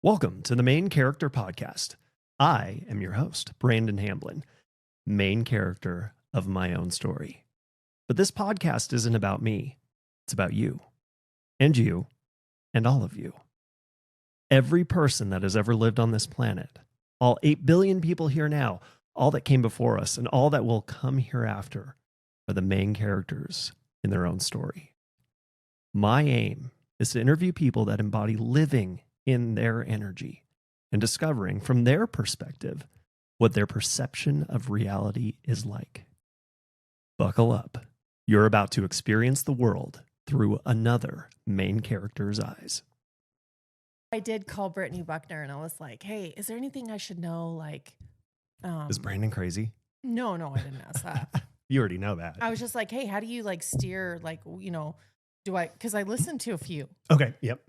Welcome to the Main Character Podcast. I am your host, Brandon Hamblin, main character of my own story. But this podcast isn't about me. It's about you, and all of you. Every person that has ever lived on this planet, all 8 billion people here now, all that came before us, and all that will come hereafter are the main characters in their own story. My aim is to interview people that embody living in their energy and discovering from their perspective what their perception of reality is like. Buckle up. You're about to experience the world through another main character's eyes. I did call Brittany Buckner and I was like, hey, is there anything I should know? Is Brandon crazy? No, I didn't ask that. You already know that. I was just like, hey, how do you steer, because I listened to a few. Okay, yep.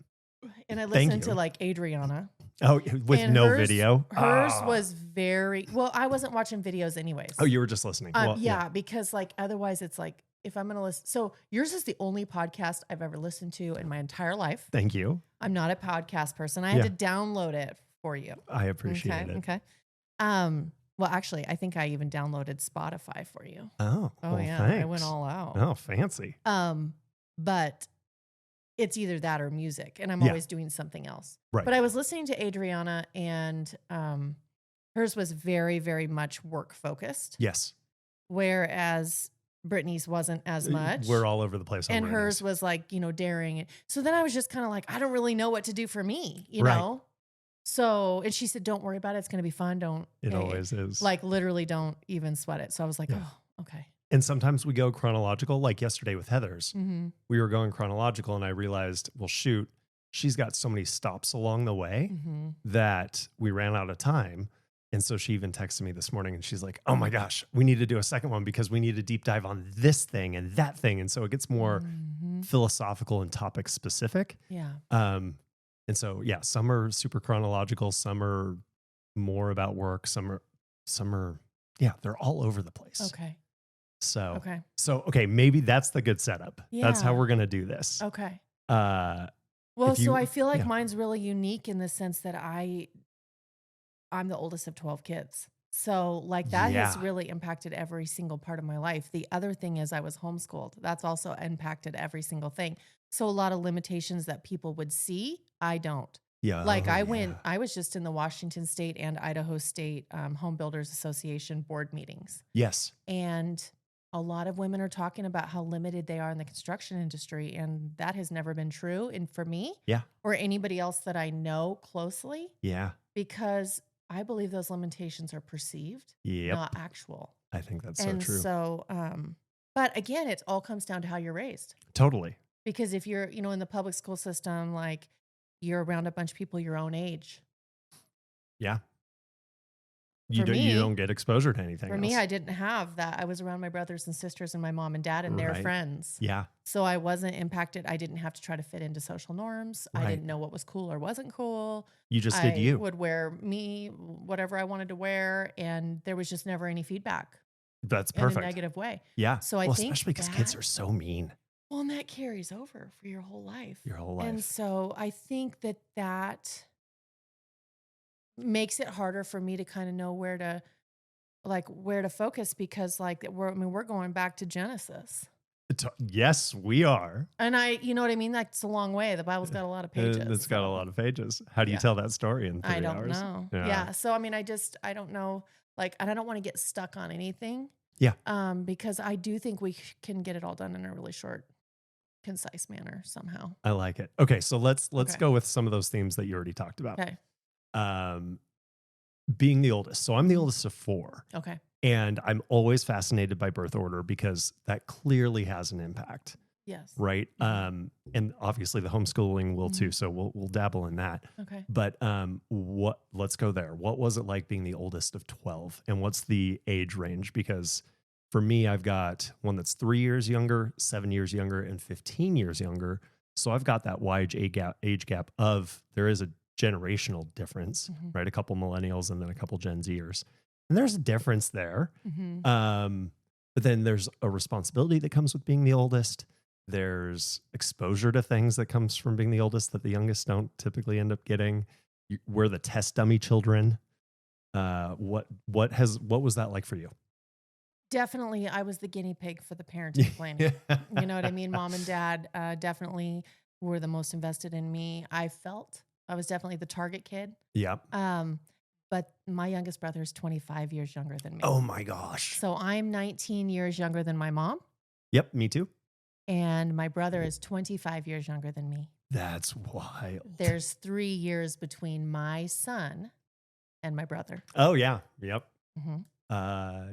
And I listened to Adriana. Oh, with and no video? Hers was well, I wasn't watching videos anyways. Oh, you were just listening. Yeah, because otherwise it's like, if I'm going to listen. So yours is the only podcast I've ever listened to in my entire life. Thank you. I'm not a podcast person. I had to download it for you. I appreciate it. Okay. Well, actually, I think I even downloaded Spotify for you. Oh, well, yeah. thanks. I went all out. Oh, fancy. But it's either that or music, and I'm always doing something else. Right. But I was listening to Adriana, and hers was very, very much work focused. Yes. Whereas Brittany's wasn't as much. We're all over the place. And hers was daring. So then I was just kind of like, I don't really know what to do for me, you know? So, and she said, don't worry about it. It's going to be fun. It always is. Literally don't even sweat it. So I was like, oh, okay. And sometimes we go chronological, like yesterday with Heather's. Mm-hmm. We were going chronological and I realized, well, shoot, she's got so many stops along the way that we ran out of time. And so she even texted me this morning and she's like, oh my gosh, we need to do a second one because we need to deep dive on this thing and that thing. And so it gets more philosophical and topic specific. Yeah. And so, yeah, some are super chronological. Some are more about work. Some are, they're all over the place. Okay. So, okay, maybe that's the good setup. Yeah. That's how we're going to do this. Okay. Well, so I feel like mine's really unique in the sense that I'm the oldest of 12 kids. So that has really impacted every single part of my life. The other thing is I was homeschooled. That's also impacted every single thing. So a lot of limitations that people would see, I don't. Yeah. I was just in the Washington State and Idaho State Home Builders Association board meetings. Yes. And a lot of women are talking about how limited they are in the construction industry. And that has never been true. And for me, or anybody else that I know closely, because I believe those limitations are perceived, not actual. I think that's so true. So, but again, it all comes down to how you're raised. Totally. Because if you're, in the public school system, you're around a bunch of people your own age. Yeah. You don't get exposure to anything else. For me, I didn't have that. I was around my brothers and sisters and my mom and dad and their friends. Yeah. So I wasn't impacted. I didn't have to try to fit into social norms. Right. I didn't know what was cool or wasn't cool. You just did you. I would wear whatever I wanted to wear. And there was just never any feedback. That's perfect. In a negative way. Yeah. So I think especially because kids are so mean. Well, and that carries over for your whole life. And so I think that makes it harder for me to kind of know where to focus because we're going back to Genesis. Yes, we are. And you know what I mean? It's a long way. The Bible's got a lot of pages. It's got a lot of pages. How do you tell that story in 3 hours? I don't know. Yeah. So, I don't know. And I don't want to get stuck on anything. Yeah. Because I do think we can get it all done in a really short, concise manner somehow. I like it. Okay. So let's go with some of those themes that you already talked about. Okay. Being the oldest. So I'm the oldest of 4. Okay. And I'm always fascinated by birth order because that clearly has an impact. Yes. Right. And obviously the homeschooling will too. So we'll dabble in that. Okay. But let's go there. What was it like being the oldest of 12? And what's the age range? Because for me, I've got one that's 3 years younger, 7 years younger, and 15 years younger. So I've got that wide age gap of there is a generational difference, right? A couple millennials and then a couple Gen Zers. And there's a difference there. But then there's a responsibility that comes with being the oldest. There's exposure to things that comes from being the oldest that the youngest don't typically end up getting. we're the test dummy children. What was that like for you? Definitely, I was the guinea pig for the parenting planning. You know what I mean? Mom and dad definitely were the most invested in me. I felt I was definitely the target kid. Yep. But my youngest brother is 25 years younger than me. Oh my gosh. So I'm 19 years younger than my mom. Yep, me too. And my brother is 25 years younger than me. That's wild. There's 3 years between my son and my brother. Oh yeah. Yep. Mm-hmm.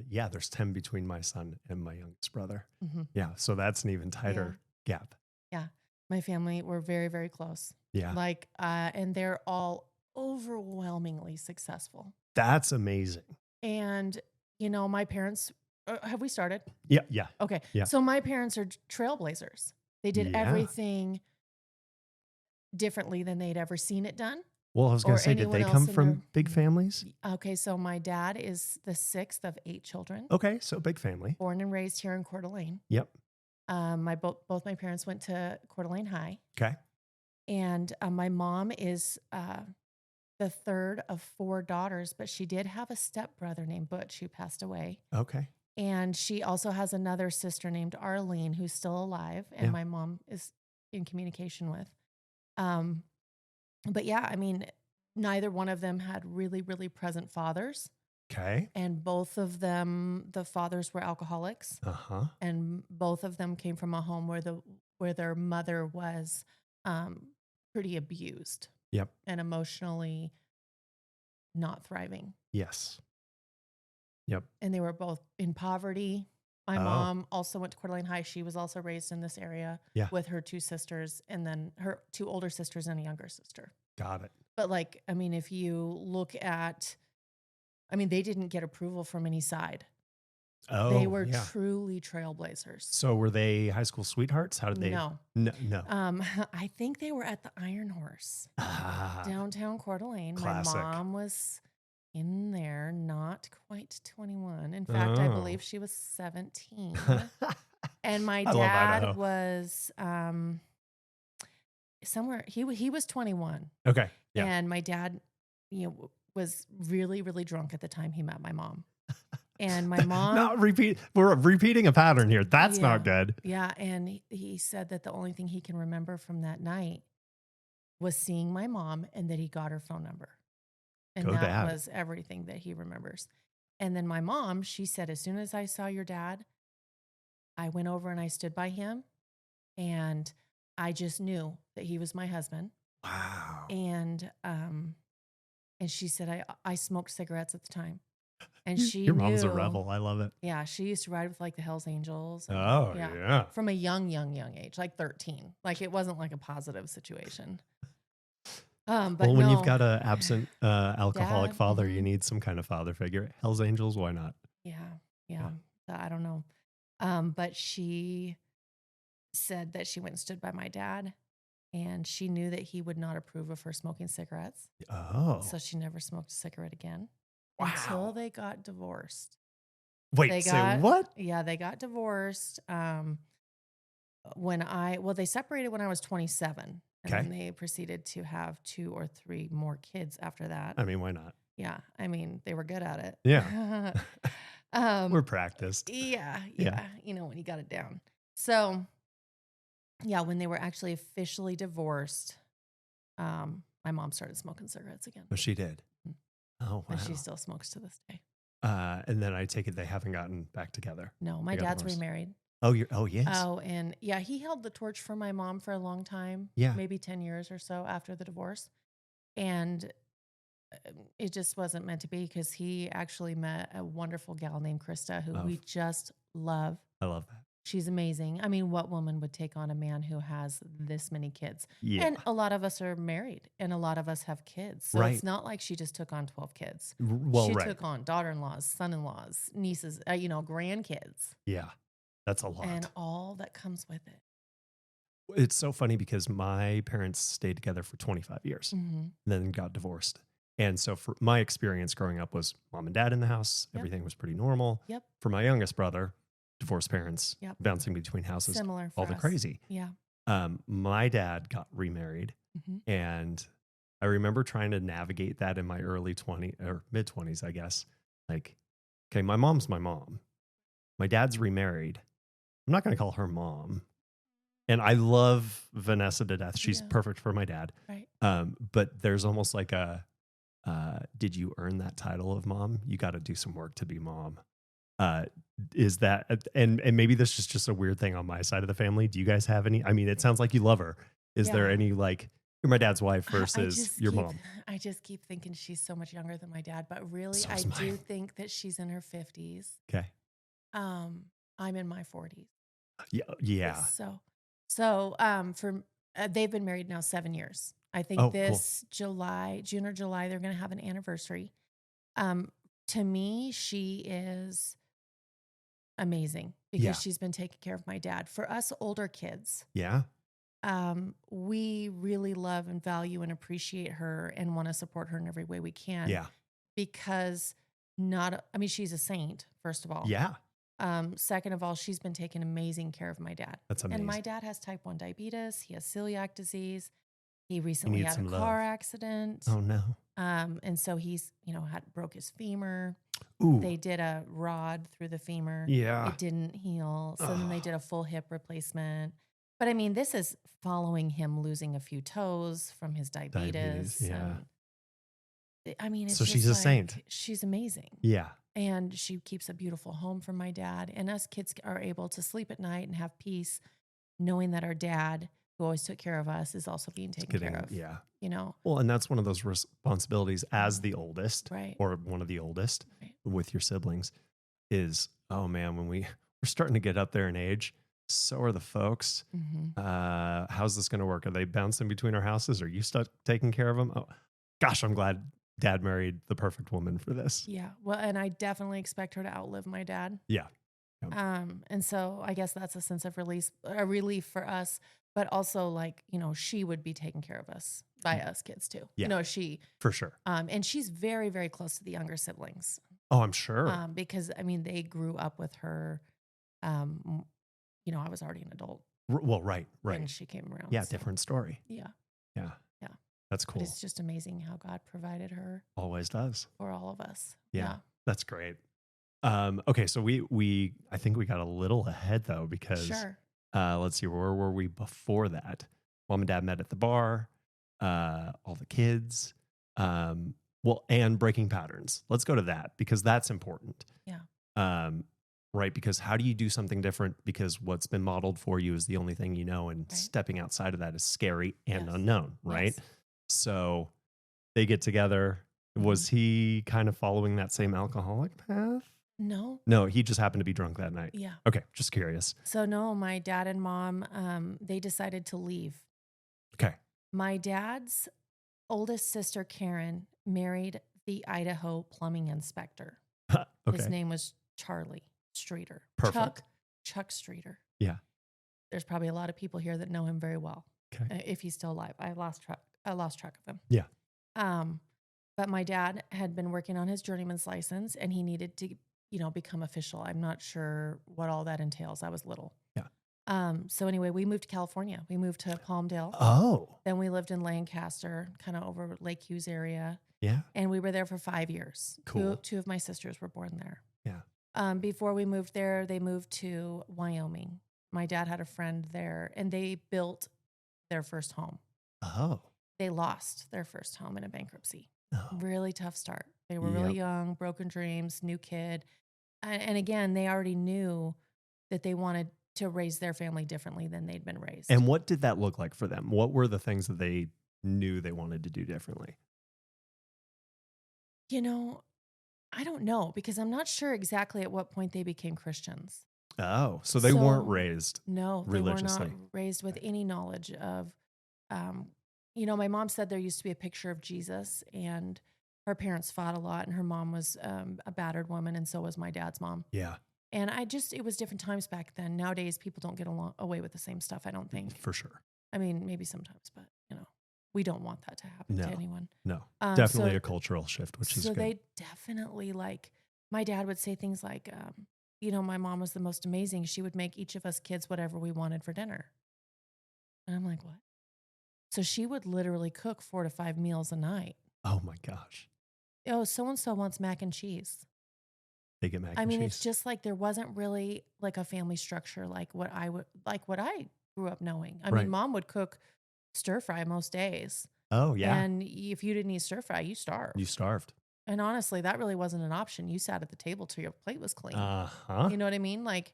Yeah, there's 10 between my son and my youngest brother. Mm-hmm. Yeah, so that's an even tighter gap. Yeah, my family were very, very close. Yeah. Like, and they're all overwhelmingly successful. That's amazing. And, you know, my parents, have we started? Yeah. Yeah. Okay. Yeah. So my parents are trailblazers. They did everything differently than they'd ever seen it done. Well, I was going to say, did they come from big families? Okay, so my dad is the 6th of 8 children. Okay, so big family. Born and raised here in Coeur d'Alene. Yep. Both my parents went to Coeur d'Alene High. Okay. And my mom is the 3rd of 4 daughters, but she did have a stepbrother named Butch who passed away. Okay. And she also has another sister named Arlene who's still alive, and my mom is in communication with. But yeah, I mean, neither one of them had really, really present fathers. Okay. And both of them, the fathers were alcoholics. And both of them came from a home where their mother was pretty abused. Yep. And emotionally not thriving. Yes. Yep. And they were both in poverty. My mom also went to Coeur d'Alene High. She was also raised in this area with her 2 sisters, and then her 2 older sisters and a younger sister. Got it. But like, I mean, if you look at, I mean, they didn't get approval from any side. Oh, they were truly trailblazers. So were they high school sweethearts? How did they? No. I think they were at the Iron Horse, downtown Coeur d'Alene. Classic. My mom was in there, not quite 21. In fact, I believe she was 17. And my dad was somewhere. He was 21. Okay. Yeah. And my dad, was really, really drunk at the time he met my mom. And my mom... We're repeating a pattern here. That's not good. Yeah, and he said that the only thing he can remember from that night was seeing my mom and that he got her phone number. And that was everything that he remembers. And then my mom, she said, as soon as I saw your dad, I went over and I stood by him, and I just knew that he was my husband. Wow. And she said, I smoked cigarettes at the time. And your mom's a rebel. I love it. Yeah, she used to ride with like the Hells Angels. And, yeah. From a young age, like 13. Like it wasn't like a positive situation. But when you've got an absent alcoholic father, you need some kind of father figure. Hells Angels, why not? Yeah. I don't know. But she said that she went and stood by my dad, and she knew that he would not approve of her smoking cigarettes. Oh. So she never smoked a cigarette again. Wow. Until they got divorced. Wait, say what? Yeah, they got divorced. They separated when I was 27. And then they proceeded to have 2 or 3 more kids after that. I mean, why not? Yeah. I mean, they were good at it. Yeah. We're practiced. Yeah. When you got it down. So, yeah, when they were actually officially divorced, my mom started smoking cigarettes again. Oh, she did? Oh, wow. And she still smokes to this day. And then I take it they haven't gotten back together. No, my dad's remarried. Oh, yes. Oh, and yeah, he held the torch for my mom for a long time. Yeah. Maybe 10 years or so after the divorce. And it just wasn't meant to be, because he actually met a wonderful gal named Krista who we just love. I love that. She's amazing. I mean, what woman would take on a man who has this many kids? Yeah. And a lot of us are married, and a lot of us have kids. So it's not like she just took on 12 kids. Well, she took on daughter-in-laws, son-in-laws, nieces, grandkids. Yeah, that's a lot. And all that comes with it. It's so funny because my parents stayed together for 25 years, and then got divorced. And so for my experience growing up was mom and dad in the house. Yep. Everything was pretty normal. Yep. For my youngest brother, divorced parents, bouncing between houses, similar for all the us. crazy. Yeah. My dad got remarried, and I remember trying to navigate that in my early 20s or mid 20s, I guess. Like, okay, my mom's my mom. My dad's remarried. I'm not going to call her mom. And I love Vanessa to death. She's perfect for my dad. Right. But there's almost like did you earn that title of mom? You got to do some work to be mom. Is that, and maybe this is just a weird thing on my side of the family. Do you guys have any? I mean, it sounds like you love her. Is there any like, you're my dad's wife versus your mom? I just keep thinking she's so much younger than my dad, but really, So I is mine. do think that she's in her 50s. Okay. I'm in my 40s. Yeah. They've been married now 7 years. I think this July, June or July, they're going to have an anniversary. To me, she is amazing because she's been taking care of my dad. For us older kids, we really love and value and appreciate her and want to support her in every way we can. Yeah. Because she's a saint, first of all. Yeah. Second of all, she's been taking amazing care of my dad. That's amazing. And my dad has type 1 diabetes. He has celiac disease. He recently had a car accident. Oh no. And so he's, broke his femur. Ooh. They did a rod through the femur. Yeah. It didn't heal. So then they did a full hip replacement. But I mean, this is following him losing a few toes from his diabetes. Yeah. It's so she's a saint. She's amazing. Yeah. And she keeps a beautiful home for my dad. And us kids are able to sleep at night and have peace, knowing that our dad, who always took care of us, is also being taken care of. Yeah. Well, and that's one of those responsibilities as the oldest, right, or one of the oldest, right, with your siblings is, oh man, when we're starting to get up there in age, so are the folks. Mm-hmm. How's this going to work? Are they bouncing between our houses? Are you stuck taking care of them? Oh gosh, I'm glad dad married the perfect woman for this. Yeah. Well, and I definitely expect her to outlive my dad. Yeah. And so I guess that's a sense of a relief for us, but also she would be taking care of us by us kids too. Yeah. She for sure. And she's very, very close to the younger siblings. Oh, I'm sure. Because they grew up with her. I was already an adult. Well, right. When she came around. Yeah. So. Different story. Yeah. Yeah. Yeah. That's cool. But it's just amazing how God provided her. Always does. For all of us. Yeah. That's great. Okay. So I think we got a little ahead though, because let's see, where were we before that? Mom and dad met at the bar, all the kids, and breaking patterns. Let's go to that because that's important. Yeah. Right. Because how do you do something different? Because what's been modeled for you is the only thing you know, and stepping outside of that is scary and unknown. Right. Yes. So they get together. Mm-hmm. Was he kind of following that same alcoholic path? No, he just happened to be drunk that night. Yeah. Okay, just curious. So no, my dad and mom, they decided to leave. Okay. My dad's oldest sister, Karen, married the Idaho plumbing inspector. Okay. His name was Charlie Streeter. Perfect. Chuck Streeter. Yeah. There's probably a lot of people here that know him very well. Okay. If he's still alive. I lost track of him. Yeah. But my dad had been working on his journeyman's license and he needed to become official. I'm not sure what all that entails. I was little. Yeah. So anyway, we moved to California. We moved to Palmdale. Oh. Then we lived in Lancaster, kind of over Lake Hughes area. Yeah. And we were there for 5 years. Cool. Two of my sisters were born there. Yeah. Before we moved there, they moved to Wyoming. My dad had a friend there and they built their first home. Oh. They lost their first home in a bankruptcy. Oh. Really tough start. They were really young, broken dreams, new kid. And again, they already knew that they wanted to raise their family differently than they'd been raised. And what did that look like for them? What were the things that they knew they wanted to do differently? I don't know because I'm not sure exactly at what point they became Christians. Oh, so they weren't raised religiously. They were not raised with any knowledge of, my mom said there used to be a picture of Jesus and her parents fought a lot and her mom was a battered woman and so was my dad's mom. Yeah. And it was different times back then. Nowadays, people don't get away with the same stuff, I don't think. For sure. I mean, maybe sometimes, but, we don't want that to happen to anyone. No, definitely a cultural shift, which is good. So they definitely my dad would say things like, my mom was the most amazing. She would make each of us kids whatever we wanted for dinner. And I'm like, what? So she would literally cook 4 to 5 meals a night. Oh my gosh. Oh, so-and-so wants mac and cheese. They get mac I and mean, cheese. it's just like there wasn't really like a family structure like what I grew up knowing. I Right. mean, mom would cook stir fry most days. Oh, yeah. And if you didn't eat stir fry, you starved. You starved. And honestly, that really wasn't an option. You sat at the table till your plate was clean. Uh-huh. You know what I mean? Like,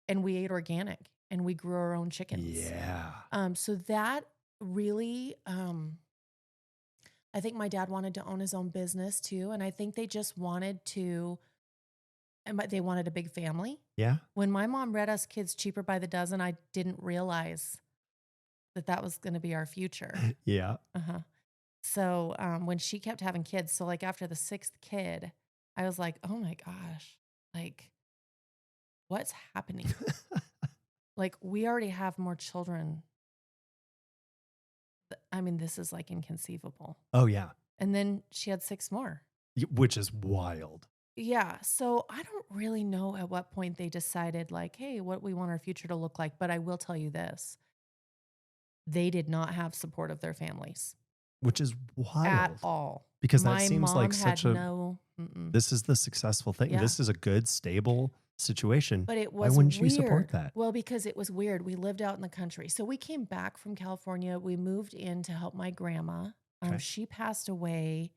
and we ate organic and we grew our own chickens. Yeah. So that really, I think my dad wanted to own his own business too. And I think they just wanted to, they wanted a big family. Yeah. When my mom read us Kids Cheaper by the Dozen, I didn't realize that was going to be our future. Yeah. Uh-huh. So when she kept having kids, so like after the 6th kid, I was like, oh my gosh, like what's happening? Like we already have more children. I mean, this is like inconceivable. Oh, yeah. And then she had 6 more. Which is wild. Yeah. So I don't really know at what point they decided like, hey, what we want our future to look like. But I will tell you this. They did not have support of their families. Which is wild. At all. Because my that seems like such a, this is the successful thing. Yeah. This is a good, stable situation. But it was Why wouldn't weird. you support that? Well, because it was weird. We lived out in the country. So we came back from California. We moved in to help my grandma. Okay. She passed away.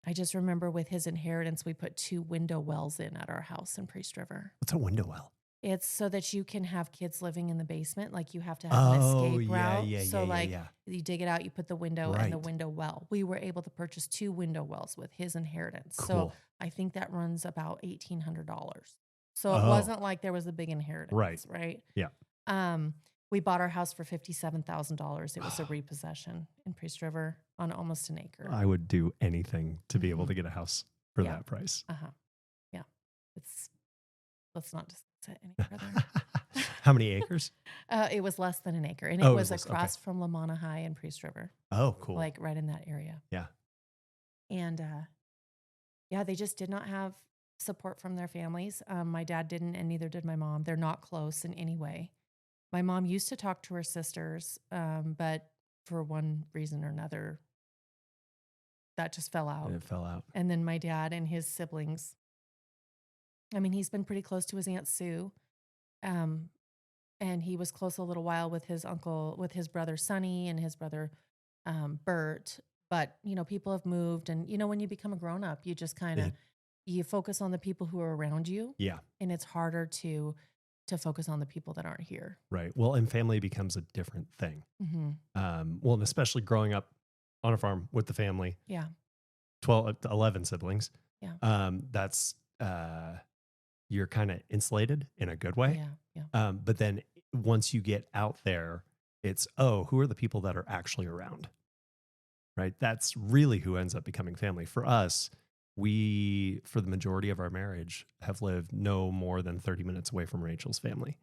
I just remember with his inheritance, we put 2 window wells in at our house in Priest River. What's a window well? It's so that you can have kids living in the basement. Like you have to have an escape route. You dig it out, you put the window and the window well. We were able to purchase 2 window wells with his inheritance. Cool. So I think that runs about $1,800. So it wasn't like there was a big inheritance, right? Yeah. We bought our house for $57,000. It was a repossession in Priest River on almost an acre. I would do anything to be able to get a house for that price. Yeah. Let's not discuss it any further. How many acres? It was less than an acre. And it was across from Lamana High and Priest River. Oh, cool. Like right in that area. Yeah. And they just did not have support from their families. My dad didn't, and neither did my mom. They're not close in any way. My mom used to talk to her sisters, but for one reason or another, that just fell out. It fell out. And then my dad and his siblings, I mean, he's been pretty close to his Aunt Sue. And he was close a little while with his uncle, with his brother Sonny and his brother Bert. But, people have moved. And, when you become a grown up, you just kind of, you focus on the people who are around you. Yeah. And it's harder to focus on the people that aren't here. Right. Well, and family becomes a different thing. Mm-hmm. Well, and especially growing up on a farm with the family. Yeah. 11 siblings. Yeah. That's, you're kind of insulated in a good way. Yeah. But then once you get out there, it's, who are the people that are actually around? Right. That's really who ends up becoming family. For us, we, for the majority of our marriage, have lived no more than 30 minutes away from Rachel's family.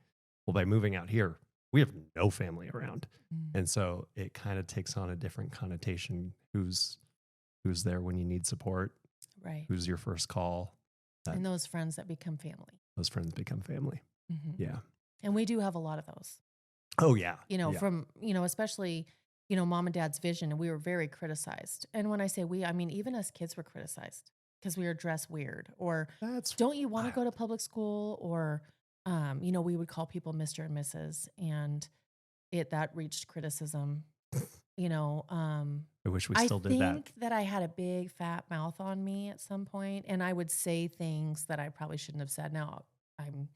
Well, by moving out here, we have no family around. And so it kind of takes on a different connotation. Who's there when you need support? Right. Who's your first call? And those friends that become family. Those friends become family. Mm-hmm. Yeah. And we do have a lot of those. Oh, yeah. From, especially, mom and dad's vision, and we were very criticized. And when I say we, I mean, even as kids were criticized because we were dressed weird, or don't you want to go to public school? Or, we would call people Mr. and Mrs. and that reached criticism, I wish we still did that. I think that I had a big fat mouth on me at some point, and I would say things that I probably shouldn't have said. Now I'm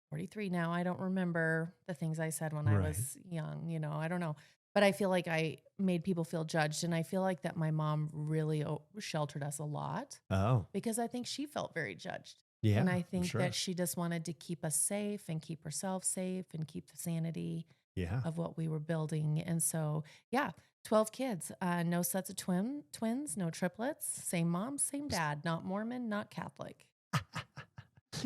43 now. I don't remember the things I said when I was young, I don't know. But I feel like I made people feel judged. And I feel like that my mom really sheltered us a lot. Oh. Because I think she felt very judged. Yeah. And I think that she just wanted to keep us safe and keep herself safe and keep the sanity of what we were building. And so, 12 kids, no sets of twins, no triplets, same mom, same dad, not Mormon, not Catholic.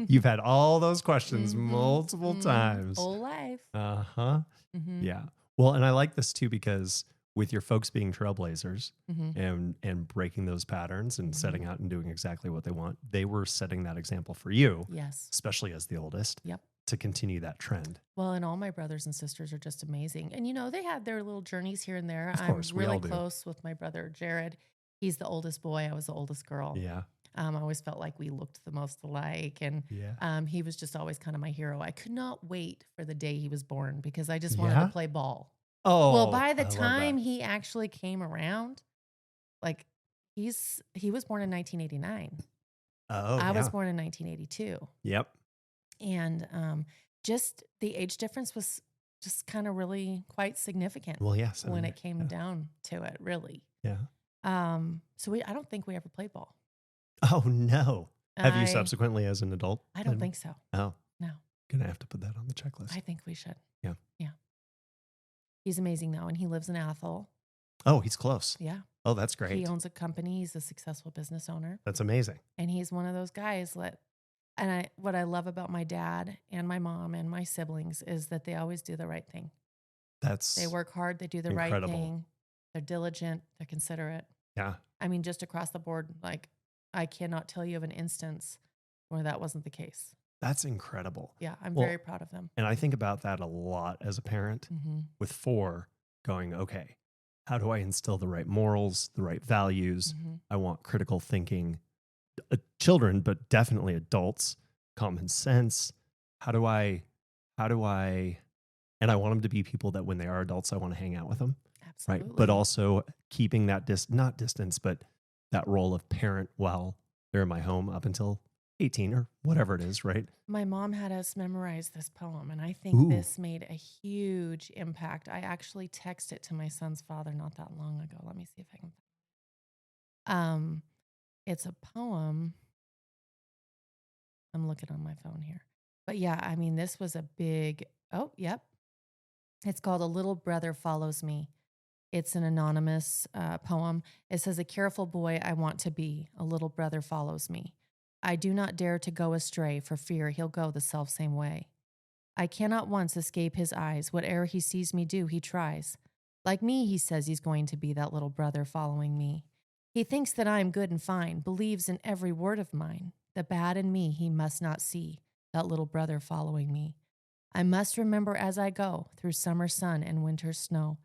You've had all those questions multiple times. Whole life. Uh-huh. Mm-hmm. Yeah. Well, and I like this too, because with your folks being trailblazers and breaking those patterns and setting out and doing exactly what they want, they were setting that example for you. Yes. Especially as the oldest. Yep. to continue that trend. Well, and all my brothers and sisters are just amazing. And, they had their little journeys here and there. Of course, I'm we all really do. close with my brother, Jared. He's the oldest boy. I was the oldest girl. Yeah. I always felt like we looked the most alike. And he was just always kind of my hero. I could not wait for the day he was born because I just wanted to play ball. Oh, well, by the time he actually came around, like he was born in 1989. Oh, I was born in 1982. Yep. And just the age difference was just kind of really quite significant. Well, yes. When it came down to it, really. Yeah. So I don't think we ever played ball. Oh, no. Have you subsequently as an adult? I don't think so. Oh. No. Gonna have to put that on the checklist. I think we should. Yeah. Yeah. He's amazing though, and he lives in Athol. Oh, he's close. Yeah. Oh, that's great. He owns a company. He's a successful business owner. That's amazing. And he's one of those guys what I love about my dad and my mom and my siblings is that they always do the right thing. They work hard. They do the right thing. They're diligent. They're considerate. Yeah. I mean, just across the board, like I cannot tell you of an instance where that wasn't the case. That's incredible. Yeah, I'm very proud of them. And I think about that a lot as a parent with 4 going, okay, how do I instill the right morals, the right values? I want critical thinking, children, but definitely adults, common sense. How do I, and I want them to be people that when they are adults, I want to hang out with them. Absolutely. Right. But also keeping that not distance, but that role of parent while they're in my home up until 18 or whatever it is, right? My mom had us memorize this poem, and I think this made a huge impact. I actually texted it to my son's father not that long ago. Let me see if I can. It's a poem. I'm looking on my phone here. But yeah, I mean, this was a big, yep. It's called A Little Brother Follows Me. It's an anonymous poem. It says, a careful boy I want to be, a little brother follows me. I do not dare to go astray for fear he'll go the selfsame way. I cannot once escape his eyes. Whate'er he sees me do, he tries. Like me, he says he's going to be that little brother following me. He thinks that I am good and fine, believes in every word of mine. The bad in me he must not see, that little brother following me. I must remember as I go through summer sun and winter snow.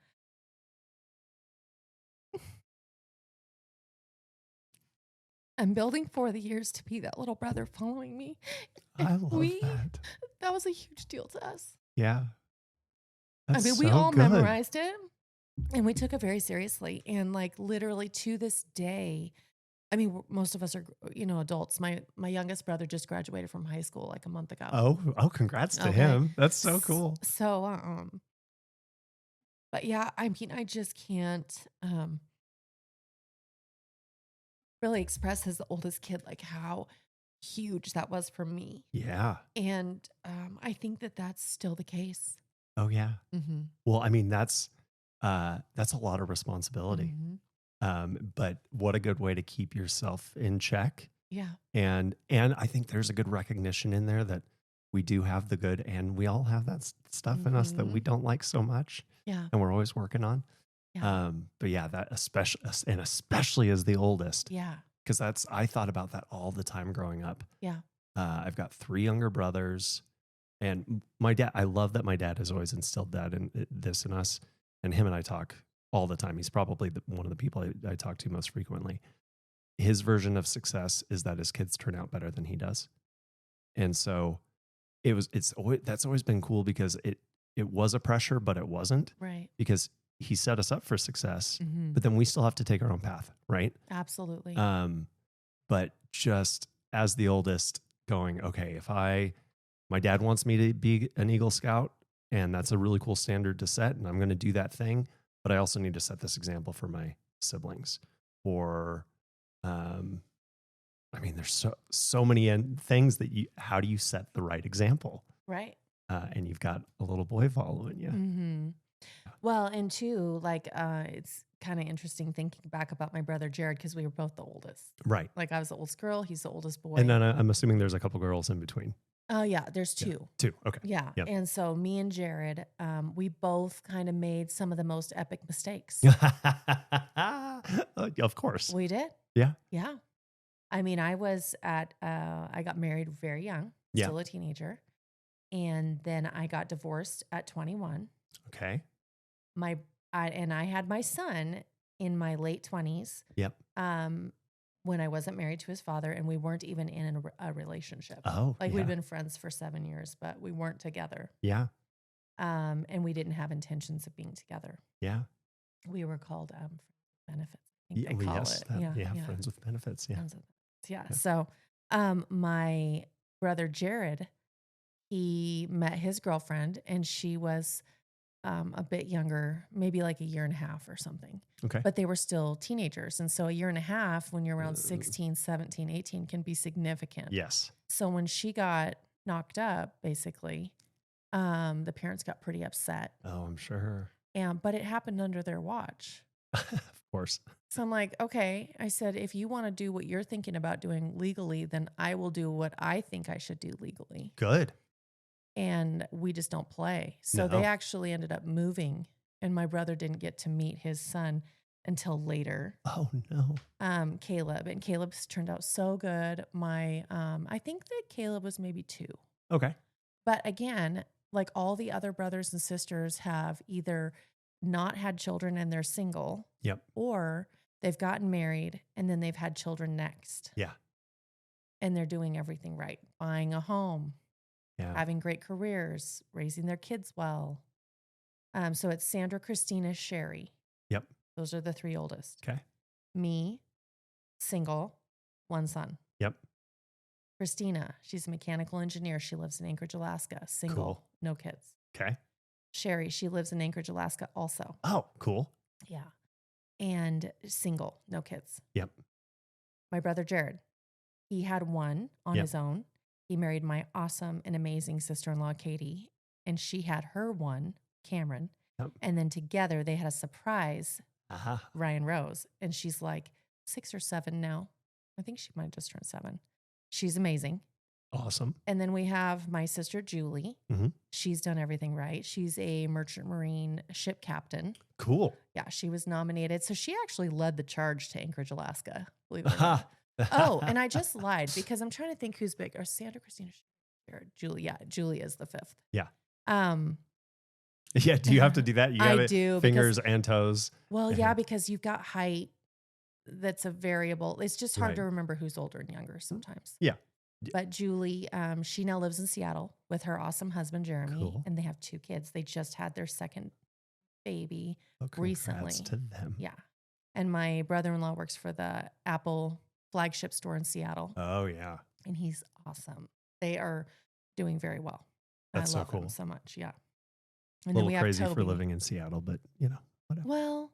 I'm building for the years to be that little brother following me. I love that. That was a huge deal to us. Yeah. We all memorized it and we took it very seriously. And like literally to this day, I mean, most of us are, adults. My youngest brother just graduated from high school like a month ago. Oh, congrats to him. That's so cool. So, but yeah, I mean, I just can't, really express as the oldest kid, like how huge that was for me. Yeah. And I think that that's still the case. Oh yeah. Well, I mean, that's a lot of responsibility. But what a good way to keep yourself in check. Yeah. And I think there's a good recognition in there that we do have the good and we all have that stuff in us that we don't like so much. Yeah. And we're always working on. Yeah. But yeah, that especially as the oldest. Yeah. Because I thought about that all the time growing up. Yeah. I've got 3 younger brothers, and my dad. I love that my dad has always instilled that in this in us. And him and I talk all the time. He's probably one of the people I talk to most frequently. His version of success is that his kids turn out better than he does, and so that's always been cool because it was a pressure, but it wasn't, right? Because he set us up for success, but then we still have to take our own path, right? Absolutely. But just as the oldest going, okay, my dad wants me to be an Eagle Scout and that's a really cool standard to set and I'm going to do that thing, but I also need to set this example for my siblings or, I mean, there's so many things that how do you set the right example? Right. And you've got a little boy following you. Mm-hmm. Well, and too, like, it's kind of interesting thinking back about my brother Jared because we were both the oldest. Right. Like I was the oldest girl, he's the oldest boy. And then I'm assuming there's a couple girls in between. Oh, yeah, there's 2. Yeah. 2, okay. Yeah, yep. And so me and Jared, we both kind of made some of the most epic mistakes. Of course. We did. Yeah. Yeah. I mean, I got married very young, still a teenager. And then I got divorced at 21. Okay. I had my son in my late 20s. Yep. When I wasn't married to his father, and we weren't even in a relationship. Oh, like we'd been friends for 7 years, but we weren't together. Yeah. And we didn't have intentions of being together. Yeah. We were called benefits. I think they call it. Friends with benefits. Yeah. Yeah. So my brother Jared, he met his girlfriend, and she was a bit younger, maybe like a year and a half or something. Okay. But they were still teenagers. And so a year and a half when you're around 16, 17, 18 can be significant. Yes. So when she got knocked up, basically, the parents got pretty upset. Oh, I'm sure. But it happened under their watch. Of course. So I'm like, okay. I said, if you want to do what you're thinking about doing legally, then I will do what I think I should do legally. Good. And we just don't play. So they actually ended up moving, and my brother didn't get to meet his son until later. Oh no. Caleb, and Caleb's turned out so good. I think that Caleb was maybe 2. Okay. But again, like all the other brothers and sisters have either not had children and they're single. Yep. Or they've gotten married and then they've had children next. Yeah. And they're doing everything right. Buying a home. Yeah. Having great careers, raising their kids well. So it's Sandra, Christina, Sherry. Yep. Those are the 3 oldest. Okay. Me, single, 1 son. Yep. Christina, she's a mechanical engineer. She lives in Anchorage, Alaska. Single, Cool. No kids. Okay. Sherry, she lives in Anchorage, Alaska also. Oh, cool. Yeah. And single, no kids. Yep. My brother Jared, he had 1 on his own. He married my awesome and amazing sister-in-law, Katie, and she had her 1, Cameron. Yep. And then together they had a surprise, Ryan Rose. And she's like 6 or 7 now. I think she might have just turned 7. She's amazing. Awesome. And then we have my sister, Julie. Mm-hmm. She's done everything right. She's a merchant marine ship captain. Cool. Yeah, she was nominated. So she actually led the charge to Anchorage, Alaska. Believe it or not. Oh, and I just lied because I'm trying to think who's big. Or Sandra, Christina, Julie. Yeah, Julie is the 5th. Yeah. Yeah. Do you have to do that? You I do. Fingers and toes. Well, yeah, because you've got height. That's a variable. It's just hard to remember who's older and younger sometimes. Yeah. But Julie, she now lives in Seattle with her awesome husband, Jeremy, and they have 2 kids. They just had their second baby recently. To them. Yeah. And my brother-in-law works for the Apple flagship store in Seattle. Oh, yeah. And he's awesome. They are doing very well. That's I love so cool. them so much. Yeah. And a little crazy for living in Seattle, but whatever. Well,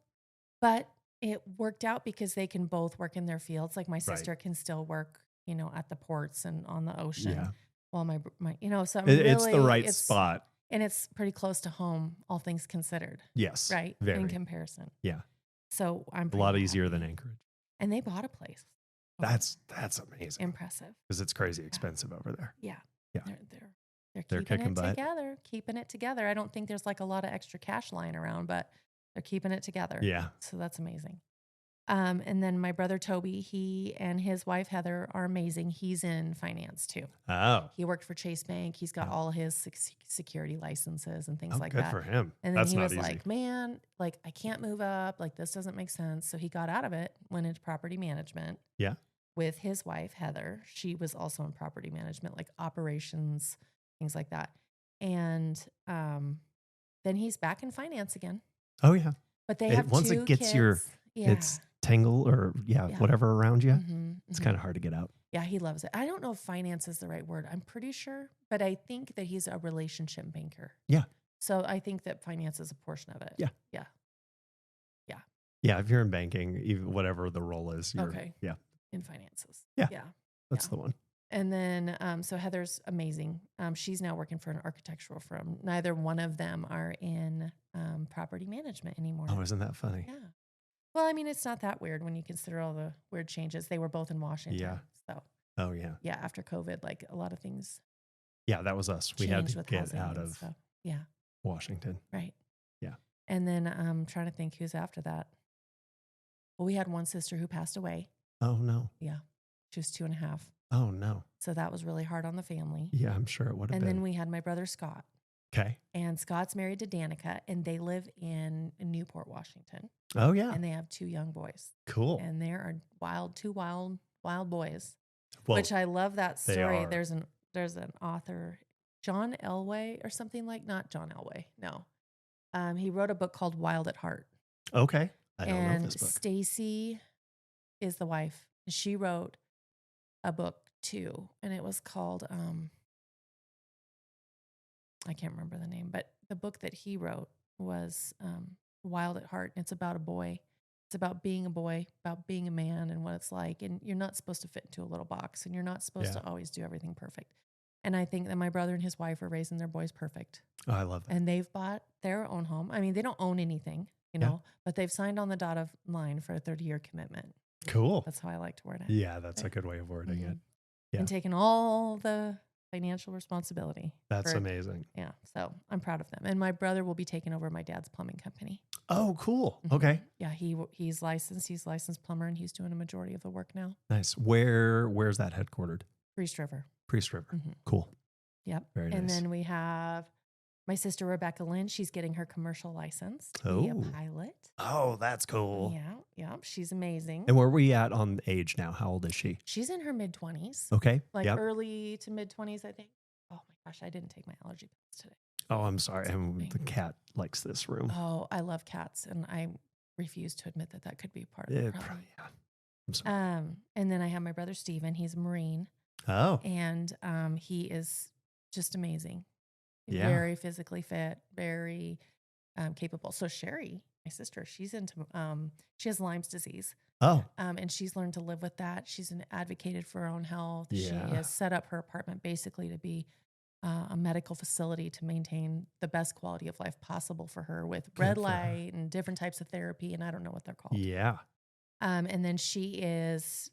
but it worked out because they can both work in their fields. Like my sister can still work, at the ports and on the ocean. Yeah. While my so it's the right spot. And it's pretty close to home, all things considered. Yes. Right. Very. In comparison. Yeah. So I'm a lot easier than Anchorage. And they bought a place. That's amazing. Impressive. Because it's crazy expensive over there. Yeah. Yeah. They're keeping it together. I don't think there's like a lot of extra cash lying around, but they're keeping it together. Yeah. So that's amazing. And then my brother Toby, he and his wife Heather are amazing. He's in finance too. Oh. He worked for Chase Bank. He's got all his security licenses and things like that. Good for him. And then he was like, man, like I can't move up. Like this doesn't make sense. So he got out of it, went into property management. Yeah. With his wife, Heather. She was also in property management, like operations, things like that. And then he's back in finance again. Oh, yeah. But they have once 2 it gets kids. it's tangle or whatever around you, it's kind of hard to get out. Yeah, he loves it. I don't know if finance is the right word. I'm pretty sure, but I think that he's a relationship banker. Yeah. So I think that finance is a portion of it. Yeah. Yeah. Yeah. Yeah. If you're in banking, even whatever the role is, you're yeah. In finances. Yeah. Yeah. That's the one. And then, so Heather's amazing. She's now working for an architectural firm. Neither one of them are in property management anymore. Oh, isn't that funny? Yeah. Well, I mean, it's not that weird when you consider all the weird changes. They were both in Washington. Yeah. So. Oh, yeah. Yeah. After COVID, like a lot of things. Yeah, that was us. We had to get out of Washington. Right. Yeah. And then I'm trying to think who's after that. Well, we had one sister who passed away. Oh, no. Yeah. She was 2.5. Oh, no. So that was really hard on the family. Yeah, I'm sure it would have And been. then we had my brother Scott. Okay. And Scott's married to Danica, and they live in Newport, Washington. Oh, yeah. And they have 2 young boys. Cool. And they are two wild boys. Well, which I love that story. are. There's an author, John Elway or something not John Elway. No. He wrote a book called Wild at Heart. Okay. I don't know And this book. Stacy is the wife. She wrote a book too, and it was called I can't remember the name, but the book that he wrote was Wild at Heart. And it's about a boy. It's about being a boy, about being a man and what it's like. And you're not supposed to fit into a little box, and you're not supposed to always do everything perfect. And I think that my brother and his wife are raising their boys perfect. Oh, I love that. And they've bought their own home. I mean, they don't own anything, but they've signed on the dotted line for a 30-year commitment. Cool. That's how I like to word it. Yeah, that's a good way of wording it. Yeah. And taking all the financial responsibility. That's amazing. Yeah. So I'm proud of them. And my brother will be taking over my dad's plumbing company. Oh, cool. Okay. Yeah. He's licensed. He's a licensed plumber, and he's doing a majority of the work now. Nice. Where's that headquartered? Priest River. Priest River. Cool. Yep. Very nice. And then we have my sister, Rebecca Lynn. She's getting her commercial license to be a pilot. Oh, that's cool. Yeah. Yeah. She's amazing. And where are we at on age now? How old is she? She's in her mid-20s. Okay. Like early to mid-20s, I think. Oh my gosh, I didn't take my allergy pills today. Oh, I'm sorry. The cat likes this room. Oh, I love cats, and I refuse to admit that could be part of the problem. Yeah. I'm sorry. And then I have my brother Steven. He's a Marine. Oh. And he is just amazing. Yeah. Very physically fit, very capable. So Sherry, my sister, she's into she has Lyme's disease. Oh. And she's learned to live with that. She's advocated for her own health. Yeah. She has set up her apartment basically to be a medical facility to maintain the best quality of life possible for her, with red light and different types of therapy. And I don't know what they're called. Yeah. And then she is,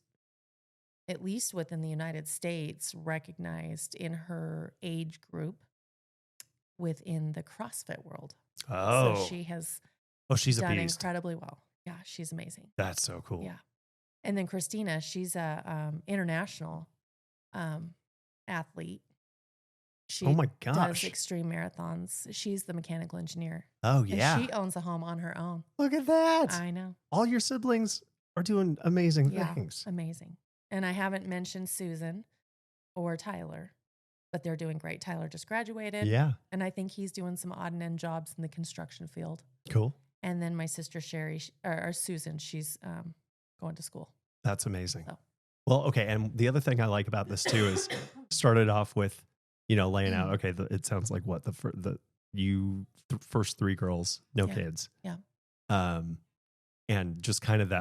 at least within the United States, recognized in her age group within the CrossFit world. Oh. So she has she's done a beast. Incredibly well. Yeah, she's amazing. That's so cool. Yeah. And then Christina, she's a international athlete. She oh my gosh. does extreme marathons. She's the mechanical engineer. Oh, yeah. And she owns a home on her own. Look at that. I know. All your siblings are doing amazing things. Amazing. And I haven't mentioned Susan or Tyler, but they're doing great. Tyler just graduated. Yeah. And I think he's doing some odd and end jobs in the construction field. Cool. And then my sister Sherry, or Susan, she's going to school. That's amazing. So. Well, okay. And the other thing I like about this too is started off with, laying out, okay, it sounds like what first 3 girls, no kids. Yeah. And just kind of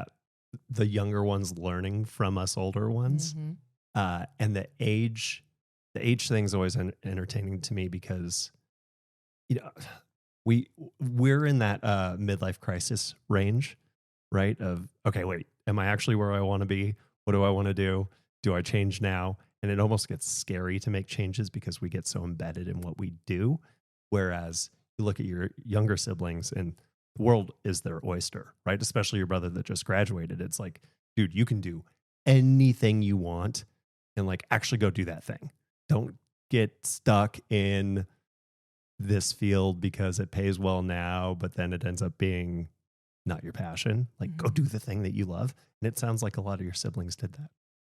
the younger ones learning from us older ones. Mm-hmm. And the age thing is always entertaining to me because, we're in that midlife crisis range, right? Of, okay, wait, am I actually where I want to be? What do I want to do? Do I change now? And it almost gets scary to make changes because we get so embedded in what we do. Whereas you look at your younger siblings and the world is their oyster, right? Especially your brother that just graduated. It's like, dude, you can do anything you want and actually go do that thing. Don't get stuck in this field because it pays well now, but then it ends up being not your passion. Go do the thing that you love. And it sounds like a lot of your siblings did that.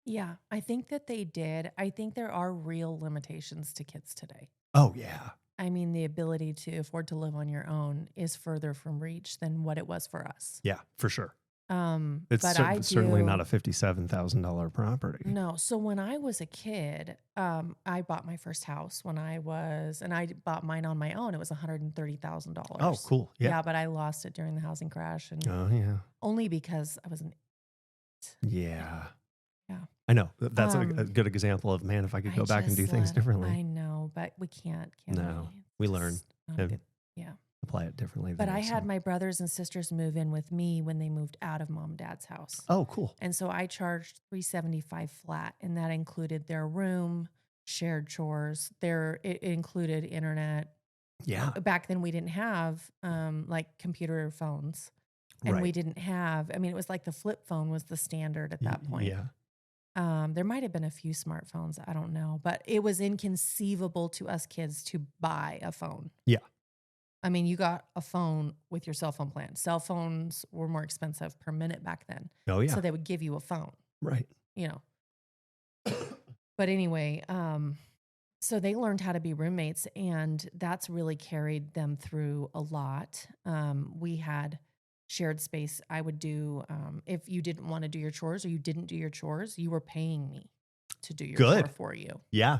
Yeah, I think that they did. I think there are real limitations to kids today. Oh, yeah. I mean, the ability to afford to live on your own is further from reach than what it was for us. Yeah, for sure. It's certainly not a $57,000 property. No. So when I was a kid, I bought my first house and I bought mine on my own. It was $130,000. Oh, cool. Yeah. Yeah, but I lost it during the housing crash. And oh, yeah. Only because I was an Yeah. Yeah. I know. That's a good example of, man, if I could go back and do things differently. I know, but we can't. No, we learn and apply it differently. But I had my brothers and sisters move in with me when they moved out of mom and dad's house. Oh, cool. And so I charged $375 flat, and that included their room, shared chores. It included internet. Yeah. Back then we didn't have computer phones. And we didn't have, it was like the flip phone was the standard at that point. Yeah. There might have been a few smartphones. I don't know. But it was inconceivable to us kids to buy a phone. Yeah. I mean, you got a phone with your cell phone plan. Cell phones were more expensive per minute back then. Oh, yeah. So they would give you a phone. Right. You know. But anyway, so they learned how to be roommates, and that's really carried them through a lot. We had shared space. I would do, if you didn't want to do your chores or you didn't do your chores, you were paying me to do your chore for you. Yeah.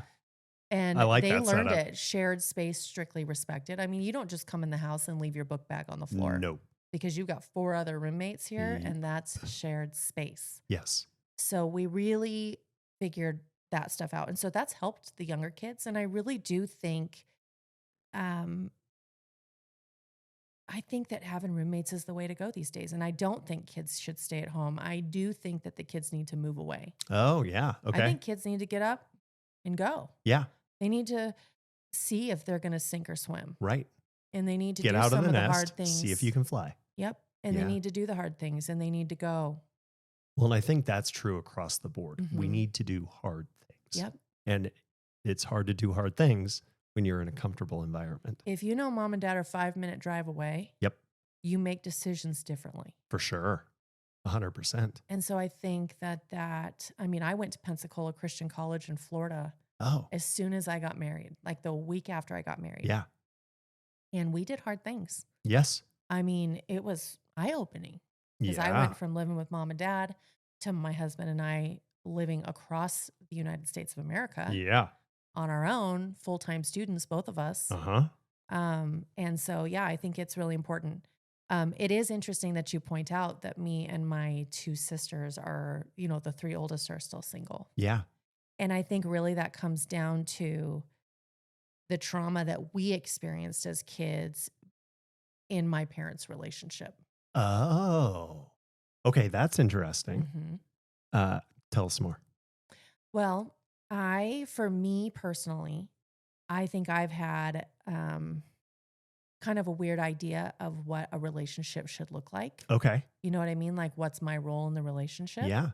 And I like they that learned setup. it. Shared space, strictly respected. I mean, you don't just come in the house and leave your book bag on the floor. No. Because you've got 4 other roommates here, and that's shared space. Yes. So we really figured that stuff out. And so that's helped the younger kids. And I really do think, I think that having roommates is the way to go these days. And I don't think kids should stay at home. I do think that the kids need to move away. Oh, yeah. Okay. I think kids need to get up and go. Yeah. They need to see if they're going to sink or swim. Right. And they need to get do out some of the hard nest, things. see if you can fly. Yep. And they need to do the hard things, and they need to go. Well, and I think that's true across the board. Mm-hmm. We need to do hard things. Yep. And it's hard to do hard things when you're in a comfortable environment. If you know mom and dad are 5-minute drive away, yep, you make decisions differently. For sure. 100%. And so I think that, I mean, I went to Pensacola Christian College in Florida as soon as I got married, like the week after I got married. Yeah. And we did hard things. Yes. I mean, it was eye-opening because I went from living with mom and dad to my husband and I living across the United States of America. Yeah. On our own, full-time students, both of us. And so, yeah, I think it's really important. It is interesting that you point out that me and my 2 sisters are, you know, the 3 oldest are still single. Yeah. And I think really that comes down to the trauma that we experienced as kids in my parents' relationship. Oh, okay. That's interesting. Mm-hmm. Tell us more. Well, for me personally, I think I've had kind of a weird idea of what a relationship should look like. Okay. You know what I mean? Like, what's my role in the relationship? Yeah.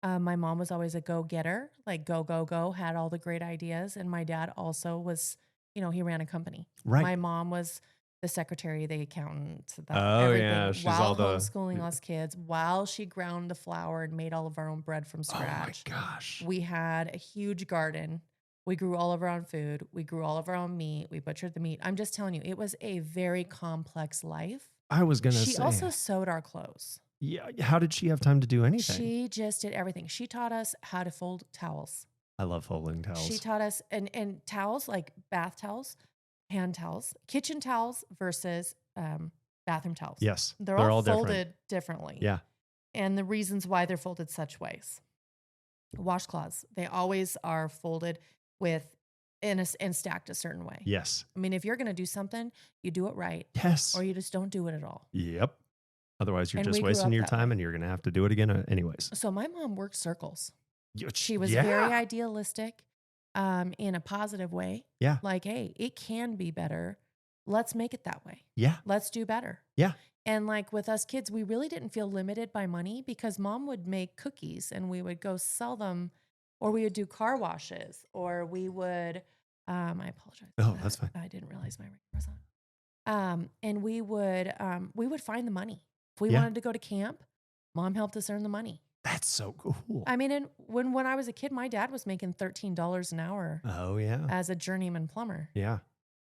My mom was always a go-getter, like go, go, go, had all the great ideas. And my dad also was, you know, he ran a company. Right. My mom was the secretary, the accountant, she's while all homeschooling us kids, while she ground the flour and made all of our own bread from scratch. Oh my gosh. We had a huge garden. We grew all of our own food. We grew all of our own meat. We butchered the meat. I'm just telling you, it was a very complex life. I was going to say. She also sewed our clothes. Yeah. How did she have time to do anything? She just did everything. She taught us how to fold towels. I love folding towels. She taught us, and towels, like bath towels, hand towels, kitchen towels versus bathroom towels. Yes. They're all folded differently. Yeah. And the reasons why they're folded such ways. Washcloths, they always are folded and stacked a certain way. Yes. I mean, if you're going to do something, you do it right. Yes. Or you just don't do it at all. Yep. Otherwise, you're just wasting your time and you're going to have to do it again anyways. So my mom worked circles. She was very idealistic in a positive way. Yeah. Like, hey, it can be better. Let's make it that way. Yeah. Let's do better. Yeah. And like with us kids, we really didn't feel limited by money because mom would make cookies and we would go sell them, or we would do car washes, or we would, I apologize. Oh, that's fine. I didn't realize my ring was on. And we would find the money. If we wanted to go to camp, mom helped us earn the money. That's so cool. I mean, and when I was a kid, my dad was making $13 an hour. Oh, yeah. As a journeyman plumber. Yeah.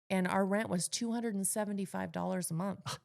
And our rent was $275 a month.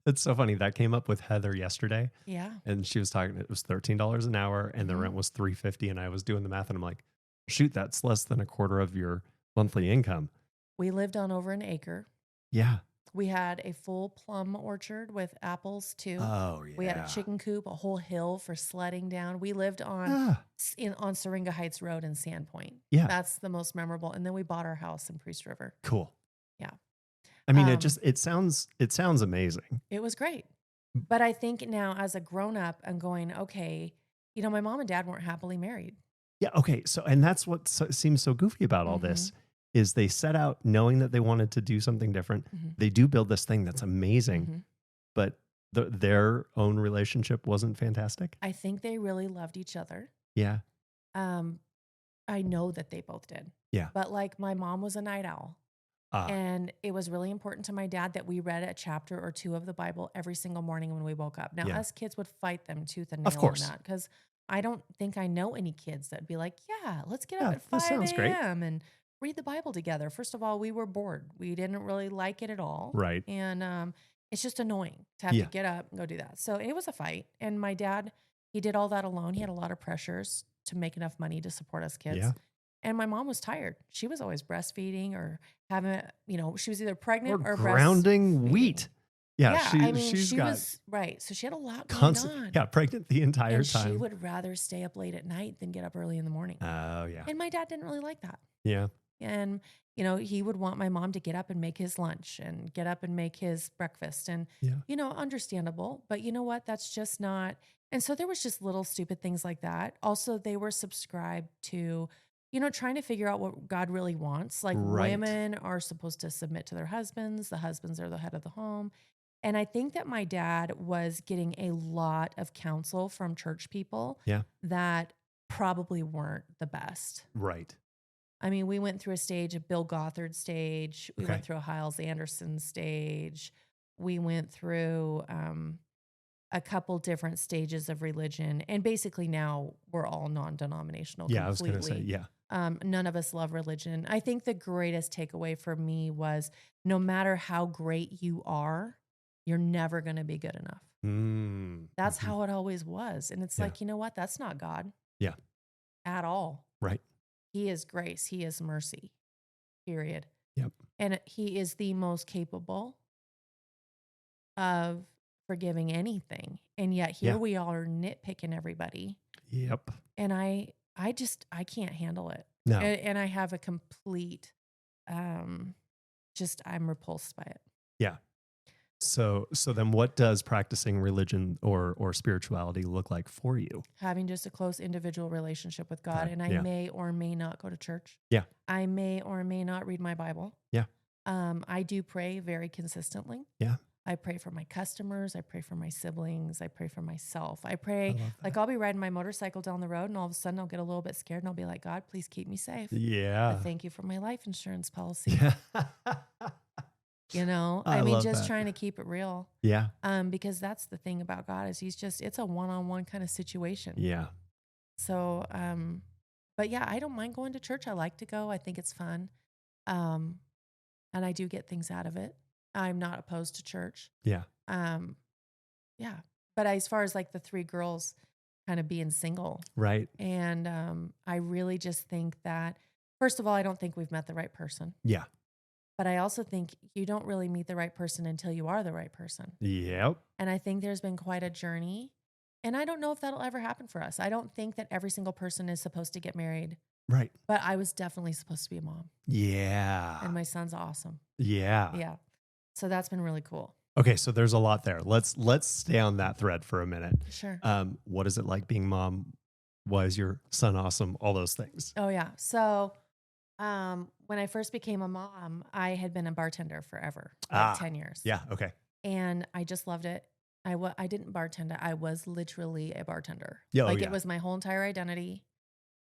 That's so funny. That came up with Heather yesterday. Yeah. And she was talking, it was $13 an hour and the rent was $350. And I was doing the math and I'm like, shoot, that's less than a quarter of your monthly income. We lived on over an acre. Yeah. We had a full plum orchard with apples too. Oh, yeah. We had a chicken coop, a whole hill for sledding down. We lived on Syringa Heights Road in Sandpoint. Yeah. That's the most memorable. And then we bought our house in Priest River. Cool. Yeah. I mean, it sounds amazing. It was great. But I think now as a grown up, I'm going, okay, you know, my mom and dad weren't happily married. Yeah. Okay. So, and that's what seems so goofy about all this. Is they set out knowing that they wanted to do something different. They do build this thing that's amazing, but their own relationship wasn't fantastic? I think they really loved each other. Yeah. Um, I know that they both did. Yeah. But like my mom was a night owl. And it was really important to my dad that we read a chapter or two of the Bible every single morning when we woke up. Now, us kids would fight them tooth and nail on that because I don't think I know any kids that'd be like, yeah, let's get up at 5 a.m. and read the Bible together. First of all, we were bored. We didn't really like it at all. Right. And it's just annoying to have to get up and go do that. So it was a fight. And my dad, he did all that alone. He had a lot of pressures to make enough money to support us kids. Yeah. And my mom was tired. She was always breastfeeding or having, she was either pregnant or grounding wheat. Yeah, she was right. So she had a lot going on. Yeah, pregnant the entire time. She would rather stay up late at night than get up early in the morning. Oh, yeah. And my dad didn't really like that. Yeah. And, he would want my mom to get up and make his lunch and get up and make his breakfast. And, understandable. But you know what? That's just not. And so there was just little stupid things like that. Also, they were subscribed to trying to figure out what God really wants. Like women are supposed to submit to their husbands. The husbands are the head of the home. And I think that my dad was getting a lot of counsel from church people that probably weren't the best. Right. I mean, we went through a stage, a Bill Gothard stage. We went through a Hyles Anderson stage. We went through a couple different stages of religion. And basically now we're all non-denominational completely. I was going to say, none of us love religion. I think the greatest takeaway for me was no matter how great you are, you're never going to be good enough. That's how it always was. And it's like, you know what? That's not God. Yeah. At all. Right. He is grace. He is mercy. Period. Yep. And he is the most capable of forgiving anything. And yet here we are nitpicking everybody. Yep. And I can't handle it. No. And I have a complete, I'm repulsed by it. Yeah. So then what does practicing religion or spirituality look like for you? Having just a close individual relationship with God. And I may or may not go to church. Yeah. I may or may not read my Bible. Yeah. I do pray very consistently. Yeah. I pray for my customers. I pray for my siblings. I pray for myself. I pray, like I'll be riding my motorcycle down the road and all of a sudden I'll get a little bit scared and I'll be like, God, please keep me safe. Yeah. I thank you for my life insurance policy. Yeah. I mean, just trying to keep it real. Yeah. Because that's the thing about God is it's a one-on-one kind of situation. Yeah. So, but yeah, I don't mind going to church. I like to go. I think it's fun. And I do get things out of it. I'm not opposed to church. Yeah. Yeah. But as far as like the three girls kind of being single. Right. And I really just think that, first of all, I don't think we've met the right person. Yeah. But I also think you don't really meet the right person until you are the right person. Yep. And I think there's been quite a journey. And I don't know if that'll ever happen for us. I don't think that every single person is supposed to get married. Right. But I was definitely supposed to be a mom. Yeah. And my son's awesome. Yeah. Yeah. So that's been really cool. Okay, so there's a lot there. Let's stay on that thread for a minute. Sure. What is it like being mom? Why is your son awesome? All those things. Oh yeah. So when I first became a mom, I had been a bartender forever, like 10 years. Yeah. Okay. And I just loved it. I didn't bartend. I was literally a bartender. Yeah, it was my whole entire identity.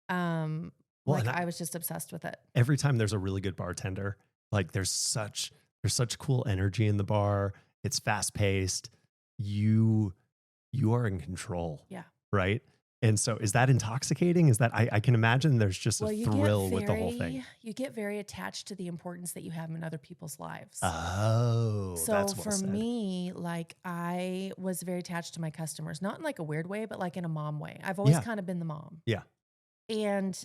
I was just obsessed with it. Every time there's a really good bartender, like there's such cool energy in the bar. It's fast paced. You are in control. Yeah. Right. And so is that intoxicating? Is that, I can imagine there's just a thrill with the whole thing. You get very attached to the importance that you have in other people's lives. Oh, so that's well for said. me, like I was very attached to my customers, not in like a weird way, but like in a mom way. I've always kind of been the mom. Yeah. And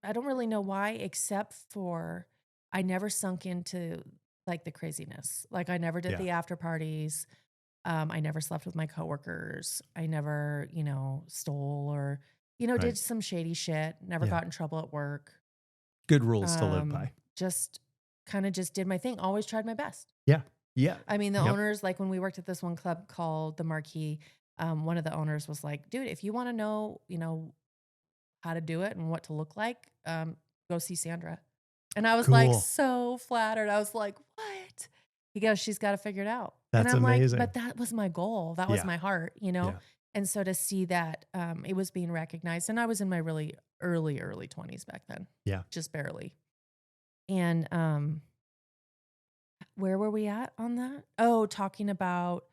I don't really know why, except for I never sunk into like the craziness. Like I never did the after parties. I never slept with my coworkers. I never, stole or, did some shady shit. Never got in trouble at work. Good rules to live by. Just did my thing. Always tried my best. Yeah. Yeah. I mean, the owners, like when we worked at this one club called the Marquee, one of the owners was like, dude, if you want to know, how to do it and what to look like, go see Sandra. And I was like so flattered. I was like, what? He goes, she's got to figure it out. That's I'm like, amazing. but that was my goal. That was Yeah. my heart, you know? Yeah. And so to see that it was being recognized, and I was in my really early 20s back then. Yeah. Just barely. And where were we at on that? Oh, talking about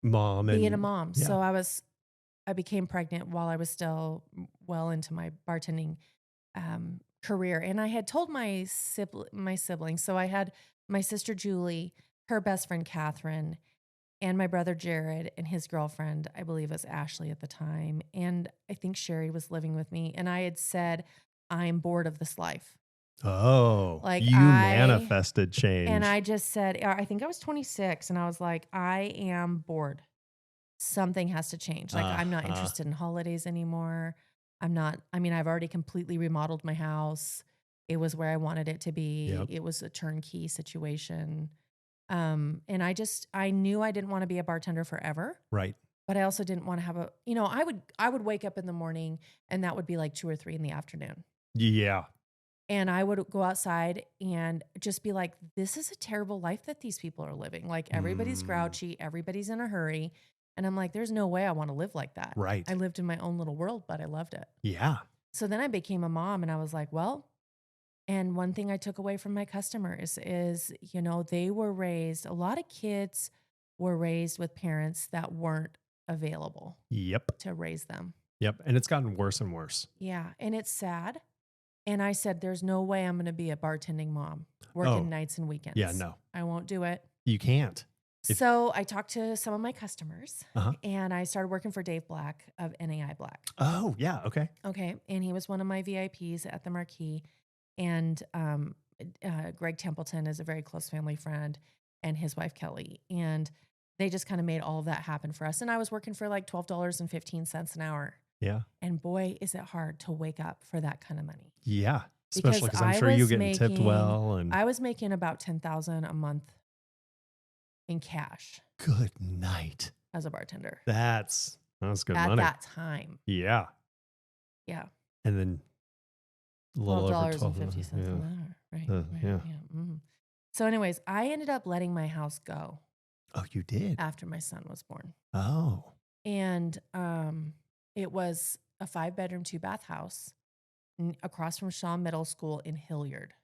Mom being a and mom. yeah. So I became pregnant while I was still well into my bartending career. And I had told my siblings. So I had my sister Julie, her best friend Catherine, and my brother Jared and his girlfriend, I believe was Ashley at the time. And I think Sherry was living with me. And I had said, I'm bored of this life. Oh, Like you manifested change. And I just said, I think I was 26 and I was like, I am bored. Something has to change. Like, I'm not interested in holidays anymore. I've already completely remodeled my house. It was where I wanted it to be. Yep. It was a turnkey situation. And I knew I didn't want to be a bartender forever. Right. But I also didn't want to have I would wake up in the morning and that would be like 2 or 3 in the afternoon. Yeah. And I would go outside and just be like, this is a terrible life that these people are living. Like everybody's grouchy, everybody's in a hurry. And I'm like, there's no way I want to live like that. Right. I lived in my own little world, but I loved it. Yeah. So then I became a mom and I was like, well, and one thing I took away from my customers is, they were raised, a lot of kids were raised with parents that weren't available to raise them. Yep. And it's gotten worse and worse. Yeah. And it's sad. And I said, there's no way I'm going to be a bartending mom working nights and weekends. Yeah, no. I won't do it. You can't. So I talked to some of my customers and I started working for Dave Black of NAI Black. Oh, yeah. Okay. Okay. And he was one of my VIPs at the Marquee. And Greg Templeton is a very close family friend and his wife, Kelly. And they just kind of made all of that happen for us. And I was working for like $12.15 an hour. Yeah. And boy, is it hard to wake up for that kind of money. Yeah. Especially because I'm sure you're getting tipped well. And I was making about $10,000 a month in cash. Good night. As a bartender. That's good money. At that time. Yeah. Yeah. And then $12.50 an hour. Right. Yeah. Mm. So anyways, I ended up letting my house go. Oh, you did? After my son was born. Oh. And it was a 5-bedroom, 2-bath house across from Shaw Middle School in Hilliard.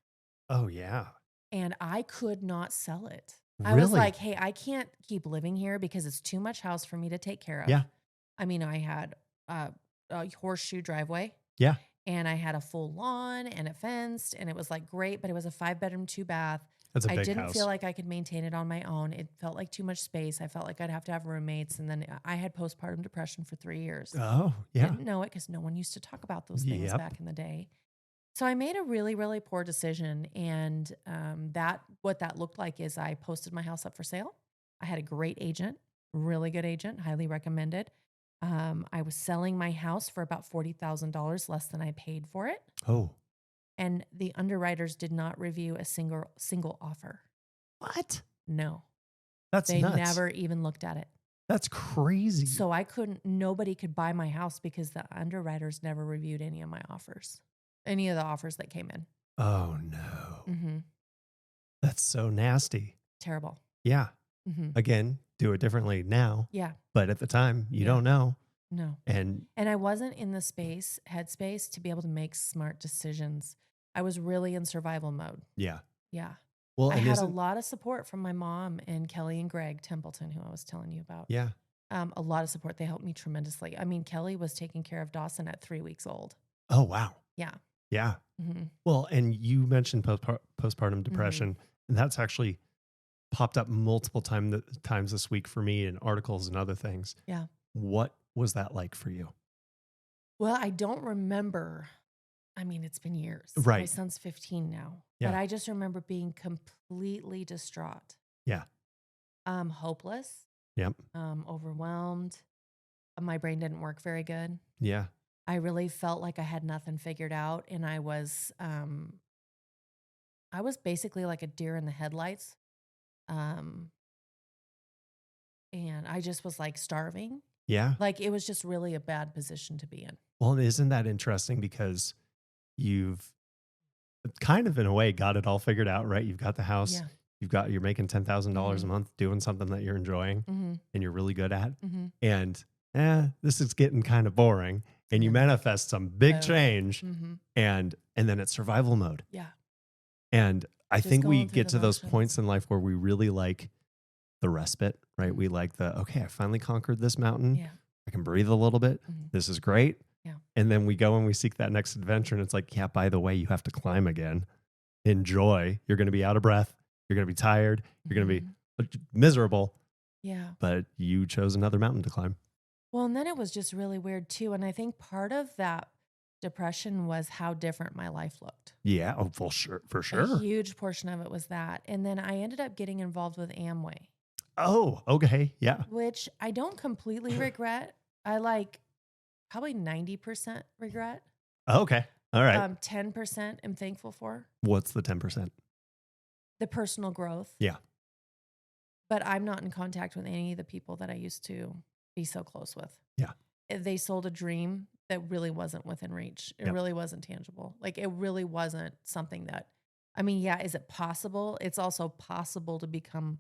Oh, yeah. And I could not sell it. Really? I was like, hey, I can't keep living here because it's too much house for me to take care of. Yeah. I mean, I had a horseshoe driveway. Yeah. And I had a full lawn and it fenced and it was like great, but it was a 5-bedroom, 2-bath. That's a big house. I didn't feel like I could maintain it on my own. It felt like too much space. I felt like I'd have to have roommates. And then I had postpartum depression for 3 years. Oh, yeah. Didn't know it because no one used to talk about those things back in the day. So I made a really, really poor decision. And what that looked like is I posted my house up for sale. I had a great agent, really good agent, highly recommended. I was selling my house for about $40,000 less than I paid for it. Oh. And the underwriters did not review a single offer. What? No. They nuts. Never even looked at it. That's crazy. So nobody could buy my house because the underwriters never reviewed any of my offers, any of the offers that came in. Oh, no. Mm-hmm. That's so nasty. Terrible. Yeah. Mm-hmm. Again, do it differently now. Yeah. But at the time, you don't know. No. And I wasn't in the headspace to be able to make smart decisions. I was really in survival mode. Yeah. Yeah. Well, I had a lot of support from my mom and Kelly and Greg Templeton, who I was telling you about. Yeah. A lot of support. They helped me tremendously. I mean, Kelly was taking care of Dawson at 3 weeks old. Oh, wow. Yeah. Yeah. Mm-hmm. Well, and you mentioned postpartum depression, and that's actually popped up multiple times this week for me in articles and other things. Yeah. What was that like for you? Well, I don't remember. I mean, it's been years. Right. My son's 15 now. Yeah. But I just remember being completely distraught. Yeah. Hopeless. Yep. Overwhelmed. My brain didn't work very good. Yeah. I really felt like I had nothing figured out. And I was basically like a deer in the headlights. And I just was like starving. Yeah. Like it was just really a bad position to be in. Well, and isn't that interesting because you've kind of in a way got it all figured out, right? You've got the house, you're making $10,000 a month doing something that you're enjoying and you're really good at. And this is getting kind of boring. And you manifest some big change and then it's survival mode. Yeah. And I Just think we going through get the to those motions. points in life where we really like the respite, right? We like okay, I finally conquered this mountain. Yeah. I can breathe a little bit. This is great. Yeah. And then we go and we seek that next adventure. And it's like, yeah, by the way, you have to climb again. Enjoy. You're going to be out of breath. You're going to be tired. You're going to be miserable. Yeah. But you chose another mountain to climb. Well, and then it was just really weird too. And I think part of that depression was how different my life looked. Yeah. Oh, for sure. A huge portion of it was that. And then I ended up getting involved with Amway. Oh, okay. Yeah. Which I don't completely regret. I like probably 90% regret. Okay. All right. 10% am thankful for. What's the 10%? The personal growth. Yeah. But I'm not in contact with any of the people that I used to be so close with. Yeah. They sold a dream that really wasn't within reach. It really wasn't tangible. Like it really wasn't something that, I mean, yeah, is it possible? It's also possible to become,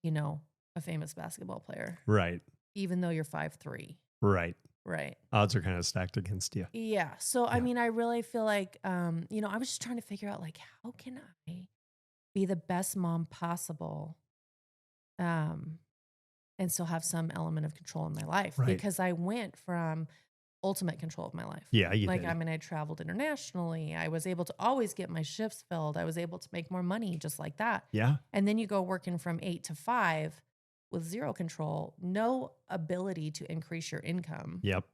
a famous basketball player. Right. Even though you're 5'3". Right. Right. Odds are kind of stacked against you. Yeah. So, I mean, I really feel like, I was just trying to figure out like, how can I be the best mom possible? And still have some element of control in my life because I went from ultimate control of my life. Yeah, you did. I mean, I traveled internationally. I was able to always get my shifts filled. I was able to make more money just like that. Yeah. And then you go working from 8 to 5 with zero control, no ability to increase your income. Yep.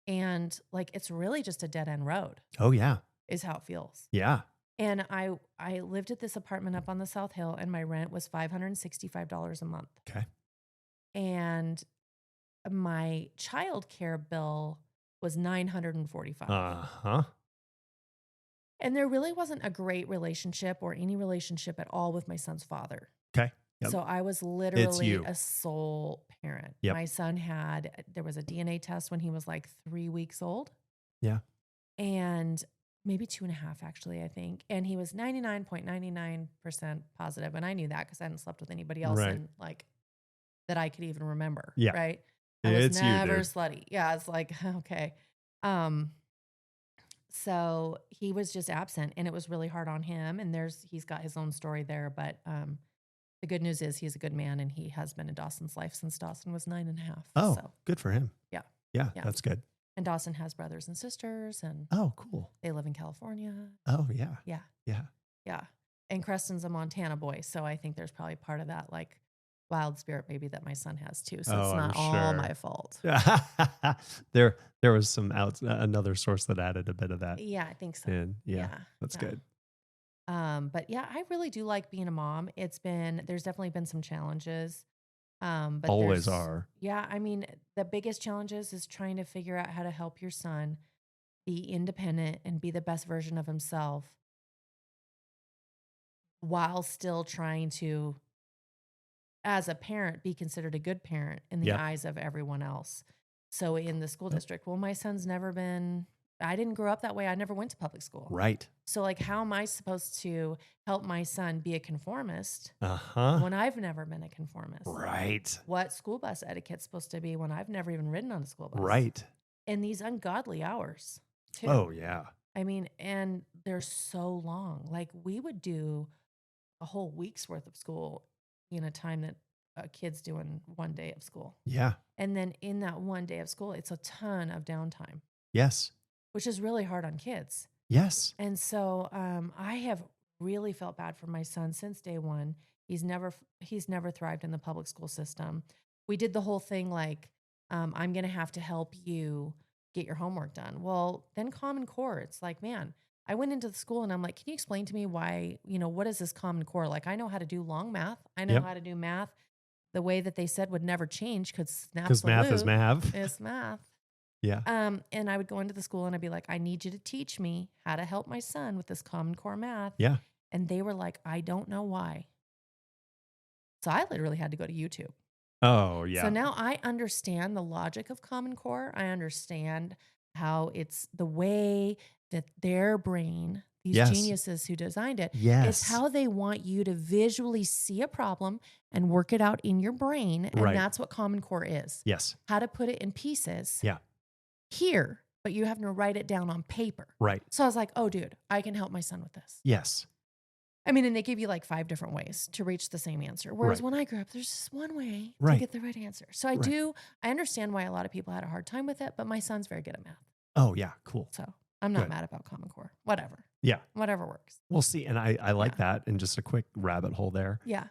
And like, it's really just a dead end road. Oh, yeah. Is how it feels. Yeah. And I lived at this apartment up on the South Hill and my rent was $565 a month. Okay. And my childcare bill was $945. Uh-huh. And there really wasn't a great relationship or any relationship at all with my son's father. Okay. Yep. So I was literally a sole parent. Yep. My son there was a DNA test when he was like 3 weeks old. Yeah. And maybe 2.5 actually, I think. And he was 99.99% positive. And I knew that because I hadn't slept with anybody else in like that I could even remember. Yeah. Right. I was never slutty. Yeah. It's like, okay. So he was just absent and it was really hard on him. And he's got his own story there. But the good news is he's a good man and he has been in Dawson's life since Dawson was 9.5. Oh, so good for him. Yeah. Yeah. That's good. And Dawson has brothers and sisters and cool. They live in California. Oh, yeah. Yeah. Yeah. Yeah. And Creston's a Montana boy. So I think there's probably part of that like wild spirit maybe that my son has too. So it's not all my fault. There was another source that added a bit of that. Yeah, I think so. And that's good. But yeah, I really do like being a mom. There's definitely been some challenges. But always are. Yeah. I mean, the biggest challenges is trying to figure out how to help your son be independent and be the best version of himself while still trying to, as a parent, be considered a good parent in the eyes of everyone else. So in the school district, well, my son's I didn't grow up that way. I never went to public school. Right. So like, how am I supposed to help my son be a conformist when I've never been a conformist? Right. What school bus etiquette's supposed to be when I've never even ridden on a school bus? Right. And these ungodly hours too. Oh, yeah. I mean, and they're so long. Like we would do a whole week's worth of school in a time that a kid's doing 1 day of school. Yeah. And then in that 1 day of school, it's a ton of downtime. Yes. Which is really hard on kids. Yes. And so I have really felt bad for my son since day one. He's never thrived in the public school system. We did the whole thing like, I'm going to have to help you get your homework done. Well, then Common Core, it's like, man, I went into the school and I'm like, can you explain to me why, what is this Common Core? Like, I know how to do long math. I know how to do math the way that they said would never change because math is math. It's math. Yeah. And I would go into the school and I'd be like, I need you to teach me how to help my son with this Common Core math. Yeah. And they were like, I don't know why. So I literally had to go to YouTube. Oh, yeah. So now I understand the logic of Common Core. I understand how it's the way that their brain these geniuses who designed it. Yes. It's how they want you to visually see a problem and work it out in your brain. And that's what Common Core is. Yes. How to put it in pieces. Yeah. Here, but you have to write it down on paper. Right. So I was like, oh, dude, I can help my son with this. Yes. I mean, and they give you like 5 different ways to reach the same answer. Whereas when I grew up, there's just one way to get the right answer. So I understand why a lot of people had a hard time with it, but my son's very good at math. Oh, yeah. Cool. So I'm not mad about Common Core. Whatever. Yeah. Whatever works. We'll see. And I like that. And just a quick rabbit hole there. Yeah.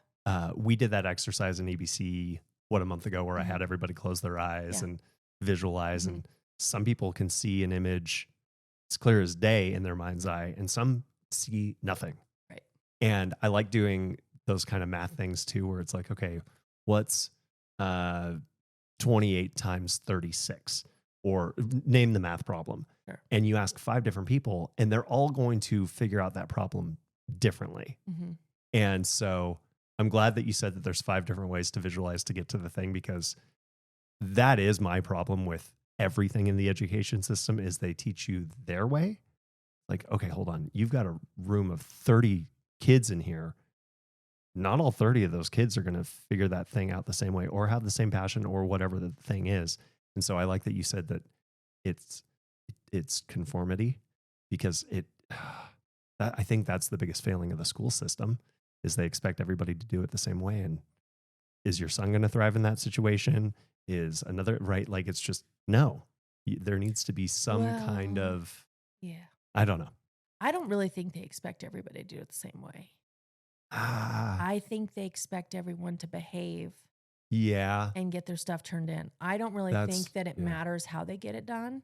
We did that exercise in EBC, a month ago, where I had everybody close their eyes and visualize. And some people can see an image as clear as day in their mind's eye, and some see nothing. Right. And I like doing those kind of math things too, where it's like, okay, what's 28 times 36? Or name the math problem. Sure. And you ask 5 different people, and they're all going to figure out that problem differently. And so I'm glad that you said that there's 5 different ways to visualize to get to the thing, because that is my problem with everything in the education system is they teach you their way. Like, okay, hold on. You've got a room of 30 kids in here. Not all 30 of those kids are going to figure that thing out the same way or have the same passion or whatever the thing is. And so I like that you said that it's conformity, because I think that's the biggest failing of the school system is they expect everybody to do it the same way. And is your son going to thrive in that situation? Is another right? Like, it's just, no, there needs to be some kind of, I don't know. I don't really think they expect everybody to do it the same way. I think they expect everyone to behave. Yeah. And get their stuff turned in. I don't really think that it matters how they get it done.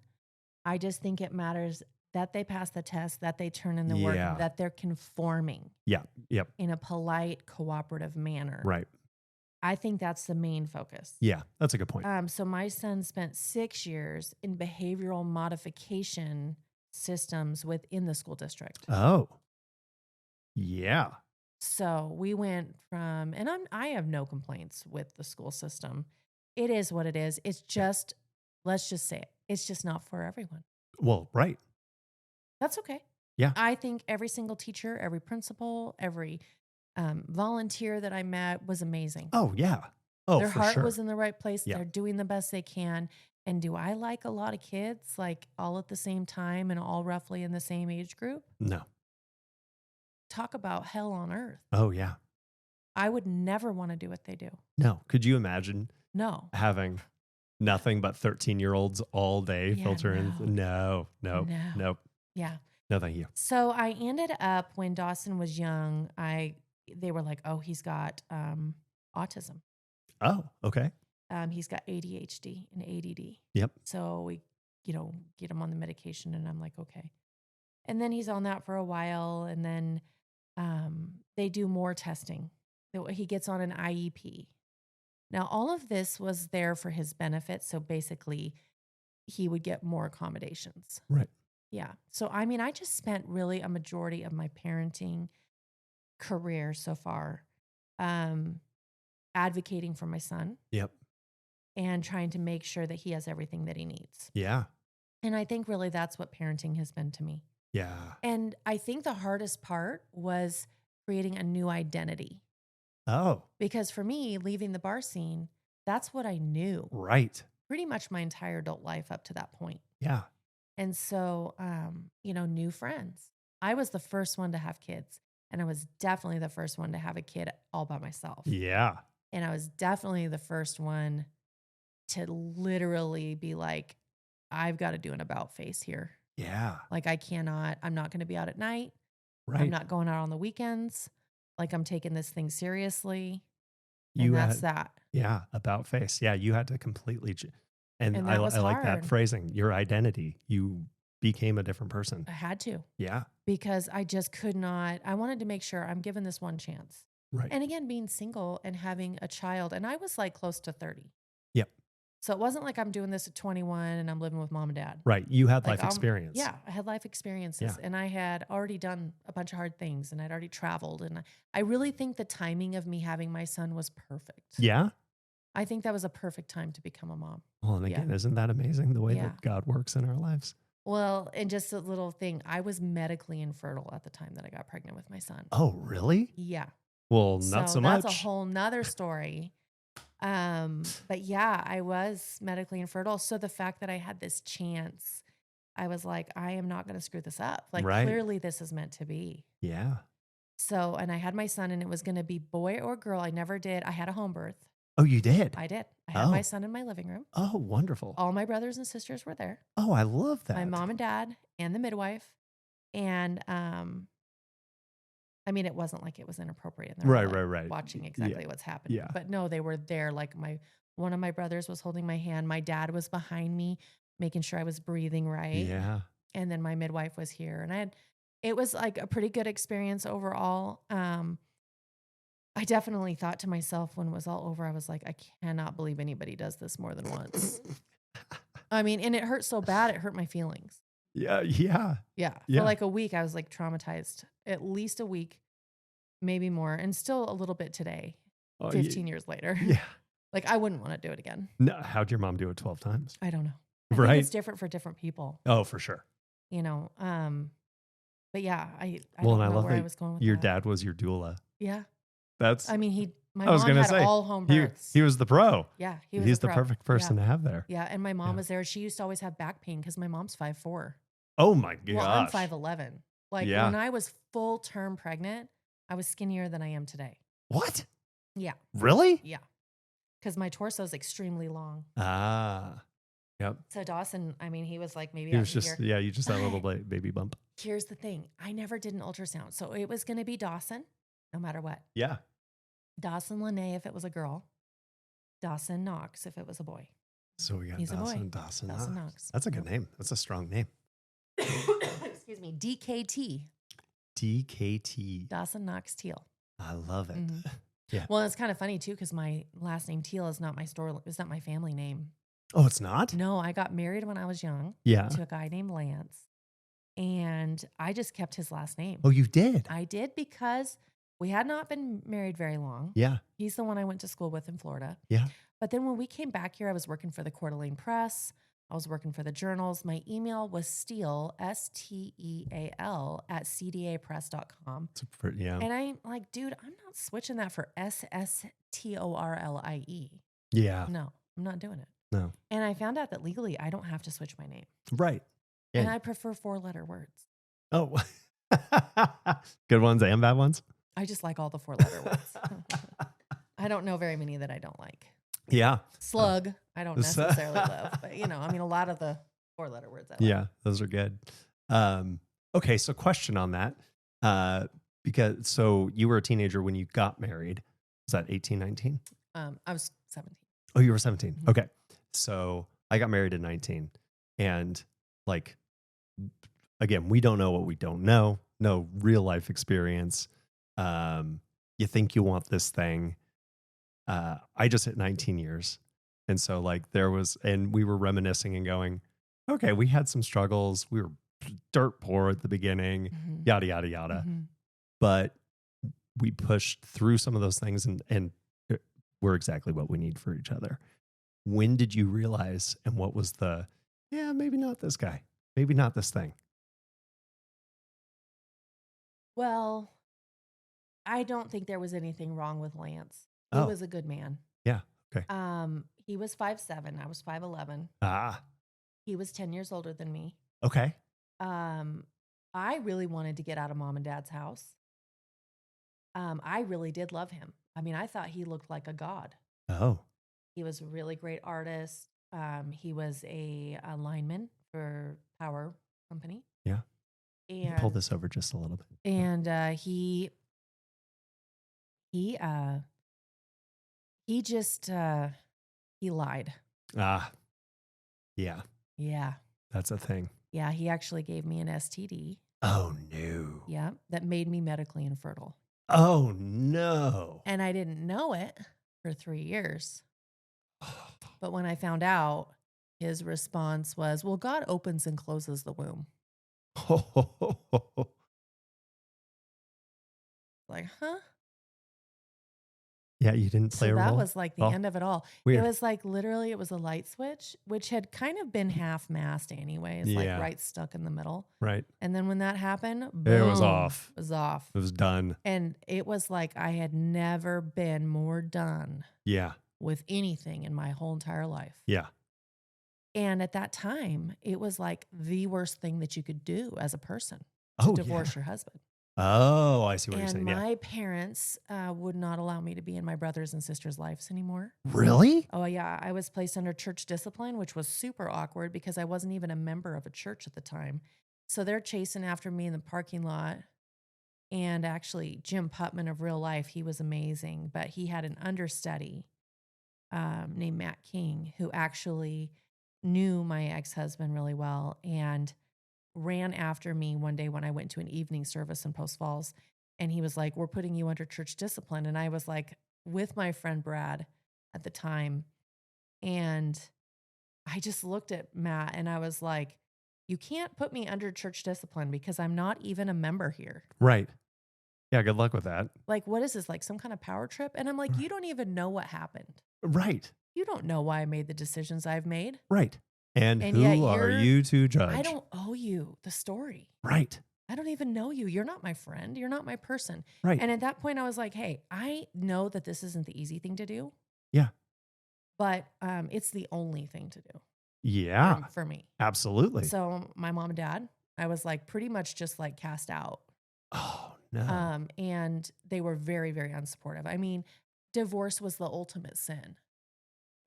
I just think it matters that they pass the test, that they turn in the work, that they're conforming. Yeah. Yep. In a polite, cooperative manner. Right. I think that's the main focus. Yeah, that's a good point. So my son spent 6 years in behavioral modification systems within the school district. Oh. Yeah. So we went from, and I have no complaints with the school system. It is what it is. It's just, let's just say it. It's just not for everyone. Well, right. That's okay. Yeah. I think every single teacher, every principal, every volunteer that I met was amazing. Oh, yeah. Oh, their for heart sure. was in the right place. Yeah. They're doing the best they can. And do I like a lot of kids, like all at the same time and all roughly in the same age group? No. Talk about hell on earth. Oh, yeah. I would never want to do what they do. No. Could you imagine No. having nothing but 13-year-olds all day filtering? No. Yeah. No, thank you. So I ended up, when Dawson was young, they were like, oh, he's got autism. Oh, okay. He's got ADHD and ADD. Yep. So we, get him on the medication, and I'm like, okay. And then he's on that for a while, and then they do more testing. He gets on an IEP. Now, all of this was there for his benefit. So basically, he would get more accommodations. Right. Yeah. So, I mean, I just spent really a majority of my parenting career so far advocating for my son. Yep. And trying to make sure that he has everything that he needs. Yeah. And I think really that's what parenting has been to me. Yeah. And I think the hardest part was creating a new identity. Oh. Because for me, leaving the bar scene, that's what I knew. Right. Pretty much my entire adult life up to that point. Yeah. And so, new friends. I was the first one to have kids. And I was definitely the first one to have a kid all by myself. Yeah. And I was definitely the first one to literally be like, I've got to do an about face here. Yeah. Like I'm not going to be out at night. Right. I'm not going out on the weekends. Like I'm taking this thing seriously. And that's that. Yeah. About face. Yeah. You had to completely, and I like hard. that phrasing, your identity. You became a different person. I had to. Yeah. Because I just could not, I wanted to make sure I'm given this one chance. Right. And again, being single and having a child, and I was like close to 30. Yep. So it wasn't like I'm doing this at 21 and I'm living with mom and dad. Right. You had life experience. Yeah. I had life experiences and I had already done a bunch of hard things and I'd already traveled. And I really think the timing of me having my son was perfect. Yeah. I think that was a perfect time to become a mom. Well, and again, isn't that amazing the way that God works in our lives? Well, and just a little thing, I was medically infertile at the time that I got pregnant with my son. Oh, really? Yeah. Well, not so that's much. a whole nother story. But yeah, I was medically infertile. So the fact that I had this chance, I was like, I am not going to screw this up. Like, Right. clearly this is meant to be. Yeah. So, and I had my son and it was going to be boy or girl. I never did. I had a home birth. Oh, you did? I did. I had my son in my living room. Oh, wonderful. All my brothers and sisters were there. Oh, I love that. My mom and dad and the midwife. And, I mean, it wasn't like it was inappropriate. And Right. Watching exactly what's happening. Yeah. But no, they were there. Like one of my brothers was holding my hand. My dad was behind me, making sure I was breathing right. Yeah. And then my midwife was here. And it was like a pretty good experience overall. I definitely thought to myself when it was all over, I was like, I cannot believe anybody does this more than once. I mean, and it hurt so bad, it hurt my feelings. Yeah. For like a week, I was like traumatized. At least a week, maybe more, and still a little bit today, 15 years later. Yeah. Like, I wouldn't want to do it again. No, how'd your mom do it 12 times? I don't know. I think it's different for different people. Oh, for sure. You know, but yeah, I well, don't and I know love where I that was going with your that. dad was your doula. Yeah. That's. I mean, my I was mom gonna had say, all home births. He was the pro. Yeah, He's the perfect person to have there. Yeah, and my mom was there. She used to always have back pain because my mom's 5'4". Oh my gosh. Well, I'm 5'11". Like when I was full term pregnant, I was skinnier than I am today. What? Yeah. Really? Yeah. Because my torso is extremely long. Ah. Yep. So Dawson, I mean, he was like maybe He was here. just you just had a little baby bump. Here's the thing. I never did an ultrasound. So it was going to be Dawson, no matter what. Yeah. Dawson Lene if it was a girl. Dawson Knox if it was a boy. So we got Dawson Knox. That's a good name. That's a strong name. Excuse me. DKT. DKT. Dawson Knox Teal. I love it. Mm-hmm. Yeah. Well, it's kind of funny too because my last name Teal is not it's not my family name. Oh, it's not? No, I got married when I was young. Yeah. To a guy named Lance. And I just kept his last name. Oh, you did? I did because we had not been married very long. Yeah. He's the one I went to school with in Florida. Yeah. But then when we came back here, I was working for the Coeur d'Alene Press. I was working for the journals. My email was Steele, STEAL, at cdapress.com. Yeah. And I'm like, dude, I'm not switching that for SSTORLIE. Yeah. No, I'm not doing it. No. And I found out that legally I don't have to switch my name. Right. Yeah. And I prefer 4-letter words. Oh, good ones and bad ones? I just like all the 4-letter words. I don't know very many that I don't like. Yeah. Slug, I don't necessarily love. But, I mean, a lot of the 4-letter words I like. Yeah, those are good. Okay, so question on that. So you were a teenager when you got married. Was that 18, 19? I was 17. Oh, you were 17. Mm-hmm. Okay. So I got married at 19. And like, again, we don't know what we don't know. No real life experience. You think you want this thing. I just hit 19 years. And so like and we were reminiscing and going, okay, we had some struggles. We were dirt poor at the beginning, yada, yada, yada. Mm-hmm. But we pushed through some of those things and we're exactly what we need for each other. When did you realize, and what was maybe not this guy, maybe not this thing? Well, I don't think there was anything wrong with Lance. He was a good man. Yeah. Okay. He was 5'7". I was 5'11". He was 10 years older than me. Okay. I really wanted to get out of mom and dad's house. I really did love him. I mean, I thought he looked like a god. Oh. He was a really great artist. He was a lineman for power company. Yeah. And pull this over just a little bit. And he lied. Yeah. Yeah. That's a thing. Yeah, he actually gave me an STD. Oh, no. Yeah, that made me medically infertile. Oh, no. And I didn't know it for 3 years. But when I found out, his response was, well, God opens and closes the womb. Like, huh? Yeah, you didn't play So a that role? was like the Oh, end of it all. It weird. was like literally, it was a light switch, which had kind of been half-mast anyways, like Yeah. right stuck in the middle. Right. And then when that happened, It was boom, off. it was off. It was done. And it was like I had never been more done Yeah. with anything in my whole entire life. Yeah. And at that time, it was like the worst thing that you could do as a person to Oh, divorce yeah. your husband. Oh, I see what you're And saying. Yeah. my parents would not allow me to be in my brothers and sisters' lives anymore. Really? Oh, yeah. I was placed under church discipline, which was super awkward because I wasn't even a member of a church at the time. So they're chasing after me in the parking lot. And actually, Jim Putman of real life, he was amazing, but he had an understudy named Matt King who actually knew my ex-husband really well and ran after me one day when I went to an evening service in Post Falls. And he was like, "We're putting you under church discipline." And I was like, with my friend Brad at the time. And I just looked at Matt and I was like, "You can't put me under church discipline because I'm not even a member here." Right. Yeah. Good luck with that. Like, what is this? Like some kind of power trip? And I'm like, "You don't even know what happened. Right. You don't know why I made the decisions I've made. Right. And yet who are you to judge? I don't owe you the story. Right. I don't even know you. You're not my friend. You're not my person." Right. And at that point I was like, "Hey, I know that this isn't the easy thing to do, Yeah. but it's the only thing to do Yeah. for me." Absolutely. So my mom and dad, I was like pretty much just like cast out. Oh, no. And they were very, very unsupportive. I mean, divorce was the ultimate sin.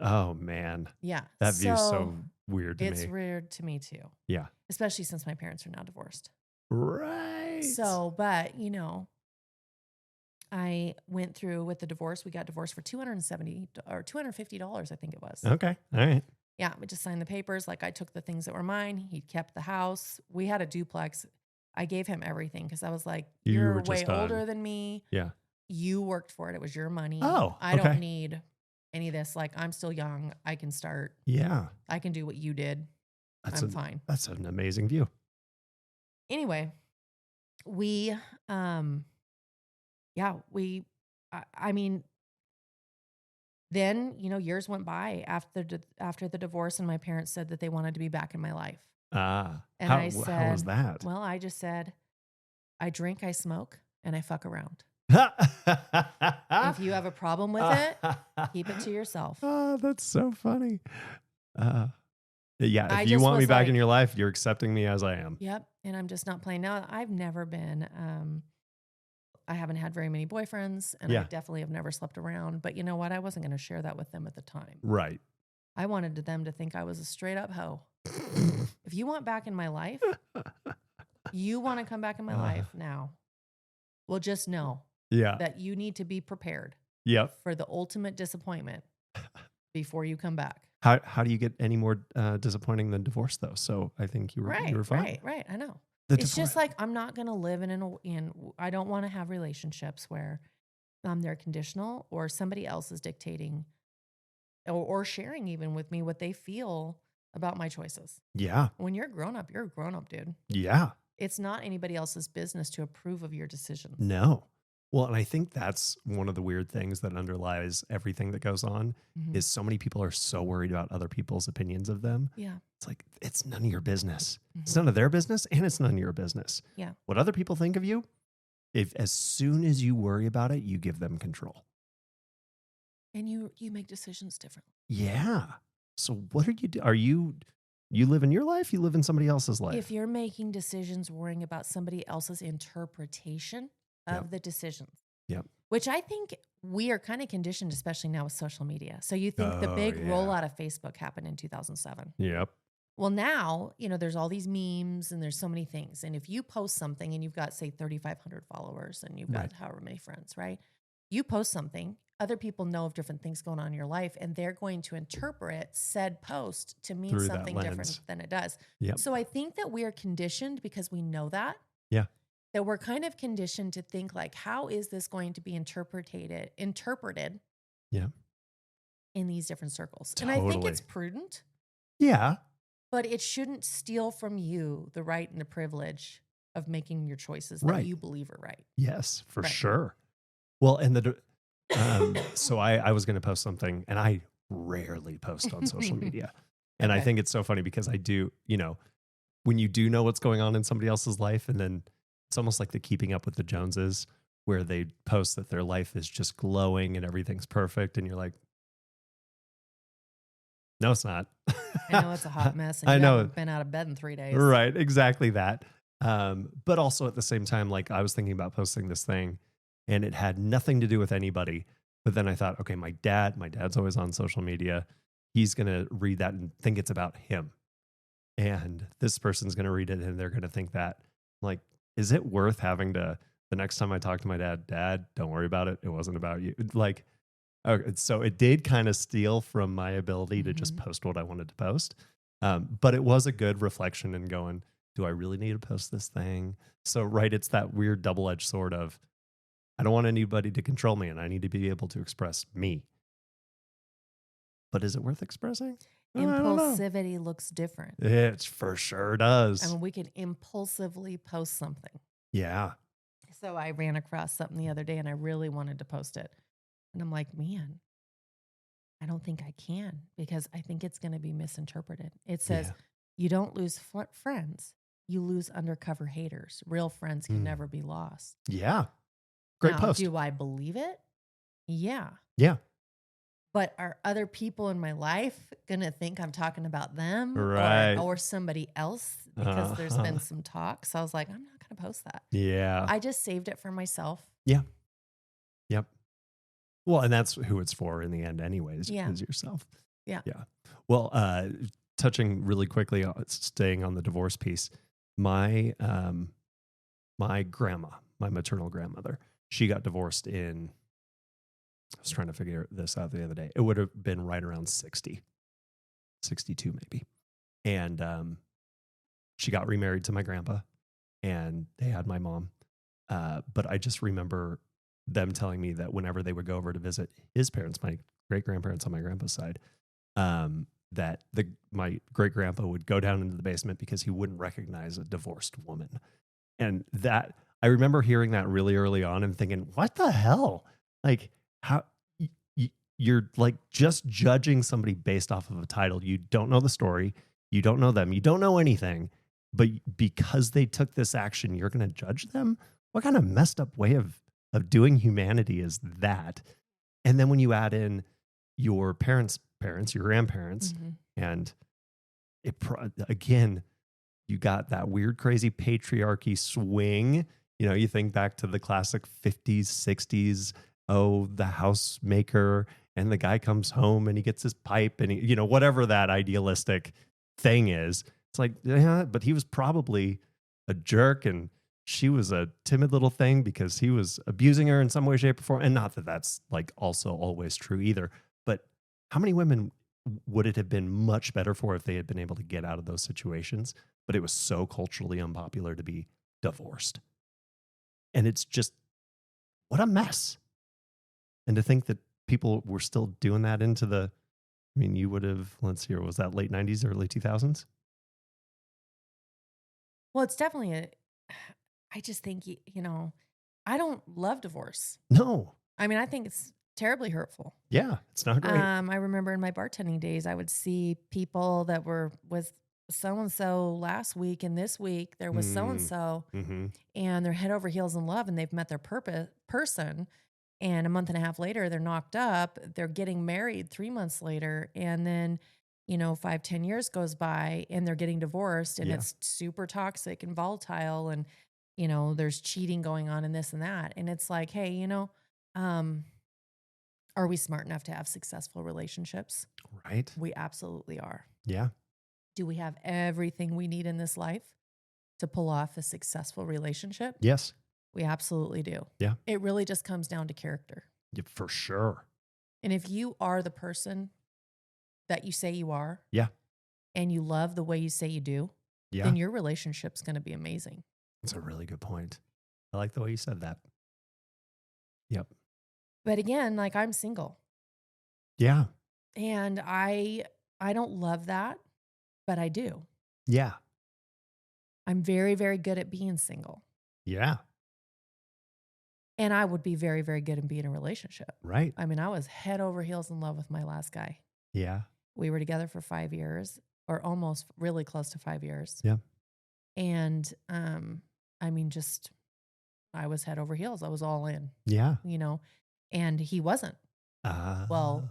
Oh, man. Yeah. That view's so weird to me. It's weird to me too. Yeah. Especially since my parents are now divorced. Right. So, but I went through with the divorce. We got divorced for $270 or $250, I think it was. Okay. All right. Yeah. We just signed the papers. Like I took the things that were mine. He kept the house. We had a duplex. I gave him everything because I was like, "You're way older than me. Yeah. You worked for it. It was your money. Oh, I don't need any of this. Like I'm still young. I can start. Yeah. I can do what you did. I'm fine." That's an amazing view. Anyway, we, I mean, then, years went by after the divorce and my parents said that they wanted to be back in my life. And how I said, how was that? Well, I just said, "I drink, I smoke, and I fuck around. If you have a problem with it, keep it to yourself." Oh, that's so funny. Yeah, I if you just want me was back like- in your life, you're accepting me as I am. Yep. And I'm just not playing. Now, I've never been, I haven't had very many boyfriends, and I definitely have never slept around. But you know what? I wasn't going to share that with them at the time. Right. I wanted them to think I was a straight up hoe. If you want back in my life, you want to come back in my life now, well, just know that you need to be prepared for the ultimate disappointment before you come back. How do you get any more disappointing than divorce, though? So I think you were fine. Right. I know. It's just like I'm not going to live I don't want to have relationships where they're conditional or somebody else is dictating or sharing even with me what they feel about my choices. Yeah. When you're grown up, you're a grown up, dude. Yeah. It's not anybody else's business to approve of your decisions. No. Well, and I think that's one of the weird things that underlies everything that goes on is so many people are so worried about other people's opinions of them. Yeah. It's like, it's none of your business. It's none of their business and it's none of your business. Yeah. What other people think of you, if as soon as you worry about it, you give them control. And you make decisions differently. Yeah. So what are you do? Are you live in your life? You live in somebody else's life? If you're making decisions worrying about somebody else's interpretation of the decisions. Yep. Which I think we are kind of conditioned, especially now with social media. So you think the big rollout of Facebook happened in 2007. Yep. Well, now, there's all these memes and there's so many things. And if you post something and you've got, say, 3,500 followers and you've got however many friends, right? You post something, other people know of different things going on in your life, and they're going to interpret said post to mean something different than it does. Yep. So I think that we are conditioned because we know that. Yeah. That we're kind of conditioned to think like, how is this going to be interpreted yeah, in these different circles? Totally. And I think it's prudent. Yeah. But it shouldn't steal from you the right and the privilege of making your choices that you believe are right. Yes, for sure. Well, and So I was going to post something, and I rarely post on social media. And I Okay. think it's so funny because I do, when you do know what's going on in somebody else's life, and then it's almost like the Keeping Up with the Joneses, where they post that their life is just glowing and everything's perfect. And you're like, no, it's not. I know it's a hot mess and I you know. haven't been out of bed in 3 days. Right. Exactly that. But also at the same time, like I was thinking about posting this thing and it had nothing to do with anybody. But then I thought, okay, my dad's always on social media. He's going to read that and think it's about him. And this person's going to read it and they're going to think that, like, is it worth having to, the next time I talk to my dad, don't worry about it. It wasn't about you. Like, okay, so it did kind of steal from my ability to just post what I wanted to post. But it was a good reflection in going, do I really need to post this thing? So, right, it's that weird double-edged sword of, I don't want anybody to control me and I need to be able to express me. But is it worth expressing? I don't know. Impulsivity looks different. It for sure does. I mean, we can impulsively post something. Yeah. So I ran across something the other day and I really wanted to post it. And I'm like, man, I don't think I can because I think it's going to be misinterpreted. It says, Yeah. you don't lose friends, you lose undercover haters. Real friends can never be lost. Yeah. Great Now, post. do I believe it? Yeah. Yeah. But are other people in my life going to think I'm talking about them Right. or somebody else because there's been some talk? So I was like, I'm not going to post that. Yeah. I just saved it for myself. Yeah. Yep. Well, and that's who it's for in the end anyways, is yourself. Yeah. Yeah. Well, touching really quickly, staying on the divorce piece, my my grandma, my maternal grandmother, she got divorced I was trying to figure this out the other day. It would have been right around 60, 62 maybe. And she got remarried to my grandpa and they had my mom. But I just remember them telling me that whenever they would go over to visit his parents, my great grandparents on my grandpa's side, that my great grandpa would go down into the basement because he wouldn't recognize a divorced woman. And that I remember hearing that really early on and thinking, what the hell? Like, how you're like just judging somebody based off of a title. You don't know the story. You don't know them. You don't know anything. But because they took this action, you're going to judge them? What kind of messed up way of doing humanity is that? And then when you add in your parents, your grandparents, and again, you got that weird, crazy patriarchy swing. You think back to the classic 50s, 60s. Oh, the housemaker, and the guy comes home and he gets his pipe and whatever that idealistic thing is. It's like, yeah, but he was probably a jerk and she was a timid little thing because he was abusing her in some way, shape, or form. And not that that's like also always true either. But how many women would it have been much better for if they had been able to get out of those situations? But it was so culturally unpopular to be divorced. And it's just, what a mess. And to think that people were still doing that into you would have, let's see, was that late 90s, early 2000s? Well, it's definitely I just think, I don't love divorce. No. I mean, I think it's terribly hurtful. Yeah, it's not great. I remember in my bartending days, I would see people that were with so-and-so last week and this week there was so-and-so and they're head over heels in love and they've met their person. And a month and a half later, they're knocked up. They're getting married 3 months later. And then, 5-10 years goes by and they're getting divorced and it's super toxic and volatile. And, there's cheating going on and this and that. And it's like, hey, are we smart enough to have successful relationships? Right. We absolutely are. Yeah. Do we have everything we need in this life to pull off a successful relationship? Yes. We absolutely do. Yeah. It really just comes down to character. Yeah, for sure. And if you are the person that you say you are, and you love the way you say you do, then your relationship's going to be amazing. That's a really good point. I like the way you said that. Yep. But again, like I'm single. Yeah. And I don't love that, but I do. Yeah. I'm very, very good at being single. Yeah. And I would be very, very good in being in a relationship. Right. I mean, I was head over heels in love with my last guy. Yeah. We were together for 5 years, or almost really close to 5 years. Yeah. And I mean, just I was head over heels. I was all in. Yeah. And he wasn't. Well,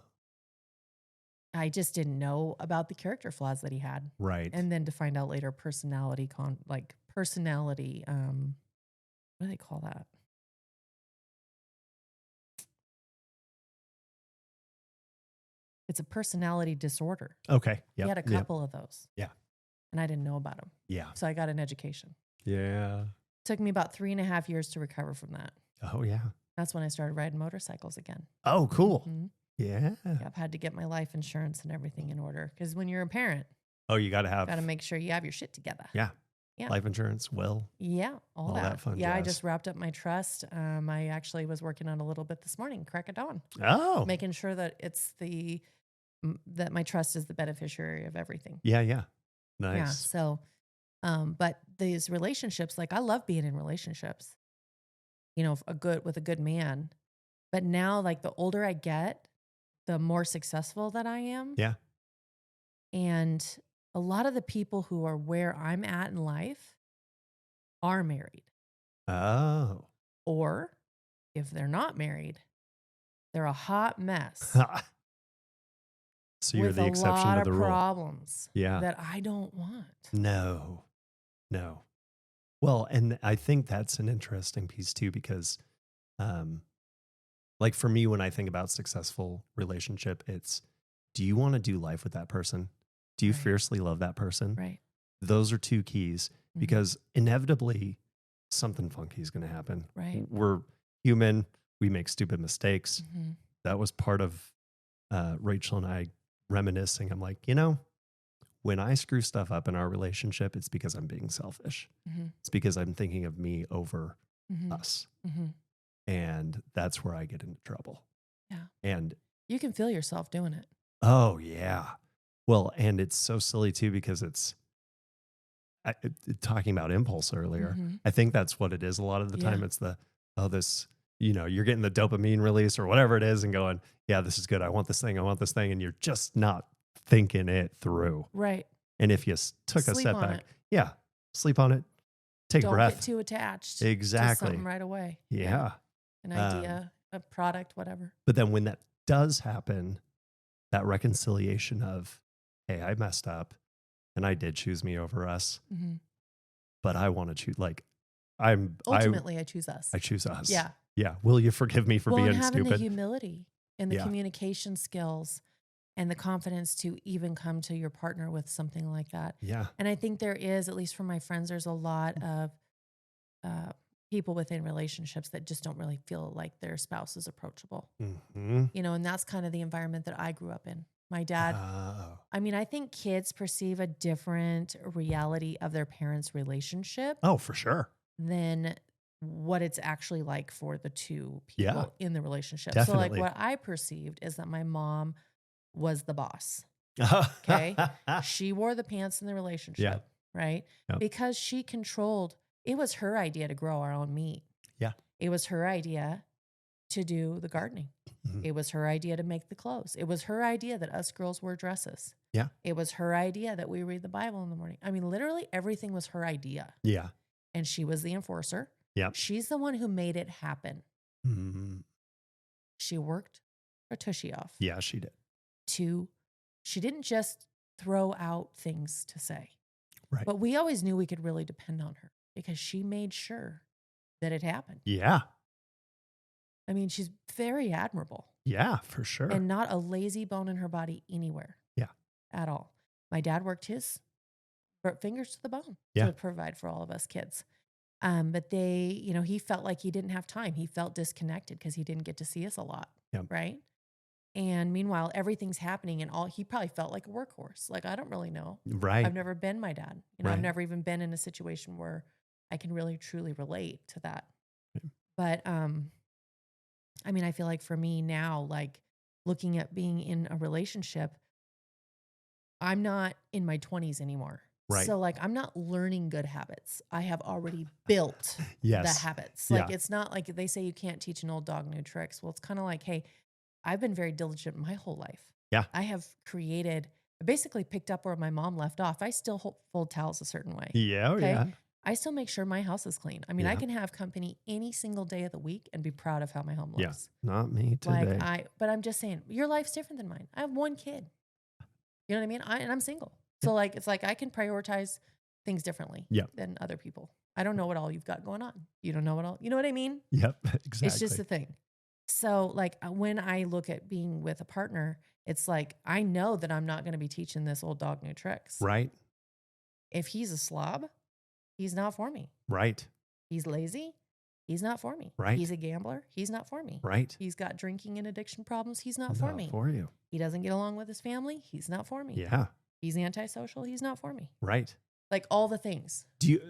I just didn't know about the character flaws that he had. Right. And then to find out later, personality, what do they call that? It's a personality disorder. Okay. He had a couple of those. Yeah. And I didn't know about them. Yeah. So I got an education. Yeah. Took me about 3.5 years to recover from that. Oh, yeah. That's when I started riding motorcycles again. Oh, cool. Mm-hmm. Yeah. I've had to get my life insurance and everything in order. Because when you're a parent, you got to make sure you have your shit together. Yeah. Life insurance, will. Yeah, all that fun jazz. I jazz. just wrapped up my trust. I actually was working on a little bit this morning, crack of dawn. Oh. Making sure that that my trust is the beneficiary of everything. Yeah, yeah. Nice. Yeah, so, but these relationships, like I love being in relationships, with a good man. But now, like the older I get, the more successful that I am. Yeah. And a lot of the people who are where I'm at in life are married. Oh. Or if they're not married, they're a hot mess. So you're the exception to the rule. Problems that I don't want. No. Well, and I think that's an interesting piece too, because like for me, when I think about successful relationship, it's, do you want to do life with that person? Do you fiercely love that person? Right. Those are two keys, because inevitably something funky is going to happen. Right. We're human. We make stupid mistakes. Mm-hmm. That was part of Rachel and I reminiscing. I'm like, when I screw stuff up in our relationship, it's because I'm being selfish. Mm-hmm. It's because I'm thinking of me over us. Mm-hmm. And that's where I get into trouble. Yeah. And you can feel yourself doing it. Oh, yeah. Well, and it's so silly too, because talking about impulse earlier, I think that's what it is a lot of the time. It's you're getting the dopamine release or whatever it is and going, yeah, this is good. I want this thing. And you're just not thinking it through. Right. And if you took a step back, sleep on it, take a breath. Don't get too attached. Exactly. To something right away. Yeah. An idea, a product, whatever. But then when that does happen, that reconciliation of, hey, I messed up and I did choose me over us, but I want to choose, Ultimately, I choose us. I choose us. Yeah. Yeah. Will you forgive me for being having stupid? The humility and the communication skills and the confidence to even come to your partner with something like that. Yeah. And I think there is, at least for my friends, there's a lot of people within relationships that just don't really feel like their spouse is approachable. Mm-hmm. And that's kind of the environment that I grew up in. My dad, I think kids perceive a different reality of their parents' relationship. Oh, for sure. Than what it's actually like for the two people in the relationship. Definitely. So like what I perceived is that my mom was the boss. Okay. She wore the pants in the relationship, right? Yep. Because she controlled, it was her idea to grow our own meat. Yeah. It was her idea to do the gardening. Mm-hmm. It was her idea to make the clothes. It was her idea that us girls wear dresses. Yeah. It was her idea that we read the Bible in the morning. I mean, literally everything was her idea. Yeah. And she was the enforcer. Yeah. She's the one who made it happen. Mm-hmm. She worked her tushy off. Yeah, she did. She didn't just throw out things to say. Right. But we always knew we could really depend on her because she made sure that it happened. Yeah. I mean, she's very admirable. Yeah, for sure. And not a lazy bone in her body anywhere. Yeah. At all. My dad worked his fingers to the bone to provide for all of us kids. But he felt like he didn't have time. He felt disconnected because he didn't get to see us a lot. Yep. Right. And meanwhile, everything's happening and he probably felt like a workhorse. Like, I don't really know. Right. I've never been my dad. I've never even been in a situation where I can really truly relate to that. Right. But, I feel like for me now, like looking at being in a relationship, I'm not in my 20s anymore. Right. So like, I'm not learning good habits. I have already built the Yes. habits. Yeah. Like, it's not like they say you can't teach an old dog new tricks. Well, it's kind of like, hey, I've been very diligent my whole life. Yeah. I have I basically picked up where my mom left off. I still fold towels a certain way. Yeah. Oh, Okay. yeah. I still make sure my house is clean. I mean, I Yeah. can have company any single day of the week and be proud of how my home Yeah. looks. Not me today. But I'm just saying, your life's different than mine. I have one kid. You know what I mean? And I'm single. So like, it's like I can prioritize things differently Yeah. than other people. I don't know what all you've got going on. You don't know what all, you know what I mean? Yep. Exactly. It's just a thing. So like when I look at being with a partner, it's like, I know that I'm not going to be teaching this old dog new tricks. Right. If he's a slob, he's not for me. Right. He's lazy. He's not for me. Right. He's a gambler. He's not for me. Right. He's got drinking and addiction problems. He's not for me. For you. He doesn't get along with his family. He's not for me. Yeah. He's antisocial. He's not for me. Right. Like all the things.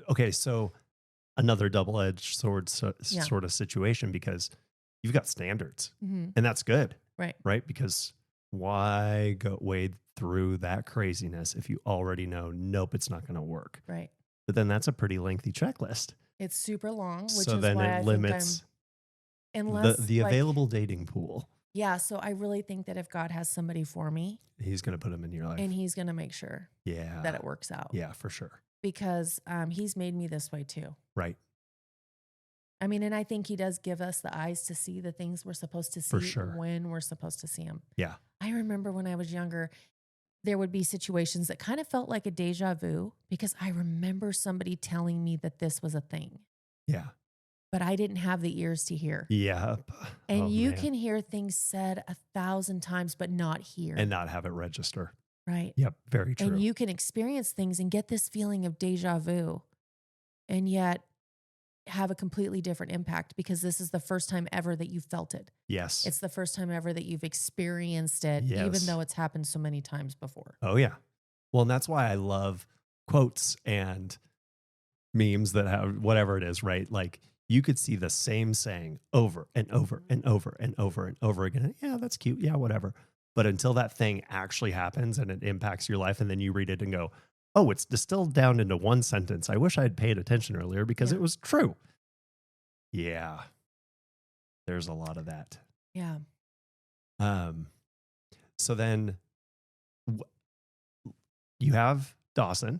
Okay. So another double-edged sword sort of situation, because you've got standards and that's good. Right. Right. Because why wade through that craziness if you already know, nope, it's not going to work. Right. But then that's a pretty lengthy checklist. It's super long, which so is then why it I limits unless the available dating pool. Yeah. So I really think that if God has somebody for me, he's going to put him in your life and he's going to make sure that it works out. Yeah, for sure. Because he's made me this way too. Right. I mean, and I think he does give us the eyes to see the things we're supposed to see when we're supposed to see them. Yeah. I remember when I was younger, there would be situations that kind of felt like a deja vu because I remember somebody telling me that this was a thing. Yeah. But I didn't have the ears to hear. Yeah. And you can hear things said 1,000 times, but not hear. And not have it register. Right. Yep. Very true. And you can experience things and get this feeling of deja vu and yet have a completely different impact because this is the first time ever that you've felt it. Yes. It's the first time ever that you've experienced it, even though it's happened so many times before. Oh, yeah. Well, and that's why I love quotes and memes that have whatever it is, right? Like you could see the same saying over and over and over and over and over again. Yeah, that's cute. Yeah, whatever. But until that thing actually happens and it impacts your life and then you read it and go, oh, it's distilled down into one sentence. I wish I had paid attention earlier because it was true. Yeah. There's a lot of that. Yeah. So then you have Dawson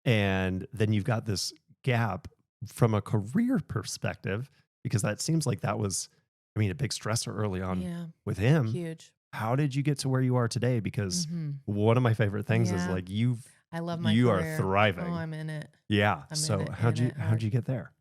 and then you've got this gap from a career perspective because that seems like that was, I mean, a big stressor early on with him. Huge. How did you get to where you are today? Because one of my favorite things is like I love my you career. are thriving. Oh, I'm in it. Yeah. So how'd you get there?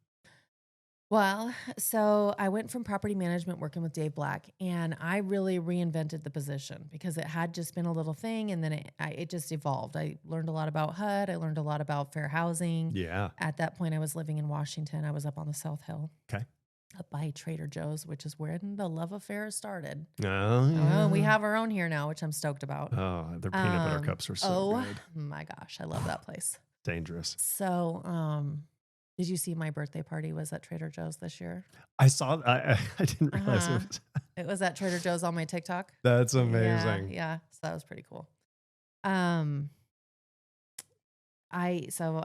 Well, so I went from property management working with Dave Black, and I really reinvented the position because it had just been a little thing, and then it just evolved. I learned a lot about HUD. I learned a lot about fair housing. Yeah. At that point, I was living in Washington. I was up on the South Hill. Okay. Up by Trader Joe's, which is where the love affair started. Oh, yeah. We have our own here now, which I'm stoked about. Oh, their peanut butter cups are so good. Oh my gosh, I love that place. Dangerous. So, did you see my birthday party was at Trader Joe's this year? I saw. I didn't realize it was. It was at Trader Joe's on my TikTok. That's amazing. Yeah. So that was pretty cool. I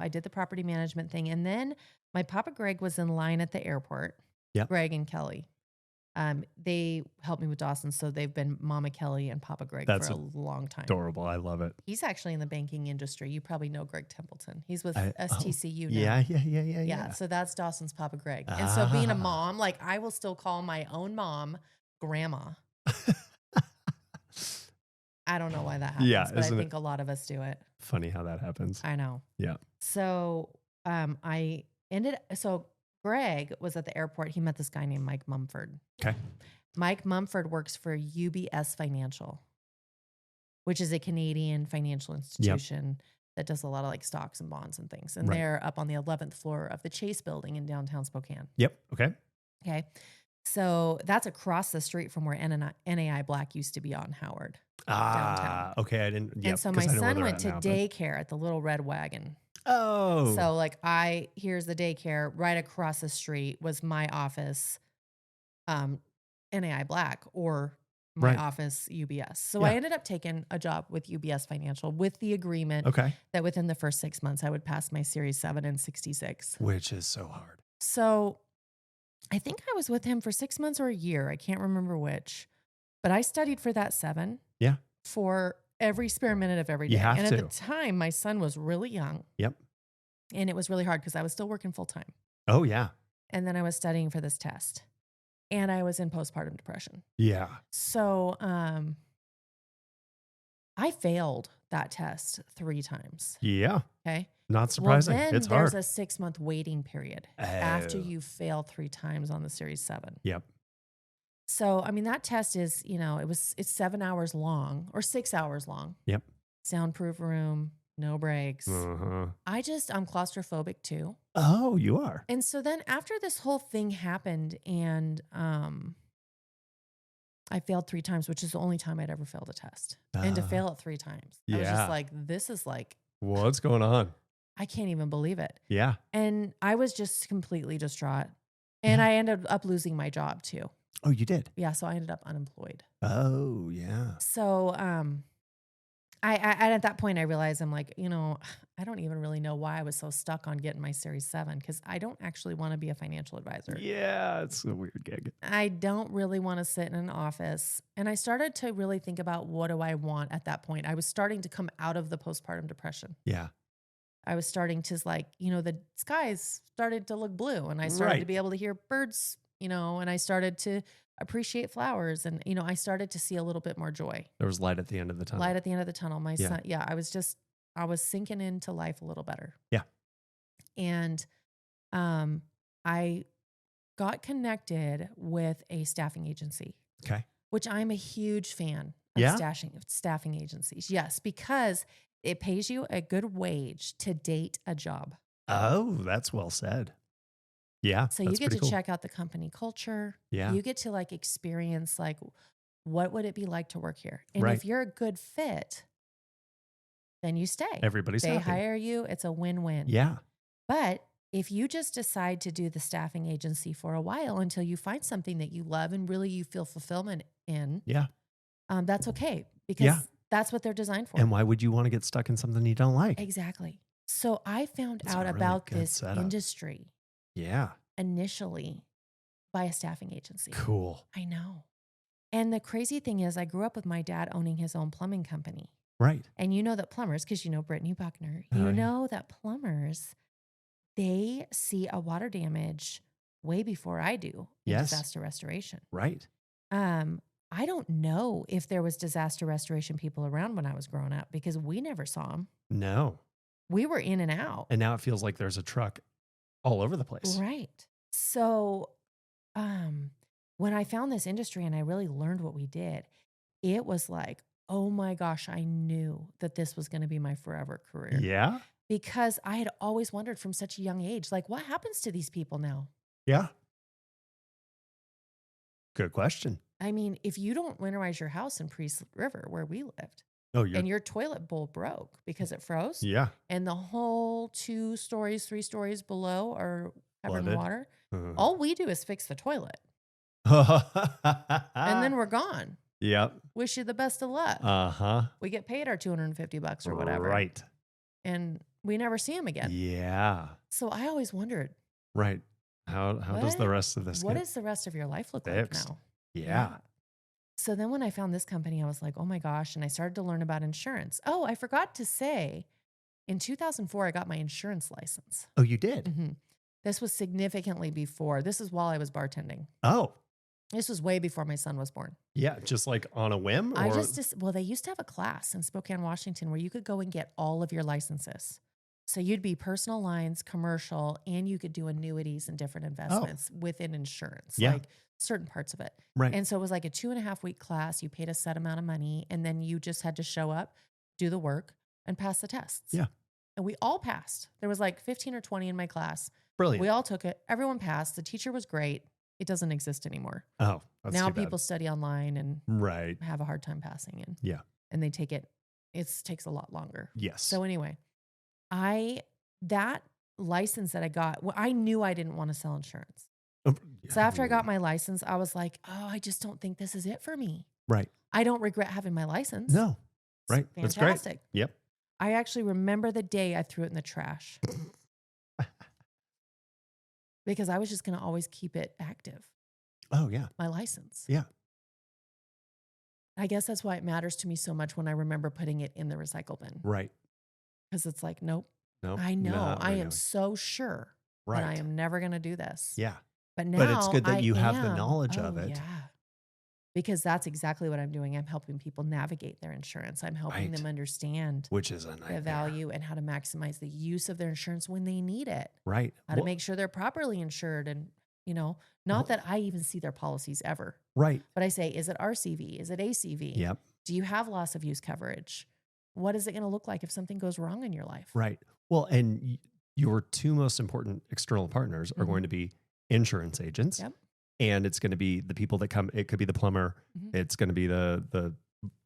did the property management thing, and then my Papa Greg was in line at the airport. Yeah. Greg and Kelly. They helped me with Dawson, so they've been Mama Kelly and Papa Greg for a long time. Adorable. I love it. He's actually in the banking industry. You probably know Greg Templeton. He's with STCU now. Yeah. So that's Dawson's Papa Greg. And so being a mom, like I will still call my own mom Grandma. I don't know why that happens, but I think a lot of us do it. Funny how that happens. I know. Yeah. So Greg was at the airport. He met this guy named Mike Mumford. Okay. Mike Mumford works for UBS Financial, which is a Canadian financial institution that does a lot of like stocks and bonds and things. And they're up on the 11th floor of the Chase building in downtown Spokane. Yep. Okay. So that's across the street from where NAI Black used to be on Howard. Downtown. Okay. I didn't. And so my son went to daycare at the Little Red Wagon. Oh. So like here's the daycare. Right across the street was my office, NAI Black or my office, UBS. So I ended up taking a job with UBS Financial with the agreement that within the first 6 months, I would pass my Series 7 and 66. Which is so hard. So I think I was with him for 6 months or a year. I can't remember which. But I studied for that 7 for every spare minute of every day. And at the time, my son was really young. Yep. And it was really hard because I was still working full time. Oh, yeah. And then I was studying for this test. And I was in postpartum depression. Yeah. So I failed that test 3 times. Yeah. Okay. Not surprising. Well, then it's hard. There's a 6-month waiting period after you fail 3 times on the Series 7. Yep. So, I mean, that test is, it's 7 hours long or 6 hours long. Yep. Soundproof room, no breaks. Uh-huh. I'm claustrophobic too. Oh, you are. And so then after this whole thing happened and I failed 3 times, which is the only time I'd ever failed a test. And to fail it 3 times, I was just like, this is like, what's going on? I can't even believe it. Yeah. And I was just completely distraught. And I ended up losing my job too. Oh, you did? Yeah. So I ended up unemployed. Oh, yeah. So I at that point, I realized I'm like, I don't even really know why I was so stuck on getting my Series 7 because I don't actually want to be a financial advisor. Yeah, it's a weird gig. I don't really want to sit in an office. And I started to really think about what do I want at that point. I was starting to come out of the postpartum depression. Yeah. I was starting to the skies started to look blue and I started to be able to hear birds, and I started to appreciate flowers and, I started to see a little bit more joy. There was light at the end of the tunnel. Light at the end of the tunnel. My son, I was sinking into life a little better. Yeah. And I got connected with a staffing agency. Okay. Which I'm a huge fan of staffing agencies. Yes, because it pays you a good wage to date a job. Oh, that's well said. Yeah. So you get to check out the company culture. Yeah. You get to experience what would it be like to work here? And if you're a good fit, then you stay. Everybody's happy. They hire you. It's a win-win. Yeah. But if you just decide to do the staffing agency for a while until you find something that you love and really you feel fulfillment in, that's okay because that's what they're designed for. And why would you want to get stuck in something you don't like? Exactly. So I found out about this industry initially by a staffing agency. Cool. I know. And the crazy thing is I grew up with my dad owning his own plumbing company. Right. And you know that plumbers, because you know Brittany Buckner, know that plumbers, they see a water damage way before I do in disaster restoration. Right. I don't know if there was disaster restoration people around when I was growing up because we never saw them. No. We were in and out. And now it feels like there's a truck all over the place. Right. So when I found this industry and I really learned what we did, it was like, oh my gosh, I knew that this was going to be my forever career. Yeah. Because I had always wondered from such a young age, what happens to these people now? Yeah. Good question. I mean, if you don't winterize your house in Priest River where we lived, and your toilet bowl broke because it froze, and the whole 2 stories, 3 stories below are covered in water, all we do is fix the toilet. And then we're gone. Yep. Wish you the best of luck. Uh-huh. We get paid our $250 or whatever. Right. And we never see him again. Yeah. So I always wondered. Right. How does the rest of this What does the rest of your life look like now? Yeah. So then when I found this company, I was like, oh my gosh. And I started to learn about insurance. Oh, I forgot to say, in 2004, I got my insurance license. Oh, you did? Mm-hmm. This was significantly before. This is while I was bartending. Oh. This was way before my son was born. Yeah, just like on a whim? Or? They used to have a class in Spokane, Washington, where you could go and get all of your licenses. So you'd be personal lines, commercial, and you could do annuities and different investments within insurance, like certain parts of it. Right. And so it was like a 2.5-week class. You paid a set amount of money, and then you just had to show up, do the work, and pass the tests. Yeah. And we all passed. There was like 15 or 20 in my class. Brilliant. We all took it. Everyone passed. The teacher was great. It doesn't exist anymore. Oh, that's now too bad. people study online and have a hard time passing in. Yeah. And they take it. It takes a lot longer. Yes. So anyway, that license that I got, I knew I didn't want to sell insurance. So after I got my license, I was like, oh, I just don't think this is it for me. Right. I don't regret having my license. No. Right. It's That's great. fantastic. Yep. I actually remember the day I threw it in the trash because I was just going to always keep it active. Oh, yeah. My license. Yeah. I guess that's why it matters to me so much when I remember putting it in the recycle bin. Right. Because it's like, nope. Nope. I know. Not I am renewing. so sure Right. that I am never going to do this. Yeah. But now But it's good that I you have the am. knowledge Oh, of it. Yeah. Because that's exactly what I'm doing. I'm helping people navigate their insurance. I'm helping them understand which is a nightmare. the value and how to maximize the use of their insurance when they need it. Right. How to make sure they're properly insured. And, not that I even see their policies ever. Right. But I say, is it RCV? Is it ACV? Yep. Do you have loss of use coverage? What is it going to look like if something goes wrong in your life? Right. Well, and your two most important external partners are going to be insurance agents. Yep. And it's going to be the people that come. It could be the plumber. It's going to be the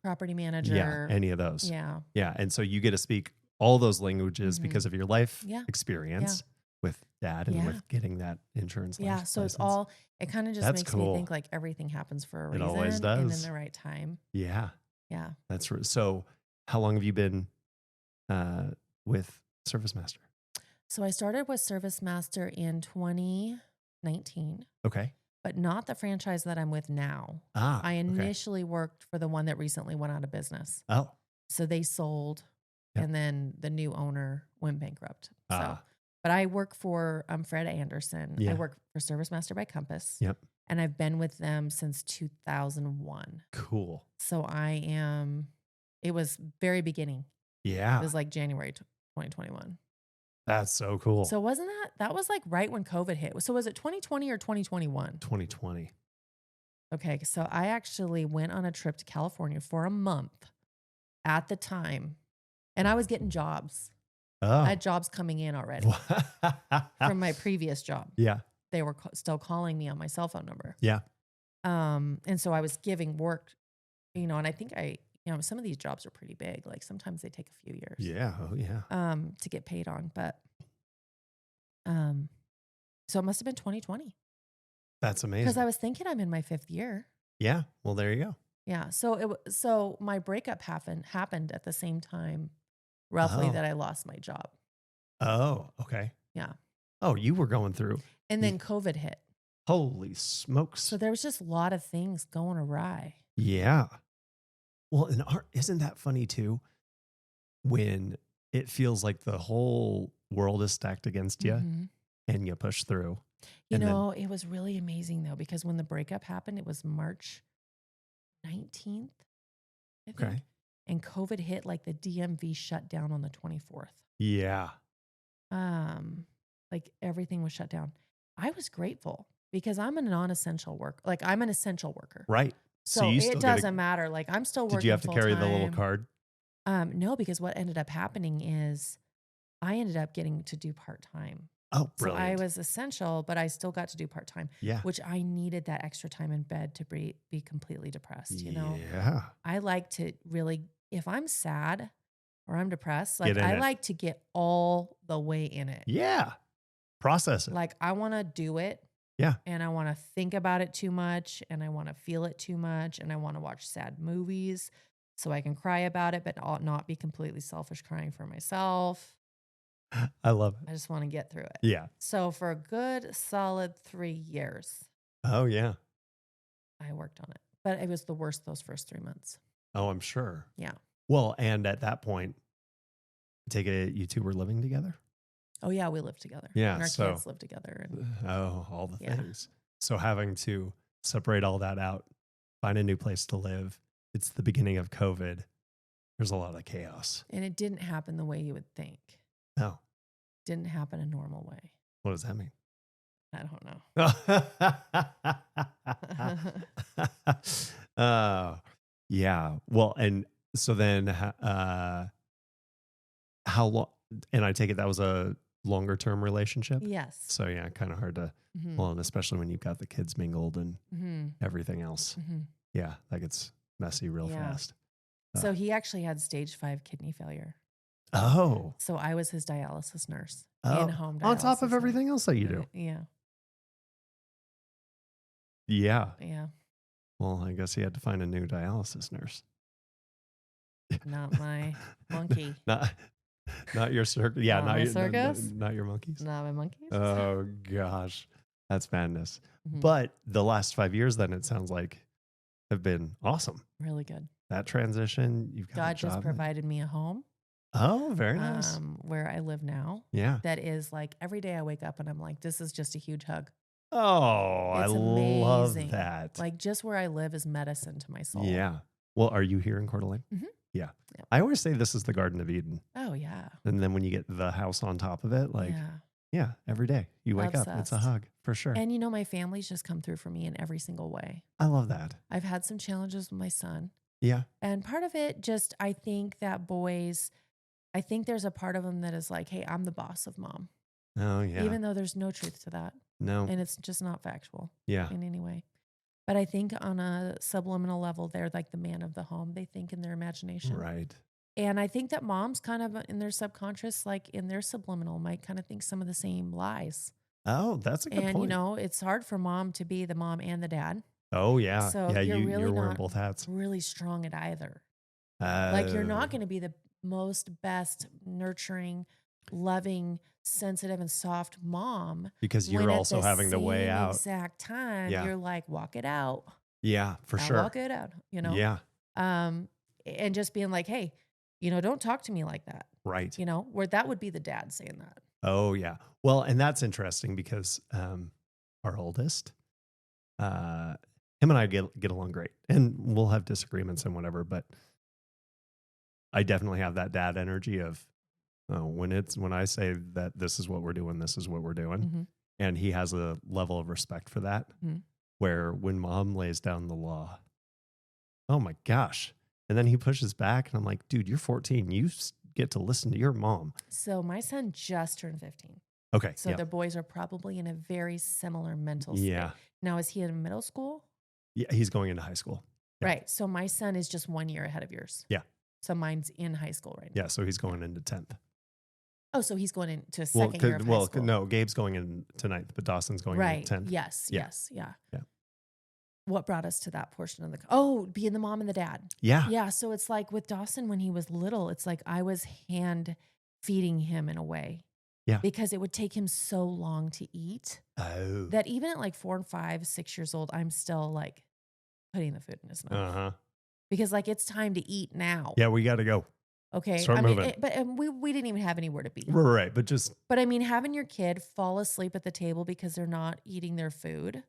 property manager. Yeah. Any of those. Yeah. Yeah. And so you get to speak all those languages because of your life experience with dad and with getting that insurance license. Yeah. So it's all, it kind of just makes me think like everything happens for a reason. It always does. And in the right time. Yeah. Yeah. That's so how long have you been with Service Master? So I started with Service Master in 2019. Okay. But not the franchise that I'm with now. I initially worked for the one that recently went out of business. Oh. So they sold and then the new owner went bankrupt. But I work for Fred Anderson. I work for Service Master by Compass. Yep. And I've been with them since 2001. Cool. So it was very beginning. Yeah. It was like January 2021. That's so cool. So that was like right when COVID hit. So was it 2020 or 2021? 2020. Okay. So I actually went on a trip to California for a month at the time and I was getting jobs. Oh. I had jobs coming in already from my previous job. Yeah. They were still calling me on my cell phone number. Yeah. And so I was giving work, and I think some of these jobs are pretty big. Like sometimes they take a few years. Yeah. Oh yeah. To get paid on, but, so it must've been 2020. That's amazing. Because I was thinking I'm in my 5th year. Yeah. Well, there you go. Yeah. So my breakup happened at the same time, roughly, that I lost my job. Oh, okay. Yeah. Oh, you were going through. And then COVID hit. Holy smokes. So there was just a lot of things going awry. Yeah. Well, and isn't that funny too? When it feels like the whole world is stacked against you and you push through. It was really amazing though, because when the breakup happened, it was March 19th. I think. Okay. And COVID hit, like the DMV shut down on the 24th. Yeah. Like everything was shut down. I was grateful because I'm a non-essential worker. Like I'm an essential worker. Right. So it doesn't matter. Like I'm still working. Did you have to carry full-time. the little card? No, because what ended up happening is I ended up getting to do part-time. Oh, brilliant. So I was essential, but I still got to do part-time. Yeah. Which I needed that extra time in bed to be completely depressed, Yeah. I like to really, if I'm sad or I'm depressed, like I like to get all the way in it. Yeah. Process it. Like I want to do it. Yeah. And I want to think about it too much and I want to feel it too much and I want to watch sad movies so I can cry about it, but not be completely selfish crying for myself. I love it. I just want to get through it. Yeah. So for a good solid 3 years. Oh, yeah. I worked on it, but it was the worst those first 3 months. Oh, I'm sure. Yeah. Well, and at that point, take it, you two were living together? Oh yeah, we lived together. Yeah. And our kids lived together. And, all the things. So having to separate all that out, find a new place to live. It's the beginning of COVID. There's a lot of chaos. And it didn't happen the way you would think. No. Didn't happen a normal way. What does that mean? I don't know. Yeah. Well, and so then how long, and I take it that was a longer term relationship? Yes. So yeah, kind of hard to, well, and especially when you've got the kids mingled and everything else. Yeah, that gets messy real fast. So he actually had stage 5 kidney failure. Oh. So I was his dialysis nurse. Oh. In-home dialysis. On top of everything else that you do. Yeah. Yeah. Yeah. Well, I guess he had to find a new dialysis nurse. Not my monkey. Not your circus. Yeah, not my circus. Not your monkeys. Not my monkeys. Oh gosh, that's madness. Mm-hmm. But the last 5 years, then it sounds like have been awesome. Really good. That transition, you've got God just provided me a home. Oh, very nice. Where I live now. Yeah. That is like every day I wake up and I'm like, this is just a huge hug. Oh, it's I amazing. love that. Like just where I live is medicine to my soul. Yeah. Well, are you here in Coeur d'Alene? Mm-hmm. Yeah. Yep. I always say this is the Garden of Eden. Oh, yeah. And then when you get the house on top of it, like, yeah, every day you wake up, it's a hug for sure. And you know, my family's just come through for me in every single way. I love that. I've had some challenges with my son. Yeah. And part of it just, I think that boys, I think there's a part of them that is like, hey, I'm the boss of mom. Oh, yeah. Even though there's no truth to that. No. And it's just not factual. Yeah. In any way. But I think on a subliminal level, they're like the man of the home. They think in their imagination. Right. And I think that moms kind of in their subconscious, like in their subliminal, might kind of think some of the same lies. Oh, that's a good point. And, you know, it's hard for mom to be the mom and the dad. Oh, yeah. So yeah, you're really wearing not both hats. really strong at either. Like you're not going to be the most best nurturing, loving, sensitive, and soft mom. Because you're also having the way out. Exact time, you're like, walk it out. Yeah, for sure. Walk it out, you know? Yeah. And just being like, hey, you know, don't talk to me like that. Right. You know, where that would be the dad saying that. Oh, yeah. Well, and that's interesting because our oldest, him and I get along great. And we'll have disagreements and whatever, but I definitely have that dad energy of when I say that this is what we're doing, this is what we're doing. Mm-hmm. And he has a level of respect for that, where when mom lays down the law, oh my gosh. And then he pushes back and I'm like, dude, you're 14. You get to listen to your mom. So my son just turned 15. Okay. So the boys are probably in a very similar mental state. Yeah. Now, is he in middle school? Yeah, he's going into high school. Yeah. Right. So my son is just 1 year ahead of yours. Yeah. So mine's in high school right now. Yeah. So he's going into 10th. Oh, so he's going into second year of high school. No, Gabe's going into 9th, but Dawson's going into 10th. Yes. Yeah. Yes. Yeah. Yeah. What brought us to that portion of being the mom and the dad. Yeah. Yeah. So it's like with Dawson when he was little, it's like I was hand feeding him in a way. Yeah. Because it would take him so long to eat. Oh. That even at like 4 and 5, 6 years old, I'm still like putting the food in his mouth. Uh-huh. Because like it's time to eat now. Yeah, we got to go. Okay. Start moving. But we didn't even have anywhere to be. Right. But I mean, having your kid fall asleep at the table because they're not eating their food.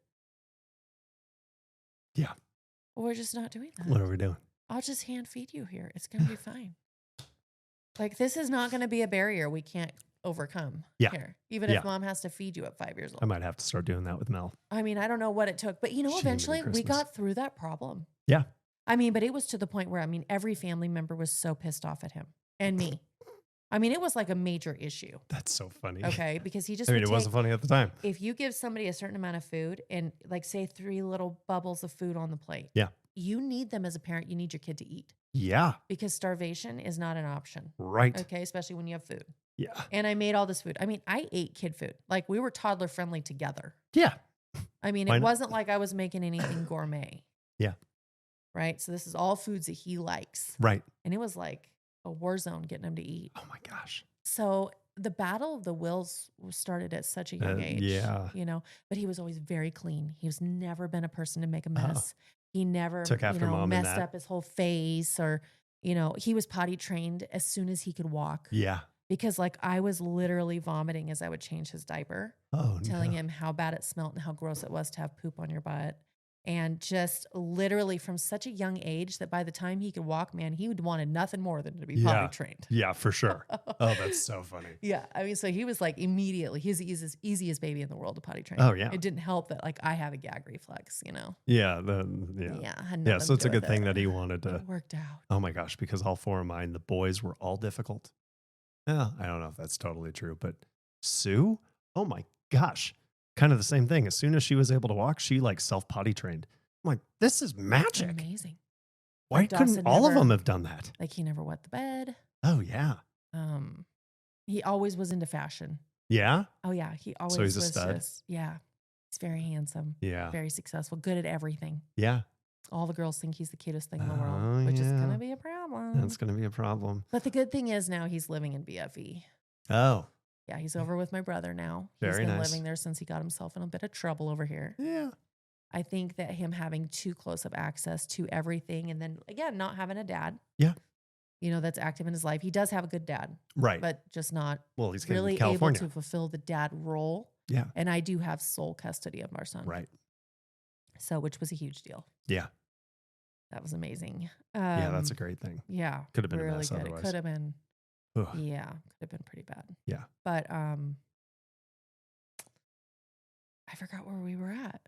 Yeah. We're just not doing that. What are we doing? I'll just hand feed you here. It's going to be fine. Like this is not going to be a barrier we can't overcome here. Even if mom has to feed you at 5 years old. I might have to start doing that with Mel. I mean, I don't know what it took, but you know, eventually we got through that problem. Yeah. I mean, but it was to the point where, I mean, every family member was so pissed off at him and me. I mean, it was like a major issue. That's so funny. Okay. Because he just, it wasn't funny at the time. If you give somebody a certain amount of food and like say 3 little bubbles of food on the plate. Yeah. You need them as a parent. You need your kid to eat. Yeah. Because starvation is not an option. Right. Okay. Especially when you have food. Yeah. And I made all this food. I mean, I ate kid food. Like we were toddler friendly together. Yeah. I mean, it wasn't like I was making anything gourmet. Yeah. Right. So this is all foods that he likes. Right. And it was like a war zone getting him to eat. Oh my gosh. So the battle of the wills started at such a young age. Yeah. You know, but he was always very clean. He's never been a person to make a mess. He never took after mom messed up his whole face or, you know, he was potty trained as soon as he could walk. Yeah. Because like I was literally vomiting as I would change his diaper. Telling him how bad it smelled and how gross it was to have poop on your butt. And just literally from such a young age that by the time he could walk, man, he wanted nothing more than to be potty trained. Yeah, for sure. Oh, that's so funny. Yeah. I mean, so he was like immediately, he's the easiest baby in the world to potty train. Oh, yeah. It didn't help that like I have a gag reflex, you know? Yeah. Yeah. So it's a good thing that he wanted to. It worked out. Oh my gosh, because all 4 of mine, the boys were all difficult. Yeah, I don't know if that's totally true, but Sue, oh my gosh, kind of the same thing. As soon as she was able to walk, she like self-potty trained. I'm like, this is magic. It's amazing. Why couldn't all of them have done that? Like he never wet the bed. Oh yeah. He always was into fashion. Yeah? Oh yeah. He always was a stud. He's very handsome. Yeah. Very successful. Good at everything. Yeah. All the girls think he's the cutest thing in the world, which is going to be a problem. That's going to be a problem. But the good thing is now he's living in BFE. Oh. Yeah, he's over with my brother now. Very He's been nice. living there since he got himself in a bit of trouble over here. Yeah. I think that him having too close of access to everything and then, again, not having a dad. Yeah. That's active in his life. He does have a good dad. Right. But just not he's really able to fulfill the dad role. Yeah. And I do have sole custody of our son. Right. So, which was a huge deal. Yeah. That was amazing. Yeah, that's a great thing. Yeah. Could have been really a mess good. otherwise. It could have been. Ugh. Yeah. Could have been pretty bad. Yeah. But I forgot where we were at.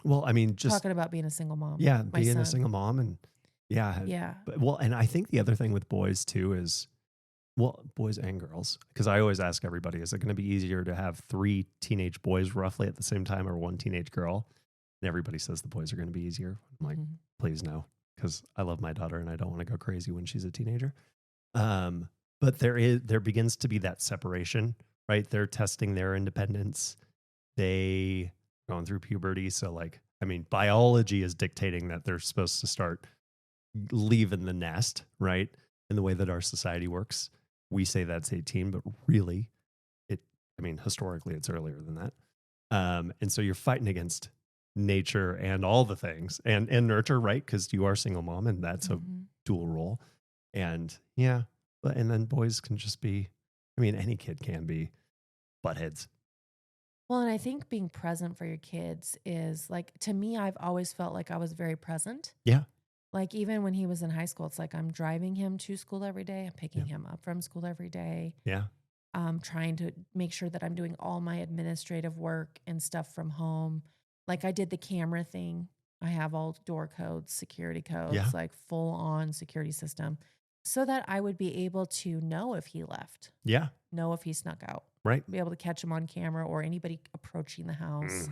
Well, I mean, just talking about being a single mom. Yeah, being a single mom, and yeah. But, and I think the other thing with boys too is, boys and girls, because I always ask everybody, is it going to be easier to have 3 teenage boys roughly at the same time or 1 teenage girl? And everybody says the boys are going to be easier. I'm like, please no, because I love my daughter and I don't want to go crazy when she's a teenager. But there begins to be that separation, right? They're testing their independence. They going through puberty. So biology is dictating that they're supposed to start leaving the nest, right? In the way that our society works. We say that's 18, but really historically it's earlier than that. And so you're fighting against nature and all the things and nurture, right? Because you are a single mom and that's a dual role. And and then boys can just be, any kid can be buttheads. Well, and I think being present for your kids is to me, I've always felt like I was very present. Yeah. Even when he was in high school, it's I'm driving him to school every day. I'm picking him up from school every day. Yeah. Trying to make sure that I'm doing all my administrative work and stuff from home. I did the camera thing. I have all door codes, security codes, full on security system so that I would be able to know if he left. Yeah. Know if he snuck out. Right. Be able to catch him on camera or anybody approaching the house.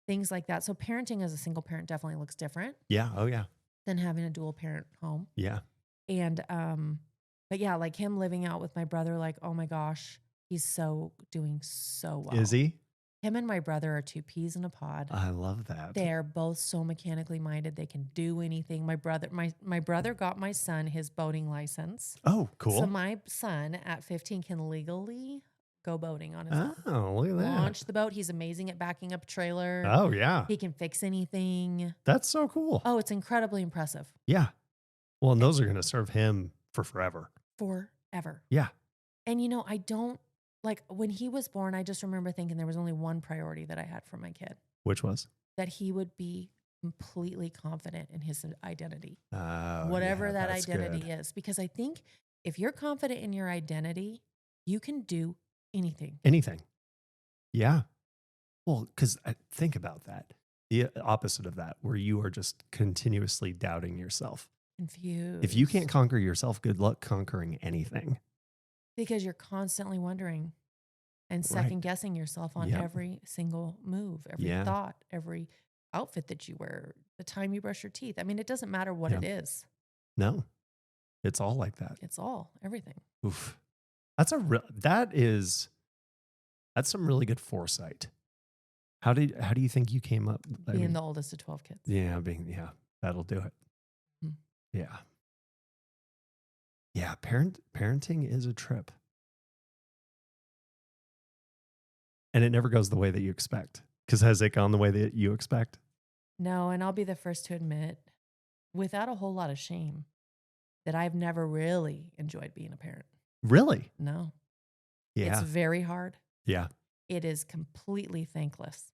Things like that. So parenting as a single parent definitely looks different. Yeah. Oh, yeah. Than having a dual parent home. Yeah. And, but yeah, him living out with my brother, oh my gosh, he's doing so well. Is he? Him and my brother are 2 peas in a pod. I love that. They're both so mechanically minded. They can do anything. My brother got my son his boating license. Oh, cool. So my son at 15 can legally go boating on his own. Oh, look at that. Launch the boat. He's amazing at backing up a trailer. Oh, yeah. He can fix anything. That's so cool. Oh, it's incredibly impressive. Yeah. Well, and those are going to serve him for forever. Forever. Yeah. And I don't, when he was born, I just remember thinking there was only one priority that I had for my kid. Which was? That he would be completely confident in his identity. Whatever that identity is. Because I think if you're confident in your identity, you can do anything. Anything. Yeah. Well, because think about that. The opposite of that, where you are just continuously doubting yourself. Confused. If you can't conquer yourself, good luck conquering anything. Because you're constantly wondering and second guessing yourself on every single move, every thought, every outfit that you wear, the time you brush your teeth. It doesn't matter what it is. No, it's all like that. It's all, everything. Oof. That's some really good foresight. How do you think you came up? Being the oldest of 12 kids. Yeah, that'll do it. Yeah. Yeah, parenting is a trip. And it never goes the way that you expect. Because has it gone the way that you expect? No, and I'll be the first to admit, without a whole lot of shame, that I've never really enjoyed being a parent. Really? No. Yeah. It's very hard. Yeah. It is completely thankless.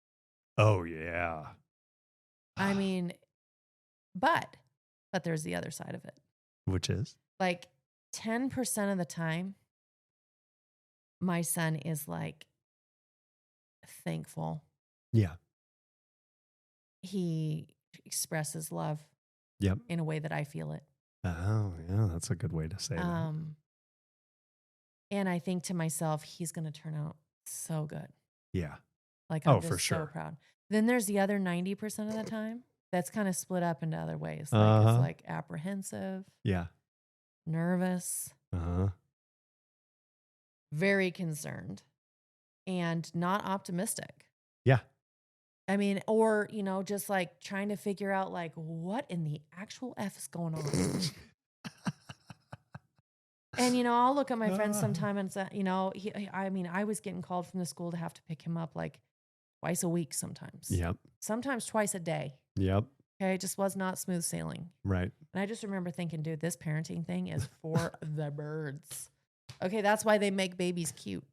Oh, yeah. But there's the other side of it. Which is? 10% of the time, my son is thankful. Yeah. He expresses love. Yep. In a way that I feel it. Oh, yeah. That's a good way to say that. And I think to myself, he's going to turn out so good. Yeah. I'm just for sure. so proud. Then there's the other 90% of the time that's kind of split up into other ways. It's apprehensive. Yeah. Nervous. Very concerned. And not optimistic. Yeah. I mean, or, just like trying to figure out like what in the actual F is going on. And, I'll look at my friends sometime and say, I was getting called from the school to have to pick him up like twice a week sometimes. Yep. Sometimes twice a day. Yep. Okay. It just was not smooth sailing. Right. And I just remember thinking, dude, this parenting thing is for the birds. Okay. That's why they make babies cute.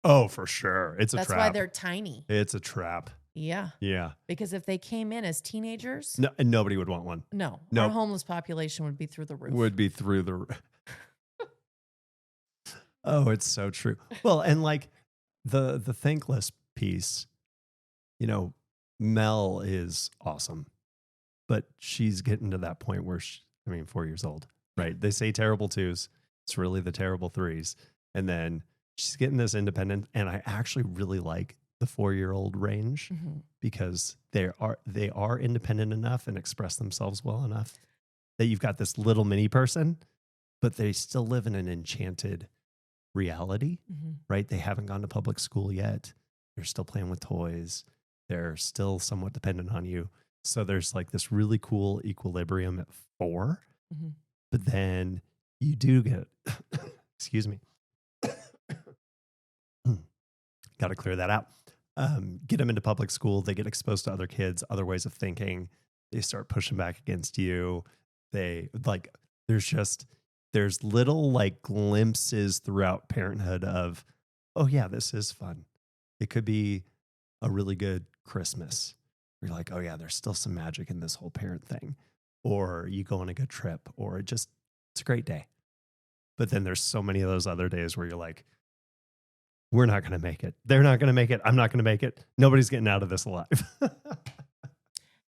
Oh, for sure. It's a trap. That's why they're tiny. It's a trap. Yeah. Yeah. Because if they came in as teenagers. No, nobody would want one. No. Our homeless population would be through the roof. Would be through the roof. Oh, it's so true. Well, and like the thankless piece, Mel is awesome, but she's getting to that point where 4 years old, right? They say terrible twos. It's really the terrible threes. And then she's getting this independent. And I actually really like the 4-year-old range because they are independent enough and express themselves well enough that you've got this little mini person, but they still live in an enchanted reality, right? They haven't gone to public school yet. They're still playing with toys. They're still somewhat dependent on you. So there's like this really cool equilibrium at 4, but then you do get, excuse me, got to clear that out. Get them into public school. They get exposed to other kids, other ways of thinking. They start pushing back against you. There's little like glimpses throughout parenthood of, oh yeah, this is fun. It could be a really good Christmas. You're like, oh yeah, there's still some magic in this whole parent thing. Or you go on a good trip, or it's a great day. But then there's so many of those other days where you're like, we're not going to make it. They're not going to make it. I'm not going to make it. Nobody's getting out of this alive.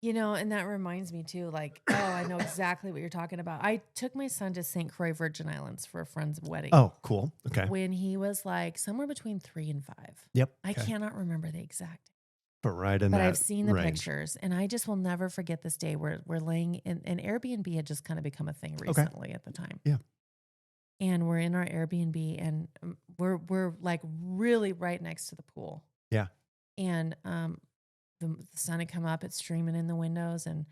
And that reminds me too, like, I know exactly what you're talking about. I took my son to St. Croix Virgin Islands for a friend's wedding. Oh, cool. Okay. When he was like somewhere between 3 and 5. Yep. I cannot remember the exact. But I've seen the pictures, and I just will never forget this day. We're laying in an Airbnb had just kind of become a thing recently at the time. Yeah. And we're in our Airbnb, and we're like really right next to the pool. Yeah. And the sun had come up, it's streaming in the windows, and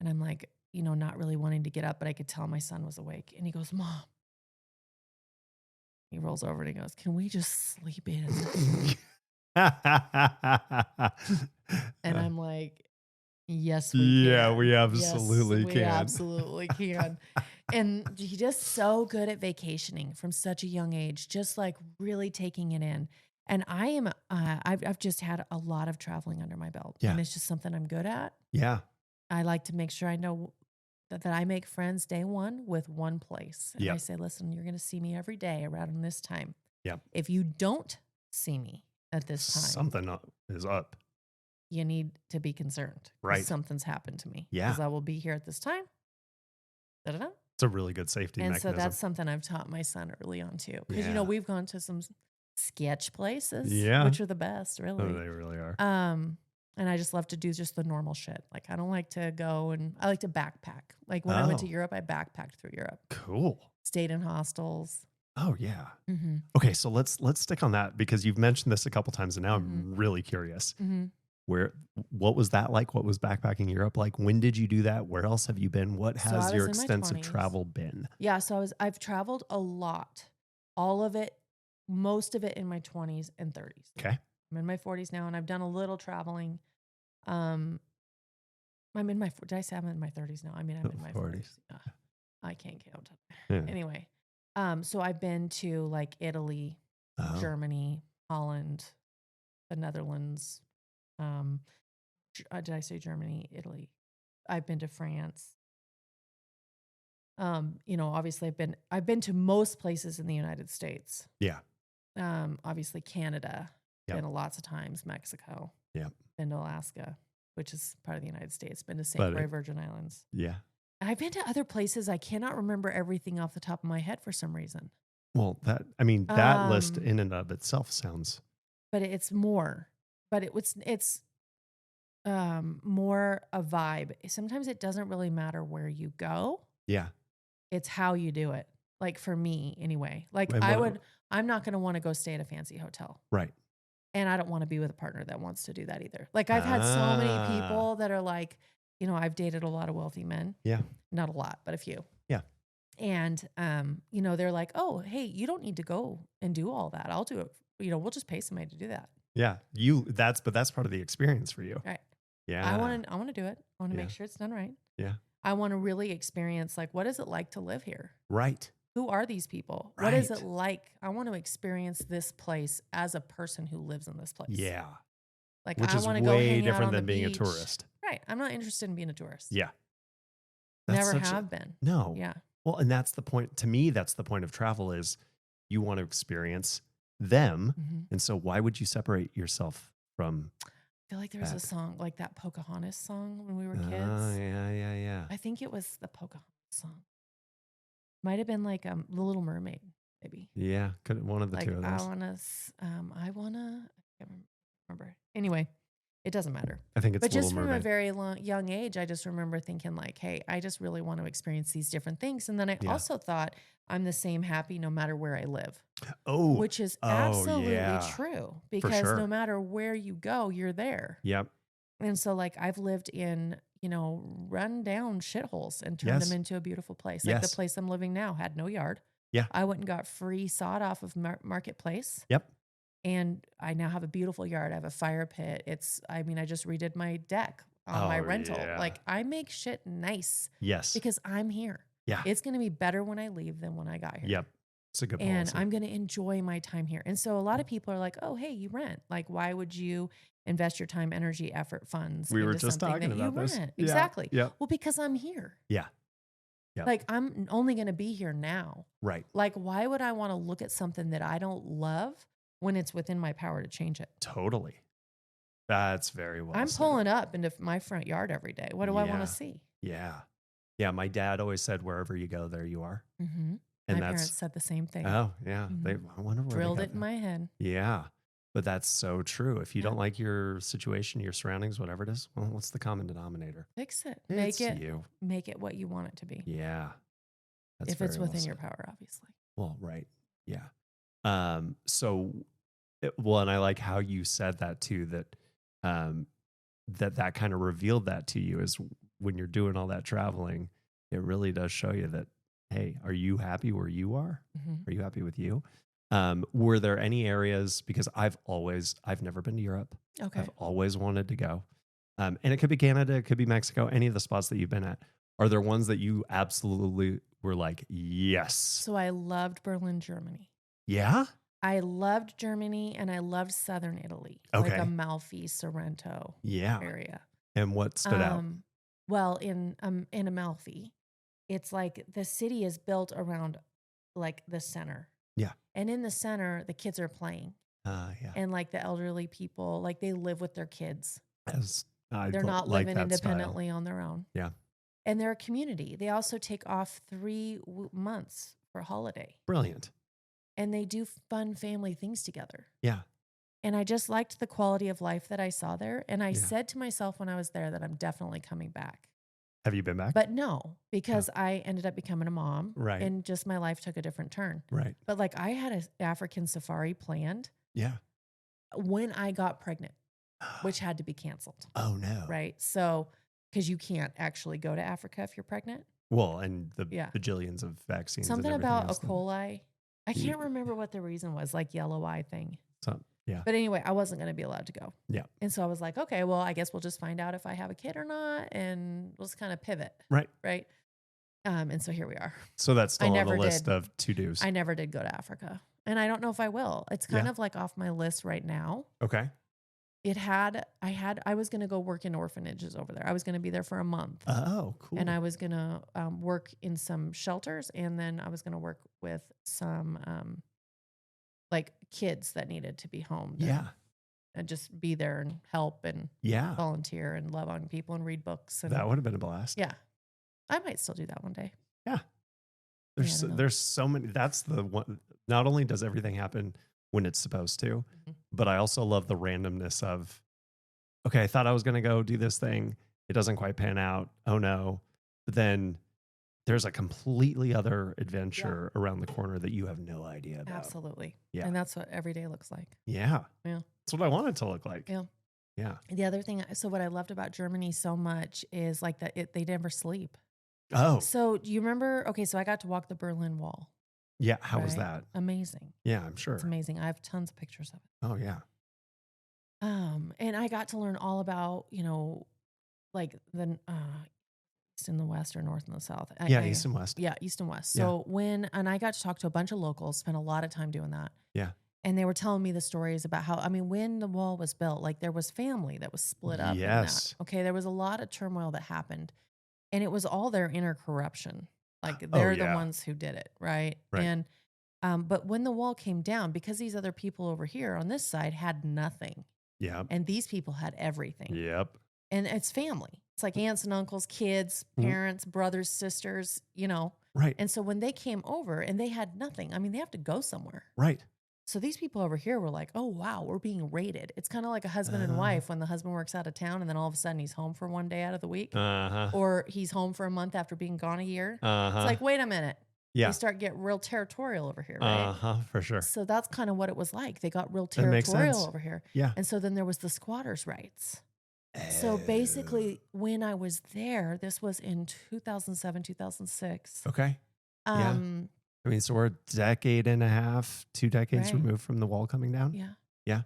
I'm like, not really wanting to get up, but I could tell my son was awake. And he goes, Mom. He rolls over and he goes, can we just sleep in? And I'm like, yes, we can. Yeah, we absolutely can. We absolutely can. And he's just so good at vacationing from such a young age, just like really taking it in. And I am, I've just had a lot of traveling under my belt. Yeah. And it's just something I'm good at. Yeah. I like to make sure I know that I make friends day one with one place. And I say, listen, you're going to see me every day around this time. Yeah. If you don't see me at this time, something is up. You need to be concerned. Right. Something's happened to me. Yeah. Because I will be here at this time. Da-da-da. It's a really good safety mechanism. And so that's something I've taught my son early on too. Because, we've gone to some sketch places, which are the best, really. Oh, they really are. And I just love to do just the normal shit. Like, I don't like to go I like to backpack. Like when I went to Europe, I backpacked through Europe. Cool. Stayed in hostels. Oh yeah. Okay, so let's stick on that because you've mentioned this a couple times, and now I'm really curious. What was that like? What was backpacking Europe like? When did you do that? Where else have you been? What has your extensive travel been? Yeah, so I've traveled a lot. All of it, most of it in my 20s and 30s. Okay. I'm in my 40s now, and I've done a little traveling. I'm in my, did I say I'm in my 30s now? I'm in my 40s. I can't count. Yeah. Anyway, so I've been to like Italy, Germany, Holland, the Netherlands. Did I say Germany, Italy? I've been to France. Obviously I've been to most places in the United States. Yeah. Obviously Canada. Been to lots of times. Mexico. Yeah. Been to Alaska, which is part of the United States. Been to St. Croix Virgin Islands. Yeah. I've been to other places. I cannot remember everything off the top of my head for some reason. Well, that list in and of itself sounds. But it's more. But it's more a vibe. Sometimes it doesn't really matter where you go. Yeah. It's how you do it. Like for me, anyway. Like I'm not going to want to go stay at a fancy hotel. Right. And I don't want to be with a partner that wants to do that either. Like I've had so many people that are like, you know, I've dated a lot of wealthy men. Yeah. Not a lot, but a few. Yeah. And, you know, they're like, oh, hey, you don't need to go and do all that. I'll do it. You know, we'll just pay somebody to do that. Yeah. But that's part of the experience for you. Right. Yeah. I want to do it. I want to make sure it's done right. Yeah. I want to really experience, like, what is it like to live here? Right. Who are these people? Right. What is it like? I want to experience this place as a person who lives in this place. Yeah. Like, which I is want to go hang way out different on than the being beach. a tourist. Right. I'm not interested in being a tourist. Yeah. Never have been. No. Yeah. Well, and that's the point. To me, that's the point of travel is you want to experience them. Mm-hmm. And so why would you separate yourself from I feel like there was a song like that Pocahontas song when we were kids. Oh, yeah. I think it was the Pocahontas song. Might have been like The Little Mermaid, maybe. Yeah, one of the like, two of those. I can't remember. Anyway, it doesn't matter. I think it's But Little just Mermaid. from a very young age, I just remember thinking like, hey, I just really want to experience these different things. And then I also thought I'm the same happy no matter where I live. Oh, which is absolutely true because sure. no matter where you go, you're there. Yep. And so like I've lived in, you know, run down shitholes and turned them into a beautiful place. Like the place I'm living now had no yard. Yeah. I went and got free sod off of Marketplace. Yep. And I now have a beautiful yard. I have a fire pit. I just redid my deck on my rental. Yeah. Like I make shit nice. Yes. Because I'm here. Yeah. It's going to be better when I leave than when I got here. Yep. It's a good policy. And I'm going to enjoy my time here. And so a lot of people are like, oh, hey, you rent. Like, why would you invest your time, energy, effort, funds we were into just something talking that about you this. rent? Exactly. Yeah. Well, because I'm here. Yeah. Yep. Like, I'm only going to be here now. Right. Like, why would I want to look at something that I don't love when it's within my power to change it? Totally. That's very well I'm said. pulling up into my front yard every day. What do I want to see? Yeah. Yeah. My dad always said, wherever you go, there you are. Mm-hmm. And my parents said the same thing. Oh, yeah. Mm-hmm. I wonder where drilled they it in my head. Yeah. But that's so true. If you don't like your situation, your surroundings, whatever it is, well, what's the common denominator? Fix it. Make it what you want it to be. Yeah. That's if it's within your power, obviously. Well, right. Yeah. And I like how you said that too, that kind of revealed that to you is when you're doing all that traveling, it really does show you that, hey, are you happy where you are? Mm-hmm. Are you happy with you? Were there any areas, because I've never been to Europe. Okay. I've always wanted to go. And it could be Canada, it could be Mexico, any of the spots that you've been at. Are there ones that you absolutely were like, yes? So I loved Berlin, Germany. Yeah? I loved Germany and I loved Southern Italy. Okay. Like Amalfi, Sorrento area. And what stood out? Well, in Amalfi, it's like the city is built around like the center. Yeah. And in the center, the kids are playing. Yeah. And like the elderly people, like they live with their kids. They're not like living independently on their own. Yeah. And they're a community. They also take off 3 months for holiday. Brilliant. And they do fun family things together. Yeah. And I just liked the quality of life that I saw there. And I said to myself when I was there that I'm definitely coming back. Have you been back? But no, because I ended up becoming a mom. Right. And just my life took a different turn. Right. But like I had an African safari planned. Yeah. When I got pregnant, which had to be canceled. Oh, no. Right. So, because you can't actually go to Africa if you're pregnant. Well, and the bajillions of vaccines. Something about E. coli. I can't remember what the reason was, like yellow eye thing. Yeah. But anyway, I wasn't going to be allowed to go. Yeah. And so I was like, okay, well, I guess we'll just find out if I have a kid or not. And we'll just kind of pivot. Right. Right. And so here we are. So that's still on the list of to-dos. I never did go to Africa. And I don't know if I will. It's kind of like off my list right now. Okay. I was going to go work in orphanages over there. I was going to be there for a month. Oh, cool. And I was going to work in some shelters. And then I was going to work with some like kids that needed to be home. And just be there and help and volunteer and love on people and read books. And that would have been a blast. Yeah. I might still do that one day. Yeah. There's so many. That's the one. Not only does everything happen when it's supposed to, but I also love the randomness of, okay, I thought I was going to go do this thing. It doesn't quite pan out. Oh no. But then there's a completely other adventure around the corner that you have no idea about. Absolutely. Yeah. And that's what every day looks like. Yeah. Yeah. That's what I want it to look like. Yeah. Yeah. The other thing, so what I loved about Germany so much is like that they never sleep. Oh. So do you remember? Okay, so I got to walk the Berlin Wall. Yeah. How was that? Amazing. Yeah, I'm sure. It's amazing. I have tons of pictures of it. Oh, yeah. And I got to learn all about, like the east and the west or north and the south. East and west. Yeah, east and west. Yeah. So and I got to talk to a bunch of locals, spent a lot of time doing that. Yeah. And they were telling me the stories about how, when the wall was built, like there was family that was split up. Yes. In that. Okay, there was a lot of turmoil that happened. And it was all their inner corruption. Like they're the ones who did it, right? And but when the wall came down, because these other people over here on this side had nothing. Yep. And these people had everything. Yep. And it's family. It's like aunts and uncles, kids, parents, brothers, sisters, Right. And so when they came over and they had nothing, they have to go somewhere. Right. So these people over here were like, oh, wow, we're being raided. It's kind of like a husband and wife when the husband works out of town and then all of a sudden he's home for one day out of the week. Or he's home for a month after being gone a year. It's like, wait a minute. Yeah. They start getting real territorial over here, right? For sure. So that's kind of what it was like. They got real territorial over here. Yeah. And so then there was the squatters' rights. So basically, when I was there, this was in 2007, 2006. Okay. Yeah. So we're a decade and a half, 2 decades removed from the wall coming down. Yeah. Yeah.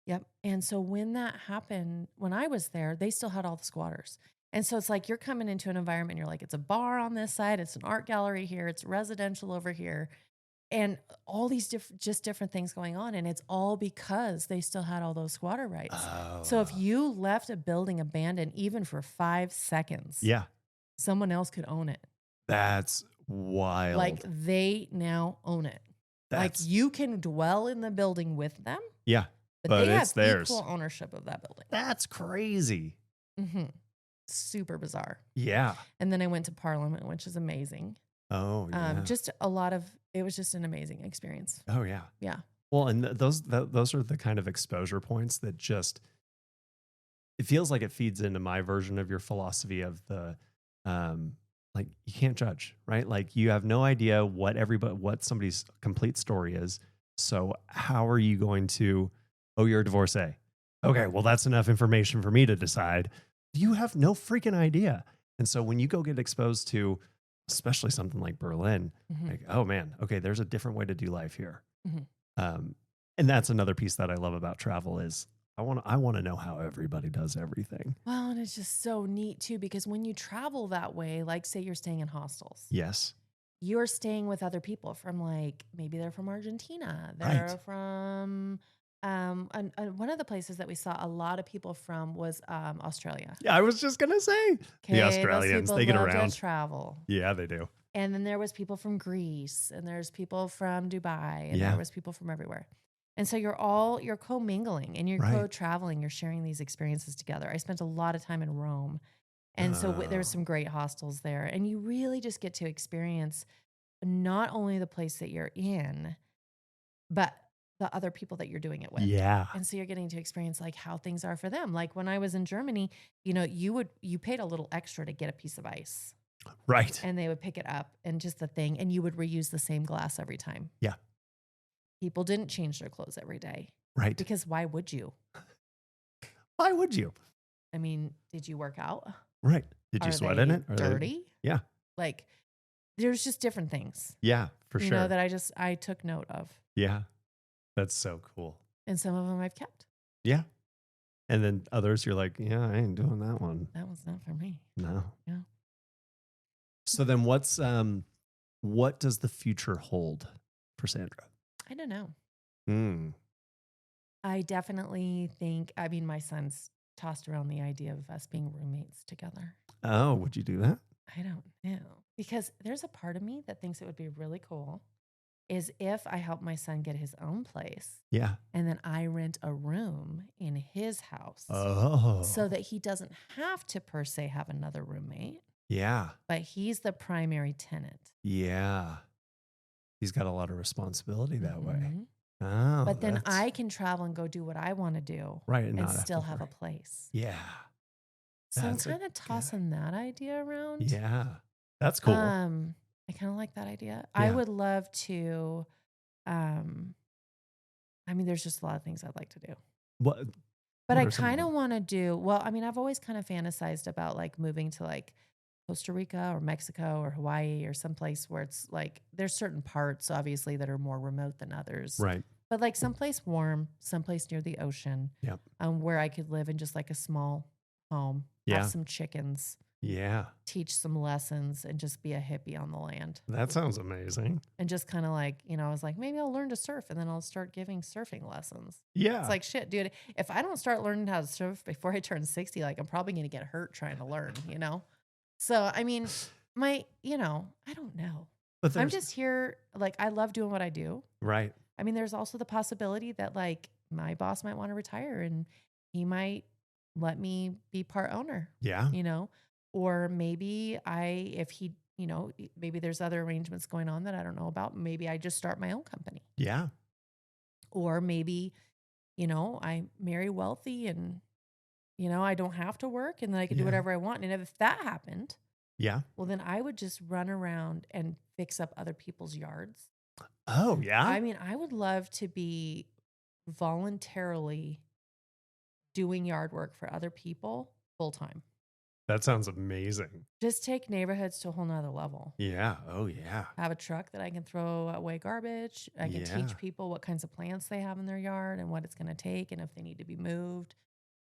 Yep. And so when that happened, when I was there, they still had all the squatters. And so it's like you're coming into an environment, you're like, it's a bar on this side, it's an art gallery here, it's residential over here, and all these different things going on. And it's all because they still had all those squatter rights. Oh. So if you left a building abandoned even for 5 seconds, someone else could own it. That's wild. Like they now own it. Like you can dwell in the building with them. Yeah. But they it's have theirs. Equal ownership of that building. That's crazy. Mm-hmm. Super bizarre. Yeah. And then I went to Parliament, which is amazing. Oh, yeah. It was just an amazing experience. Oh, yeah. Yeah. Well, and those are the kind of exposure points that just, it feels like it feeds into my version of your philosophy of the, like you can't judge, right? Like you have no idea what somebody's complete story is. So how are you going to, you're a divorcee. Okay, well, that's enough information for me to decide. You have no freaking idea. And so when you go get exposed to, especially something like Berlin, like, oh man, okay, there's a different way to do life here. And that's another piece that I love about travel is I want to know how everybody does everything. Well, and it's just so neat too, because when you travel that way, like say you're staying in hostels. Yes. You're staying with other people from like, maybe they're from Argentina. They're from, and one of the places that we saw a lot of people from was Australia. Yeah, I was just going to say. The Australians, they get around. To travel. Yeah, they do. And then there was people from Greece and there's people from Dubai and there was people from everywhere. And so you're co-mingling and you're co-traveling, you're sharing these experiences together. I spent a lot of time in Rome. And so there's some great hostels there. And you really just get to experience not only the place that you're in, but the other people that you're doing it with. Yeah. And so you're getting to experience like how things are for them. Like when I was in Germany, you paid a little extra to get a piece of ice. Right. And they would pick it up and just the thing, and you would reuse the same glass every time. Yeah. People didn't change their clothes every day. Right. Because why would you? Why would you? I mean, did you work out? Right. Did you sweat in it? Dirty? Yeah. Like there's just different things. Yeah, for sure. That I took note of. Yeah. That's so cool. And some of them I've kept. Yeah. And then others you're like, yeah, I ain't doing that one. That was not for me. No. Yeah. So then what does the future hold for Sandra? I don't know. I definitely think, my son's tossed around the idea of us being roommates together. Oh, would you do that? I don't know. Because there's a part of me that thinks it would be really cool is if I help my son get his own place. Yeah. And then I rent a room in his house. Oh. So that he doesn't have to per se have another roommate. Yeah. But he's the primary tenant. Yeah. He's got a lot of responsibility that way. Oh, but then I can travel and go do what I want to do. Right. And still have a place. Yeah. So I'm kind of tossing that idea around. Yeah. That's cool. I kind of like that idea. Yeah. I would love to, I mean, there's just a lot of things I'd like to do. What? But What I are some of kind of them? want to do, well, I mean, I've always kind of fantasized about like moving to like Costa Rica or Mexico or Hawaii or someplace where it's like there's certain parts obviously that are more remote than others. Right. But like someplace warm, someplace near the ocean, Yep. where I could live in just like a small home, have Yeah. some chickens, Yeah. teach some lessons, and just be a hippie on the land. That sounds amazing. And just kind of like, I was like, maybe I'll learn to surf and then I'll start giving surfing lessons. Yeah. It's like, shit, dude, if I don't start learning how to surf before I turn 60, like I'm probably going to get hurt trying to learn, So, I mean, I don't know. But I'm just here. Like, I love doing what I do. right. I mean, there's also the possibility that like my boss might want to retire and he might let me be part owner, Yeah. or maybe if he, maybe there's other arrangements going on that I don't know about. Maybe I just start my own company. Yeah. Or maybe, I marry wealthy and, I don't have to work and then I can do whatever I want. And if that happened, Yeah. well, then I would just run around and fix up other people's yards. Oh, yeah. I mean, I would love to be voluntarily doing yard work for other people full time. That sounds amazing. Just take neighborhoods to a whole nother level. Yeah. Oh, yeah. Have a truck that I can throw away garbage. I can teach people what kinds of plants they have in their yard and what it's going to take and if they need to be moved.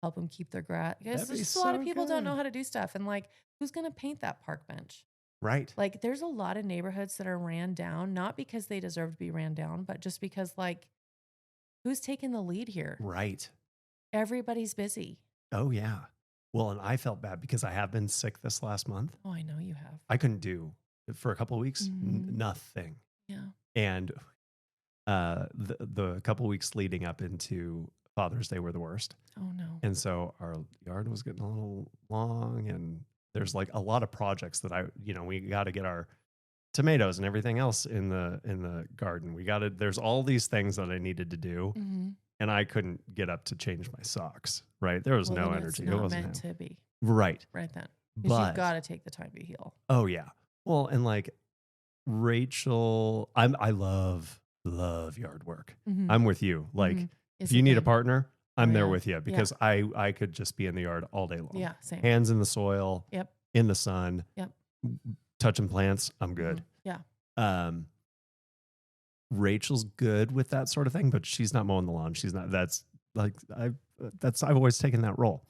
Help them keep their grass. Because there's just a lot of people don't know how to do stuff. And like, who's going to paint that park bench? Right. Like, there's a lot of neighborhoods that are ran down, not because they deserve to be ran down, but just because, like, who's taking the lead here? Right. Everybody's busy. Oh, yeah. Well, and I felt bad because I have been sick this last month. Oh, I know you have. I couldn't do for a couple of weeks, nothing. Yeah. And the couple of weeks leading up into Father's Day were the worst. Oh, no. And so our yard was getting a little long, and there's like a lot of projects that we got to get our tomatoes and everything else in the garden. There's all these things that I needed to do, and I couldn't get up to change my socks. Right, there was no energy. It's not meant to be. Right then, because you've got to take the time to heal. Oh yeah. Well, and like Rachel, I love yard work. I'm with you. Like if you need a partner, I'm there with you because I could just be in the yard all day long. Yeah, same. Hands in the soil. Yep. In the sun. Yep. Touching plants, I'm good. Yeah. Rachel's good with that sort of thing, but she's not mowing the lawn. She's not. That's like I've always taken that role.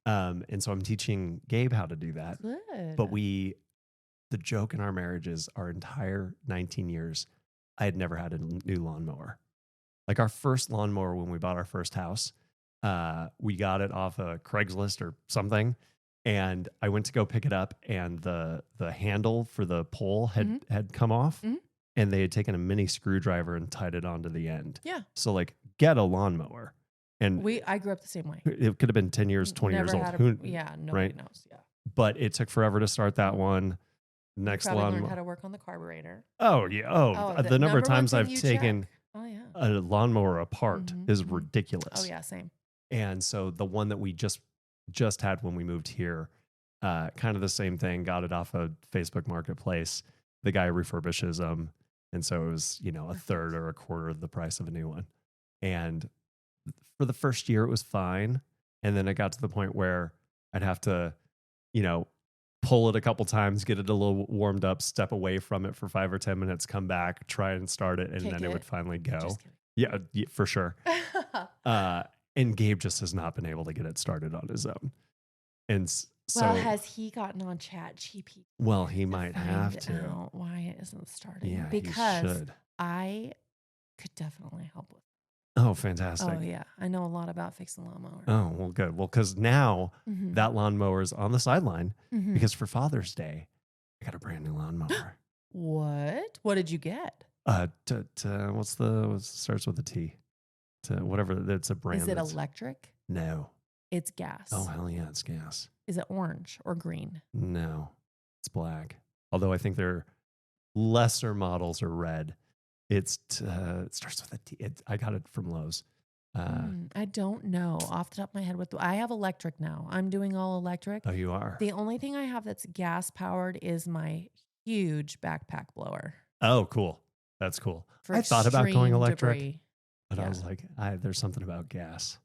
And so I'm teaching Gabe how to do that. Good. But the joke in our marriage is our entire 19 years, I had never had a new lawnmower. Like our first lawnmower when we bought our first house, we got it off a Craigslist or something. And I went to go pick it up, and the handle for the pole had come off, and they had taken a mini screwdriver and tied it onto the end. Yeah. So like, get a lawnmower. And I grew up the same way. It could have been 10 years, 20 years old. Nobody knows. Yeah. But it took forever to start that one. Next probably lawnmower. Learned how to work on the carburetor. Oh yeah. Oh, the number of times I've taken a lawnmower apart is ridiculous. Oh yeah, same. And so the one that we just had when we moved here, kind of the same thing. Got it off a Facebook Marketplace. The guy refurbishes them, and so it was a third or a quarter of the price of a new one. And for the first year, it was fine, and then it got to the point where I'd have to, pull it a couple times, get it a little warmed up, step away from it for 5 or 10 minutes, come back, try and start it, and then it would finally go. Yeah, for sure. And Gabe just has not been able to get it started on his own. And so, has he gotten on ChatGPT? Well, he might have to. Why it isn't starting? Yeah, because he should. I could definitely help with. Oh, fantastic. Oh yeah, I know a lot about fixing lawnmowers. Oh well, good. Well, because now that lawnmower is on the sideline because for Father's Day, I got a brand new lawnmower. What did you get? What starts with a T? To whatever. It's a brand. Is it electric? No. It's gas. Oh hell yeah, it's gas. Is it orange or green? No, it's black. Although I think their lesser models are red. It starts with a T. I got it from Lowe's. I don't know off the top of my head. I have electric now. I'm doing all electric. Oh, you are? The only thing I have that's gas powered is my huge backpack blower. Oh, cool. That's cool. For I thought about going extreme electric, debris. but I Yeah. was like, there's something about gas.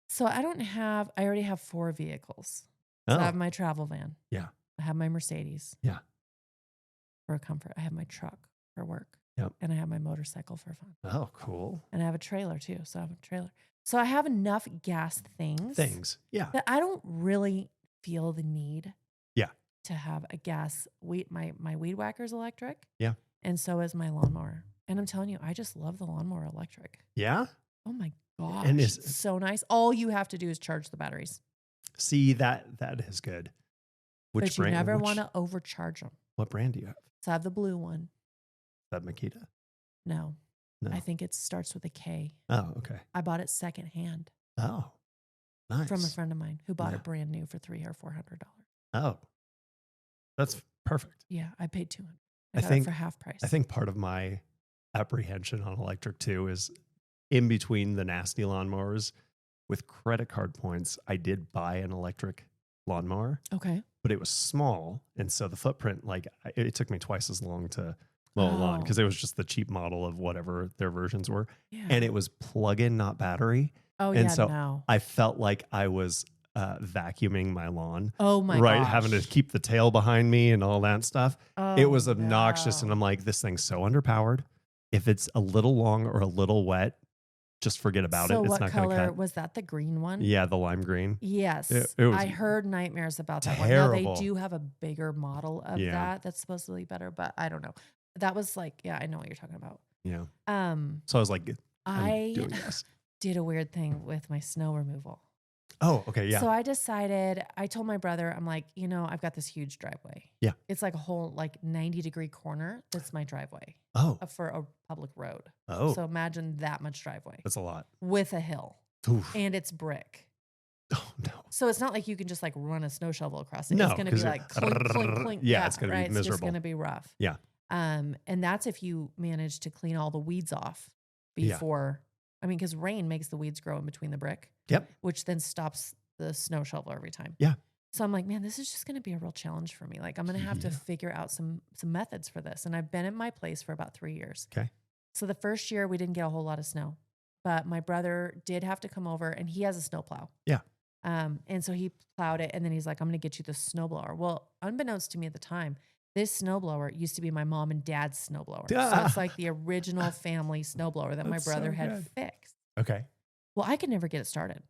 So I already have 4 vehicles. So I have Oh, my travel van. yeah. I have my Mercedes. Yeah. For comfort. I have my truck for work. Yep. And I have my motorcycle for fun. Oh, cool. And I have a trailer too. So I have a trailer. So I have enough gas things. Yeah. That I don't really feel the need. Yeah. To have a gas my weed whacker's electric. Yeah. And so is my lawnmower. And I'm telling you, I just love the lawnmower electric. Yeah. Oh my gosh. And it's so nice. All you have to do is charge the batteries. See, that is good. But you never want to overcharge them. What brand do you have? So I have the blue one. Is that Makita? No. No. I think it starts with a K. Oh, okay. I bought it secondhand. Oh, nice. From a friend of mine who bought it brand new for $300 or $400. Oh, that's perfect. Yeah, I paid $200. I got think it for half price. I think part of my apprehension on electric too is in between the nasty lawnmowers with credit card points. I did buy an electric lawnmower. Okay. But it was small. And so the footprint, like it took me twice as long to mow a lawn because it was just the cheap model of whatever their versions were. Yeah. And it was plug-in, not battery. Oh, and yeah, so no. I felt like I was vacuuming my lawn. Oh my right, gosh. having to keep the tail behind me and all that stuff. Oh, it was obnoxious. no. And I'm like, this thing's so underpowered. If it's a little long or a little wet, just forget about it. So It's what not going to color cut. was that? The green one? Yeah, the lime green. Yes. It was I heard nightmares about that one. terrible. Now, they do have a bigger model of that that's supposedly better, but I don't know. That was like, yeah, I know what you're talking about. Yeah. Um, So I was like, I doing this. did a weird thing with my snow removal. Oh, okay. Yeah. So I told my brother, I'm like, I've got this huge driveway. Yeah. It's like a whole 90-degree corner. That's my driveway for a public road. Oh. So imagine that much driveway. That's a lot. With a hill. Oof. And it's brick. Oh, no. So it's not like you can just run a snow shovel across it. No, it's going to be like clink, clink, clink. Yeah, it's going to be miserable. It's just going to be rough. Yeah. And that's if you manage to clean all the weeds off before. I mean, because rain makes the weeds grow in between the brick. Yep. Which then stops the snow shovel every time. Yeah. So I'm like, man, this is just going to be a real challenge for me. Like I'm going to have to figure out some methods for this. And I've been at my place for about 3 years. Okay. So the first year we didn't get a whole lot of snow, but my brother did have to come over and he has a snow plow. Yeah. And so he plowed it and then he's like, I'm going to get you the snowblower. Well, unbeknownst to me at the time, this snowblower used to be my mom and dad's snowblower. So it's like the original family snowblower that my brother had fixed. Okay. Well, I could never get it started.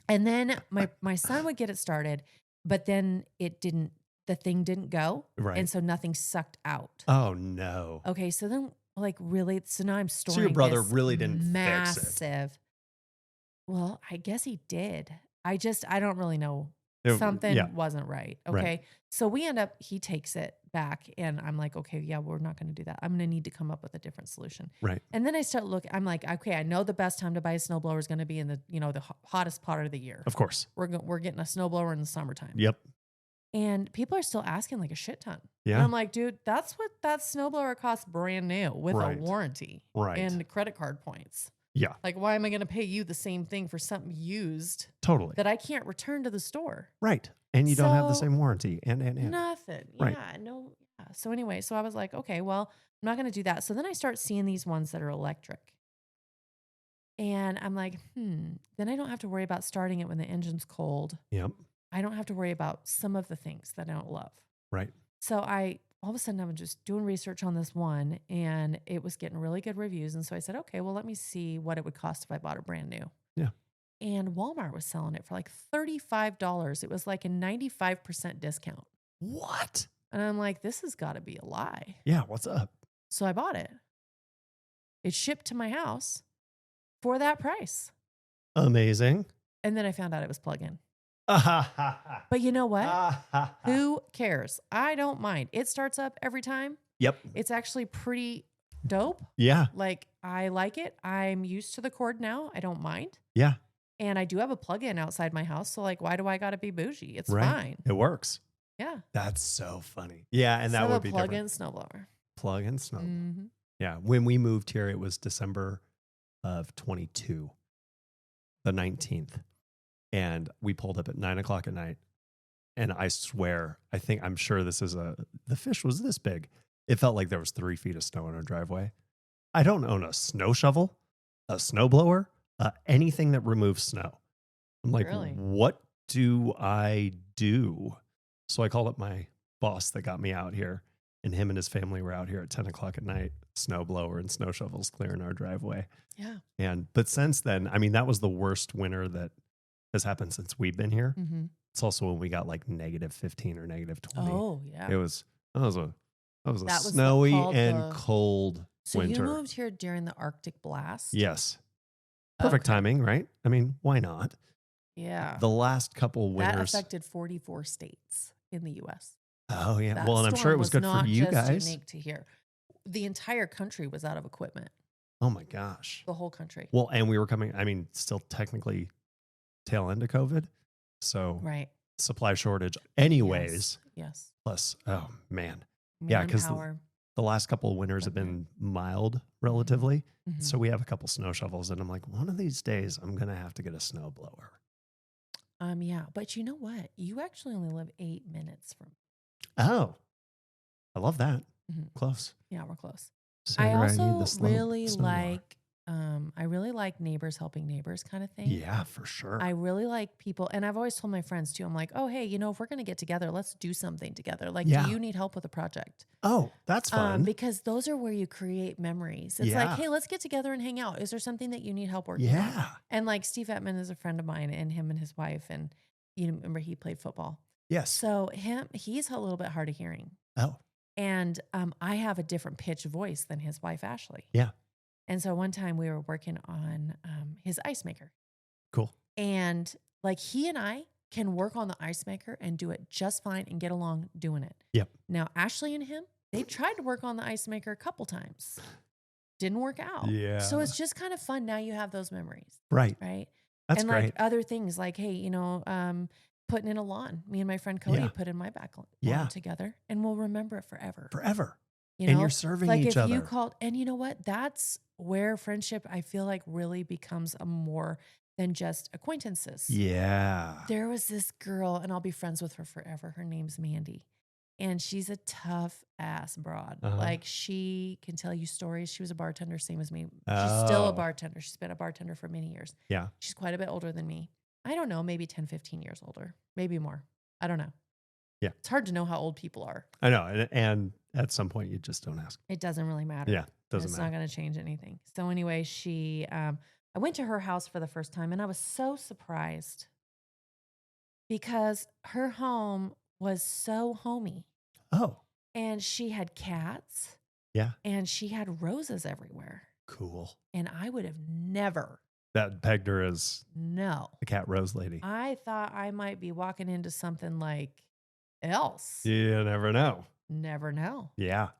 And then my son would get it started, but then the thing didn't go. Right. And so nothing sucked out. Oh, no. Okay. So then really, so now I'm storing So your brother this really didn't massive. fix it. Well, I guess he did. I don't really know. Something wasn't right. Okay. Right. So he takes it back and I'm like, okay, yeah, we're not going to do that. I'm going to need to come up with a different solution. Right. And then I start looking, I'm like, okay, I know the best time to buy a snowblower is going to be in the, the hottest part of the year. Of course. We're getting a snowblower in the summertime. Yep. And people are still asking like a shit ton. Yeah. And I'm like, dude, that's what that snowblower costs brand new with a warranty and credit card points. Yeah. Like, why am I going to pay you the same thing for something used? Totally. That I can't return to the store. Right. And you don't have the same warranty. And. Nothing. Right. Yeah. No. Yeah. So anyway, so I was like, okay, well, I'm not going to do that. So then I start seeing these ones that are electric. And I'm like, Then I don't have to worry about starting it when the engine's cold. Yep. I don't have to worry about some of the things that I don't love. Right. So all of a sudden, I'm just doing research on this one and it was getting really good reviews. And so I said, okay, well, let me see what it would cost if I bought it brand new. Yeah. And Walmart was selling it for like $35. It was like a 95% discount. What? And I'm like, this has got to be a lie. Yeah. What's up? So I bought it. It shipped to my house for that price. Amazing. And then I found out it was plug-in. But you know what? Who cares? I don't mind. It starts up every time. Yep. It's actually pretty dope. Yeah. Like, I like it. I'm used to the cord now. I don't mind. Yeah. And I do have a plug-in outside my house. So like, why do I got to be bougie? It's fine. It works. Yeah. That's so funny. Yeah. And that would be plug-in snowblower. Plug-in snowblower. Mm-hmm. Yeah. When we moved here, it was December of 22, the 19th. And we pulled up at 9:00 at night And I swear, I'm sure the fish was this big. It felt like there was 3 feet of snow in our driveway. I don't own a snow shovel, a snow blower, anything that removes snow. I'm like, Really? what do I do? So I called up my boss that got me out here, and him and his family were out here at 10 o'clock at night, snow blower and snow shovels clearing our driveway. Yeah. But since then, I mean, that was the worst winter that has happened since we've been here. Mm-hmm. It's also when we got like -15 or -20. Oh, yeah. That was a That was snowy called and cold So winter. you moved here during the Arctic blast? Yes. Perfect timing, right? I mean, why not? Yeah. The last couple winters. That affected 44 states in the U.S. Oh, yeah. That Well, and I'm sure it was good for you not guys. just unique to here. The entire country was out of equipment. Oh, my gosh. The whole country. Well, and we were coming, I mean, still technically tail end of COVID. So Right. supply shortage anyways. Yes. Plus, oh, man. Yeah, because the last couple of winters have been mild relatively. Mm-hmm. So we have a couple snow shovels, and I'm like, one of these days I'm going to have to get a snow blower. Yeah. But you know what? You actually only live 8 minutes from. Oh, I love that. Mm-hmm. Close. Yeah, we're close. Sandra, I also need the really snow like, I really like neighbors helping neighbors kind of thing. Yeah, for sure. I really like people. And I've always told my friends too, I'm like, oh, hey, if we're going to get together, let's do something together. Like, do you need help with a project? Oh, that's fun. Because those are where you create memories. It's like, hey, let's get together and hang out. Is there something that you need help working on? Yeah. And like Steve Etman is a friend of mine, and him and his wife, and remember he played football. Yes. So he's a little bit hard of hearing. Oh. And I have a different pitch voice than his wife, Ashley. Yeah. And so one time we were working on his ice maker. Cool. And like he and I can work on the ice maker and do it just fine and get along doing it. Yep. Now, Ashley and him, they tried to work on the ice maker a couple times. Didn't work out. Yeah. So it's just kind of fun. Now you have those memories. Right. Right. That's great. Like other things like, hey, putting in a lawn. Me and my friend Cody put in my back lawn together, and we'll remember it forever. Forever. And you're serving each other. Like if you called, and you know what? That's where friendship, I feel like, really becomes a more than just acquaintances. Yeah. There was this girl, and I'll be friends with her forever. Her name's Mandy. And she's a tough ass broad. Like she can tell you stories. She was a bartender, same as me. She's still a bartender. She's been a bartender for many years. Yeah. She's quite a bit older than me. I don't know, maybe 10, 15 years older, maybe more. I don't know. Yeah. It's hard to know how old people are. I know. And at some point you just don't ask. It doesn't really matter. Yeah. Doesn't matter. It's not going to change anything. So anyway, I went to her house for the first time, and I was so surprised because her home was so homey. Oh. And she had cats. Yeah. And she had roses everywhere. Cool. And I would have never. That pegged her as the cat rose lady. I thought I might be walking into something like else. You never know. Never know. Yeah.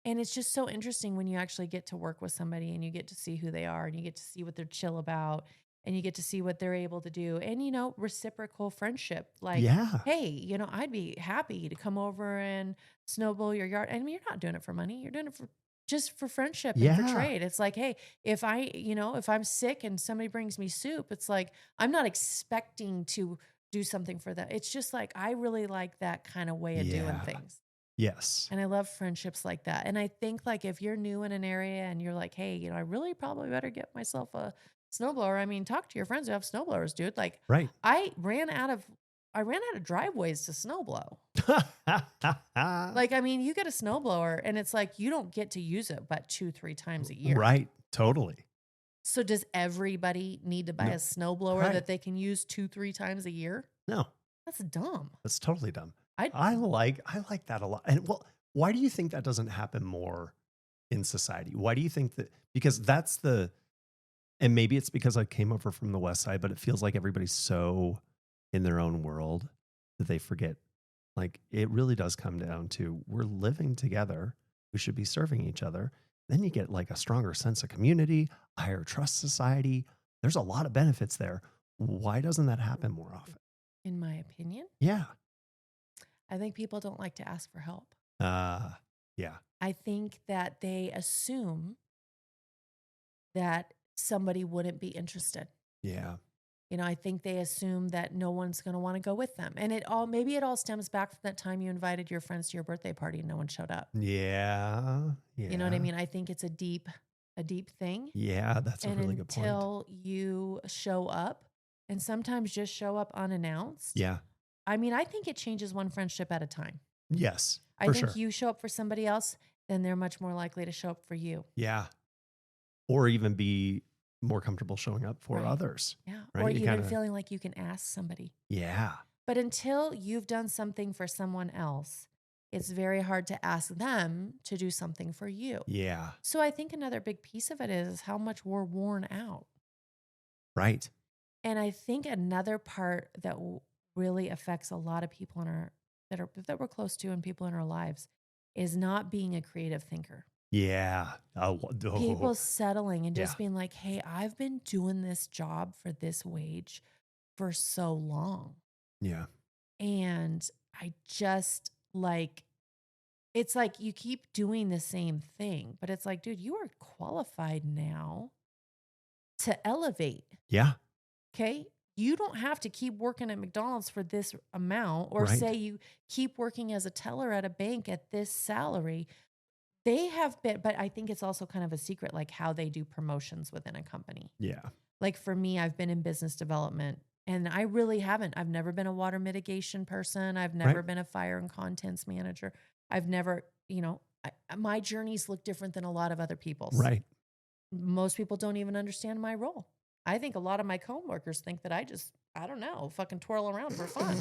And it's just so interesting when you actually get to work with somebody and you get to see who they are and you get to see what they're chill about and you get to see what they're able to do. And, reciprocal friendship. Like, hey, I'd be happy to come over and snow blow your yard. I mean, you're not doing it for money. You're doing it just for friendship and for trade. It's like, hey, if I'm sick and somebody brings me soup, it's like, I'm not expecting to do something for that. It's just like, I really like that kind of way of doing things. Yes. And I love friendships like that. And I think like, if you're new in an area and you're like, hey, I really probably better get myself a snowblower. I mean, talk to your friends who have snowblowers, dude. Like, I ran out of driveways to snowblow. Like, I mean, you get a snowblower and it's like, you don't get to use it but 2-3 times a year. Right. Totally. So does everybody need to buy a snowblower that they can use 2-3 times a year? No. That's dumb. That's totally dumb. I like that a lot. And why do you think that doesn't happen more in society? Why do you think that? Because and maybe it's because I came over from the West Side, but it feels like everybody's so in their own world that they forget. Like, it really does come down to, we're living together. We should be serving each other. Then you get like a stronger sense of community, a higher trust society. There's a lot of benefits there. Why doesn't that happen more often? In my opinion? Yeah. I think people don't like to ask for help. Yeah. I think that they assume that somebody wouldn't be interested. Yeah. I think they assume that no one's going to want to go with them. And maybe it all stems back from that time you invited your friends to your birthday party and no one showed up. Yeah. Yeah. You know what I mean? I think it's a deep thing. Yeah, that's a really good point. Until you show up, and sometimes just show up unannounced. Yeah. I mean, I think it changes one friendship at a time. Yes, I think you show up for somebody else, then they're much more likely to show up for you. Yeah. Or even be more comfortable showing up for others. Yeah. Right? Or even feeling like you can ask somebody. Yeah. But until you've done something for someone else, it's very hard to ask them to do something for you. Yeah. So I think another big piece of it is how much we're worn out. Right. And I think another part that really affects a lot of people that we're close to and people in our lives is not being a creative thinker. Yeah. People settling and just being like, hey, I've been doing this job for this wage for so long. Yeah. And I just it's like you keep doing the same thing, but it's like, dude, you are qualified now to elevate. Yeah. Okay. You don't have to keep working at McDonald's for this amount or say you keep working as a teller at a bank at this salary. They have been, but I think it's also kind of a secret, like how they do promotions within a company. Yeah. Like for me, I've been in business development and I really haven't. I've never been a water mitigation person. I've never been a fire and contents manager. I've never, my journeys look different than a lot of other people's. Right. Most people don't even understand my role. I think a lot of my coworkers think that I don't know, fucking twirl around for fun.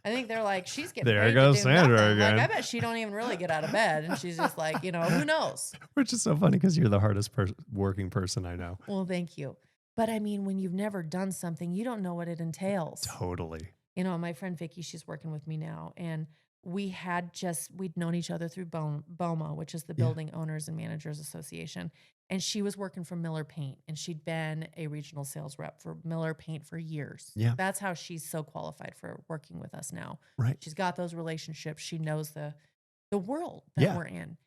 I think they're like, she's getting there paid goes to do Sandra nothing. again. Like, I bet she don't even really get out of bed. And she's just like, who knows? Which is so funny because you're the hardest working person I know. Well, thank you. But I mean, when you've never done something, you don't know what it entails. Totally. My friend Vicky, she's working with me now. And we'd known each other through BOMA, which is the Building Owners and Managers Association. And she was working for Miller Paint, and she'd been a regional sales rep for Miller Paint for years. Yeah. That's how she's so qualified for working with us now. Right. She's got those relationships. She knows the world that we're in.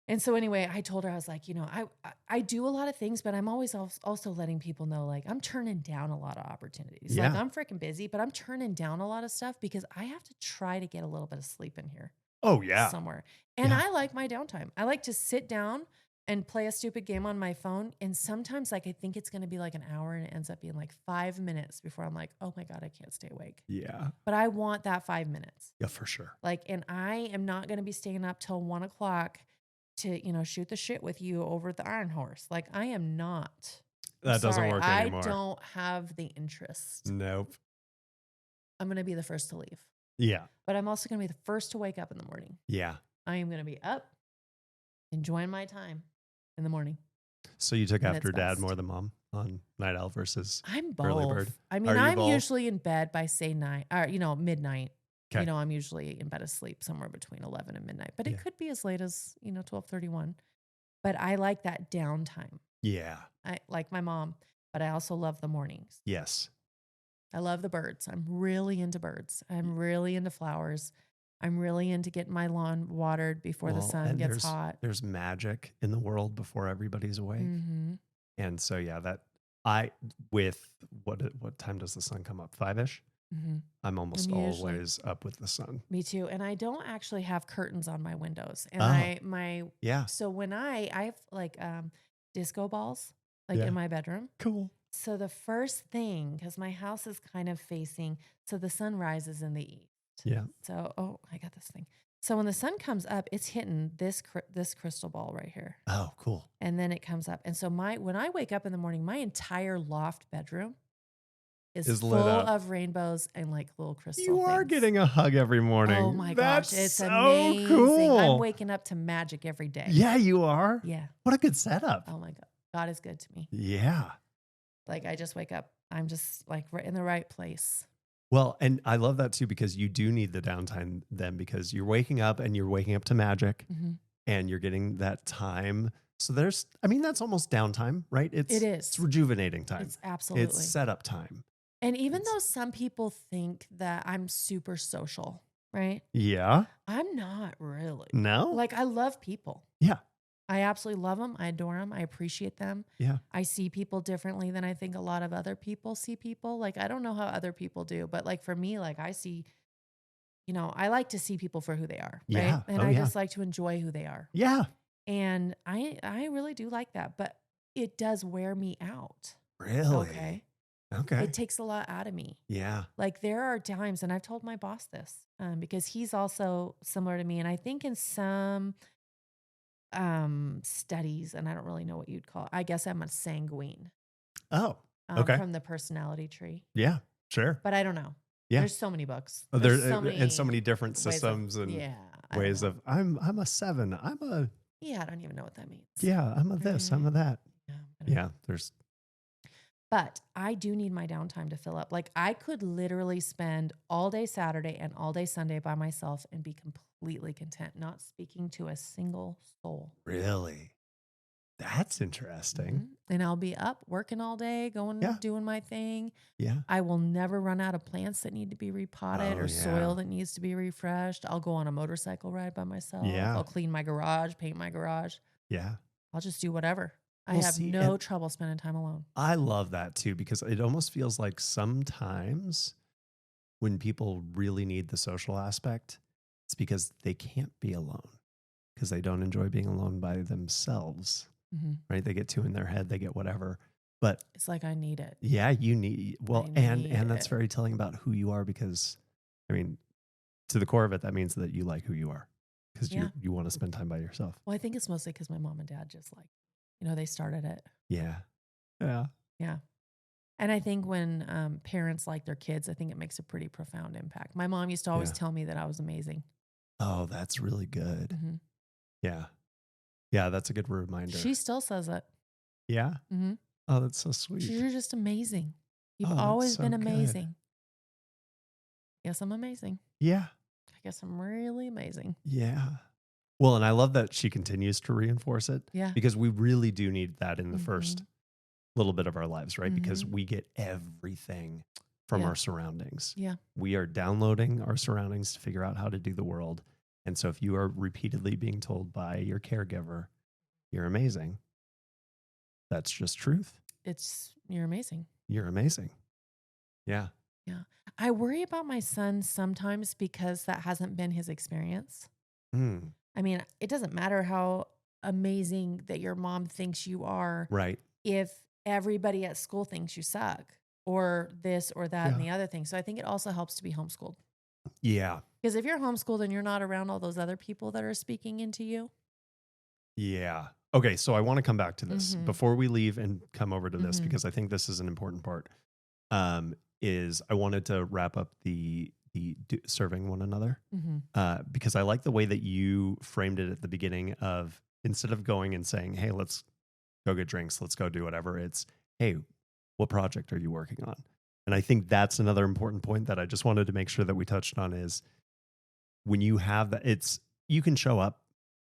And so anyway, I told her, I was like, I do a lot of things, but I'm always also letting people know, like, I'm turning down a lot of opportunities. Yeah. Like, I'm freaking busy, but I'm turning down a lot of stuff because I have to try to get a little bit of sleep in here. Oh, yeah. Somewhere. And I like my downtime. I like to sit down and play a stupid game on my phone. And sometimes I think it's going to be like an hour and it ends up being like 5 minutes before I'm like, oh my God, I can't stay awake. Yeah. But I want that 5 minutes. Yeah, for sure. And I am not going to be staying up till 1 o'clock to, shoot the shit with you over at the Iron Horse. Like, I am not. That doesn't work anymore. I don't have the interest. Nope. I'm going to be the first to leave. Yeah. But I'm also going to be the first to wake up in the morning. Yeah. I am going to be up, enjoying my time in the morning. So you took after dad more than mom on night owl versus I'm both. early bird? I mean, I'm usually in bed by say midnight. Okay. I'm usually in bed asleep somewhere between 11 and midnight, but it could be as late as, 12:31. But I like that downtime. Yeah. I like my mom, but I also love the mornings. Yes. I love the birds. I'm really into birds. I'm really into flowers. I'm really into getting my lawn watered before the sun gets hot. There's magic in the world before everybody's awake. Mm-hmm. And so, what time does the sun come up? 5-ish? Mm-hmm. I'm almost always up with the sun. Me too. And I don't actually have curtains on my windows. And so when I have like disco balls in my bedroom. Cool. So the first thing, because my house is kind of facing, so the sun rises in the east. Yeah. So, I got this thing. So when the sun comes up, it's hitting this crystal ball right here. Oh, cool. And then it comes up. And so when I wake up in the morning, my entire loft bedroom is full of rainbows and like little crystal You are things. Getting a hug every morning. Oh my gosh. It's so amazing. Cool. I'm waking up to magic every day. Yeah, you are. Yeah. What a good setup. Oh my God. God is good to me. Yeah. Like I just wake up. I'm just like in the right place. Well, and I love that too, because you do need the downtime then, because you're waking up to magic and you're getting that time. So that's almost downtime, right? It is. It's rejuvenating time. It's absolutely. It's setup time. And even though some people think that I'm super social, right? Yeah. I'm not really. No? Like I love people. Yeah. I absolutely love them. I adore them. I appreciate them. Yeah. I see people differently than I think a lot of other people see people. Like, I don't know how other people do, but like for me, like I see, I like to see people for who they are, right? Yeah. And Oh, I yeah. just like to enjoy who they are. Yeah. And I really do like that, but it does wear me out. Really? Okay. Okay. It takes a lot out of me. Yeah. Like there are times, and I've told my boss this, because he's also similar to me. And I think in some studies, and I don't really know what you'd call it. I guess I'm a sanguine, Oh, okay. from the personality tree, Yeah, sure. but I don't know. Yeah. There's so many books. There There's so and so many many different ways of, systems and yeah, I don't ways know. of I'm a 7. Yeah, I don't even know what that means. I'm a this, I'm a that. Yeah, Yeah, there's but I do need my downtime to fill up. Like I could literally spend all day Saturday and all day Sunday by myself and be completely content, not speaking to a single soul. really. That's interesting. And I'll be up working all day, doing my thing. Yeah. I will never run out of plants that need to be repotted or soil that needs to be refreshed. I'll go on a motorcycle ride by myself. Yeah. I'll clean my garage, paint my garage. Yeah. I'll just do whatever. I Well, have see, no and trouble spending time alone. I love that too, because it almost feels like sometimes when people really need the social aspect, it's because they can't be alone because they don't enjoy being alone by themselves, right? They get too in their head, they get whatever. But It's like I need it. yeah, you need, well, I need and that's it. very telling about who you are because, I mean, to the core of it, that means that you like who you are because you want to spend time by yourself. Well, I think it's mostly because my mom and dad just like, they started it. Yeah. Yeah. Yeah. And I think when parents like their kids, I think it makes a pretty profound impact. My mom used to always tell me that I was amazing. Oh, that's really good. Yeah. Yeah, that's a good reminder. She still says it. Yeah? Oh, that's so sweet. You're just amazing. You've Oh, always so been good. amazing. Yes, I'm amazing. Yeah. I guess I'm really amazing. Yeah. Well, and I love that she continues to reinforce it. Yeah. Because we really do need that in the first little bit of our lives, right? Because we get everything from our surroundings. Yeah. We are downloading our surroundings to figure out how to do the world. And so if you are repeatedly being told by your caregiver, you're amazing, that's just truth. You're amazing. You're amazing. Yeah. Yeah. I worry about my son sometimes because that hasn't been his experience. I mean, it doesn't matter how amazing that your mom thinks you are. Right. If everybody at school thinks you suck or this or that and the other thing. So I think it also helps to be homeschooled. Yeah. Because if you're homeschooled and you're not around all those other people that are speaking into you. Yeah. Okay. So I want to come back to this before we leave and come over to this, because I think this is an important part. Is I wanted to wrap up the serving one another, because I like the way that you framed it at the beginning of, instead of going and saying, hey, let's go get drinks, let's go do whatever, it's, hey, what project are you working on? And I think that's another important point that I just wanted to make sure that we touched on is when you have that, you can show up,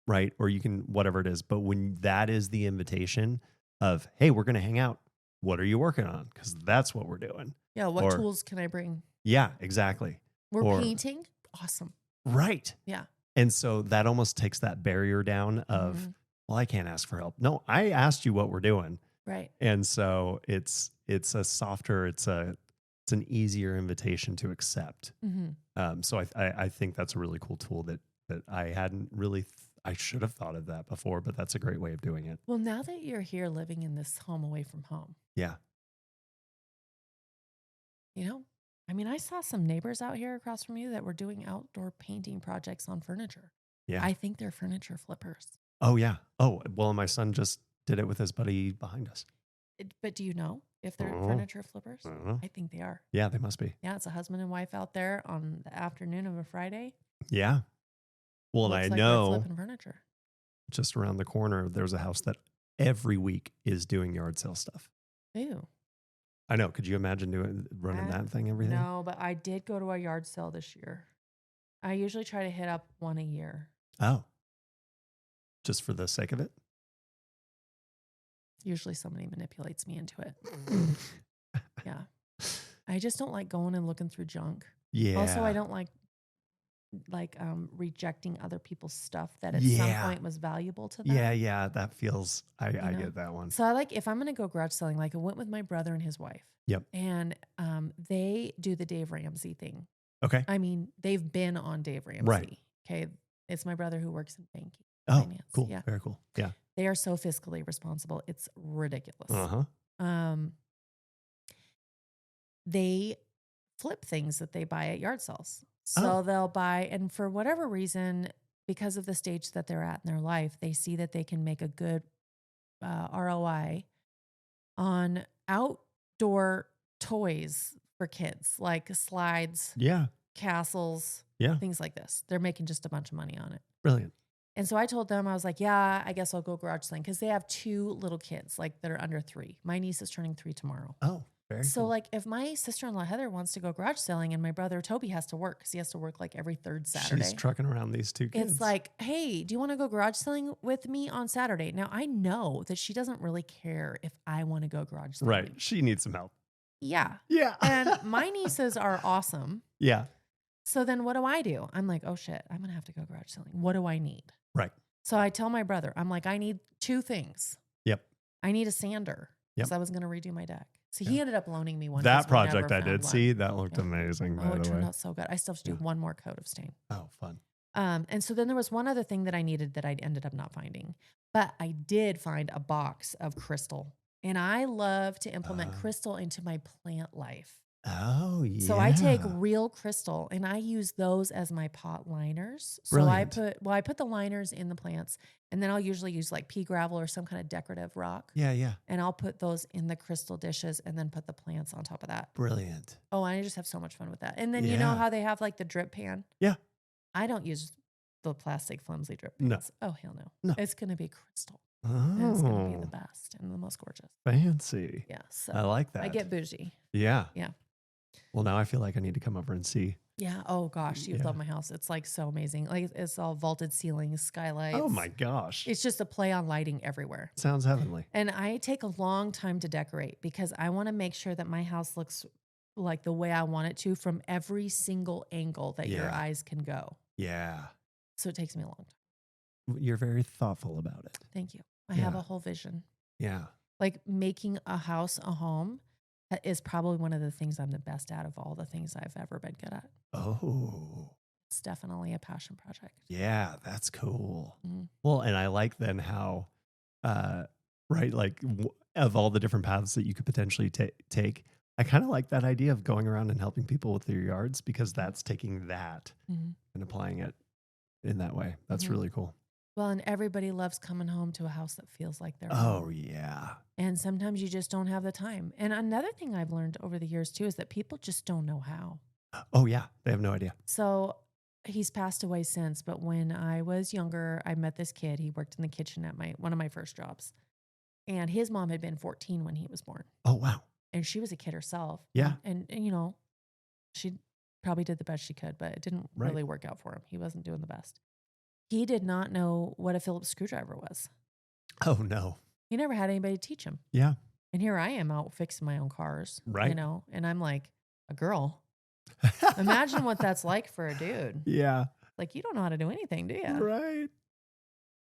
right? Or you can, whatever it is. But when that is the invitation of, hey, we're going to hang out. What are you working on? Because that's what we're doing. Yeah. What tools can I bring? Yeah, exactly. We're painting. Awesome. Right. Yeah. And so that almost takes that barrier down of, well, I can't ask for help. No, I asked you what we're doing. Right. And so it's a softer, it's an easier invitation to accept. So I think that's a really cool tool that I hadn't really, I should have thought of that before, but that's a great way of doing it. Well, now that you're here living in this home away from home. Yeah. I mean, I saw some neighbors out here across from you that were doing outdoor painting projects on furniture. Yeah. I think they're furniture flippers. Oh, yeah. Oh, well, my son just did it with his buddy behind us. But do you know if they're furniture flippers? I don't know. I think they are. Yeah, they must be. Yeah, it's a husband and wife out there on the afternoon of a Friday. Yeah. Well, Looks and I like they're know flipping furniture. Just around the corner, there's a house that every week is doing yard sale stuff. Ew. I know. Could you imagine running that thing every day? No, but I did go to a yard sale this year. I usually try to hit up one a year. Oh. Just for the sake of it? Usually somebody manipulates me into it. Yeah. I just don't like going and looking through junk. Yeah. Also, I don't like rejecting other people's stuff that at some point was valuable to them. Yeah. That feels, I get that one. So if I'm going to go garage selling, I went with my brother and his wife. Yep. And they do the Dave Ramsey thing. Okay. I mean, they've been on Dave Ramsey. Right. Okay. It's my brother who works in banking. Oh, finance. cool. Yeah. Very cool. Yeah. They are so fiscally responsible. It's ridiculous. Uh-huh. They flip things that they buy at yard sales. So they'll buy, and for whatever reason, because of the stage that they're at in their life, they see that they can make a good ROI on outdoor toys for kids, like slides, castles, things like this. They're making just a bunch of money on it. Brilliant. And so I told them, I was like, yeah, I guess I'll go garage selling, because they have 2 little kids, that are under 3. My niece is turning 3 tomorrow. Oh, very cool. So if my sister-in-law Heather wants to go garage selling and my brother Toby has to work, because he has to work every 3rd Saturday. She's trucking around these 2 kids. It's hey, do you want to go garage selling with me on Saturday? Now, I know that she doesn't really care if I want to go garage selling. Right. She needs some help. Yeah. Yeah. And my nieces are awesome. Yeah. So then what do? I'm like, oh shit, I'm going to have to go garage selling. What do I need? Right. So I tell my brother, I'm like, I need 2 things. Yep. I need a sander, because I was going to redo my deck. So he ended up loaning me one. That project I did see, that looked amazing, by the way. It turned out so good. I still have to do one more coat of stain. Oh, fun. And so then there was one other thing that I needed that I ended up not finding. But I did find a box of crystal. And I love to implement crystal into my plant life. Oh, yeah. So I take real crystal and I use those as my pot liners. So Brilliant. I put the liners in the plants, and then I'll usually use pea gravel or some kind of decorative rock. Yeah. And I'll put those in the crystal dishes and then put the plants on top of that. Brilliant. Oh, I just have so much fun with that. And then you know how they have the drip pan? Yeah. I don't use the plastic flimsy drip pans. No. Oh, hell no. It's going to be crystal. Oh. And it's going to be the best and the most gorgeous. Fancy. Yeah. So I like that. I get bougie. Yeah. Yeah. Well, now I feel like I need to come over and see. Yeah. Oh gosh, you'd love my house. It's so amazing. It's all vaulted ceilings, skylights. Oh my gosh. It's just a play on lighting everywhere. Sounds heavenly. And I take a long time to decorate, because I want to make sure that my house looks like the way I want it to from every single angle that your eyes can go. Yeah. So it takes me a long time. You're very thoughtful about it. Thank you. I have a whole vision. Yeah. Making a house a home is probably one of the things I'm the best at of all the things I've ever been good at. Oh. It's definitely a passion project. Yeah, that's cool. Mm-hmm. Well, and I like then how, right, of all the different paths that you could potentially take, I kind of like that idea of going around and helping people with their yards, because that's taking that and applying it in that way. That's really cool. Well, and everybody loves coming home to a house that feels like their home. Oh, yeah. And sometimes you just don't have the time. And another thing I've learned over the years, too, is that people just don't know how. Oh, yeah. They have no idea. So he's passed away since. But when I was younger, I met this kid. He worked in the kitchen at one of my first jobs. And his mom had been 14 when he was born. Oh, wow. And she was a kid herself. Yeah. And she probably did the best she could, but it didn't really work out for him. He wasn't doing the best. He did not know what a Phillips screwdriver was. Oh, no. He never had anybody teach him. Yeah. And here I am out fixing my own cars. Right. And I'm like, a girl. Imagine what that's like for a dude. Yeah. You don't know how to do anything, do you? Right.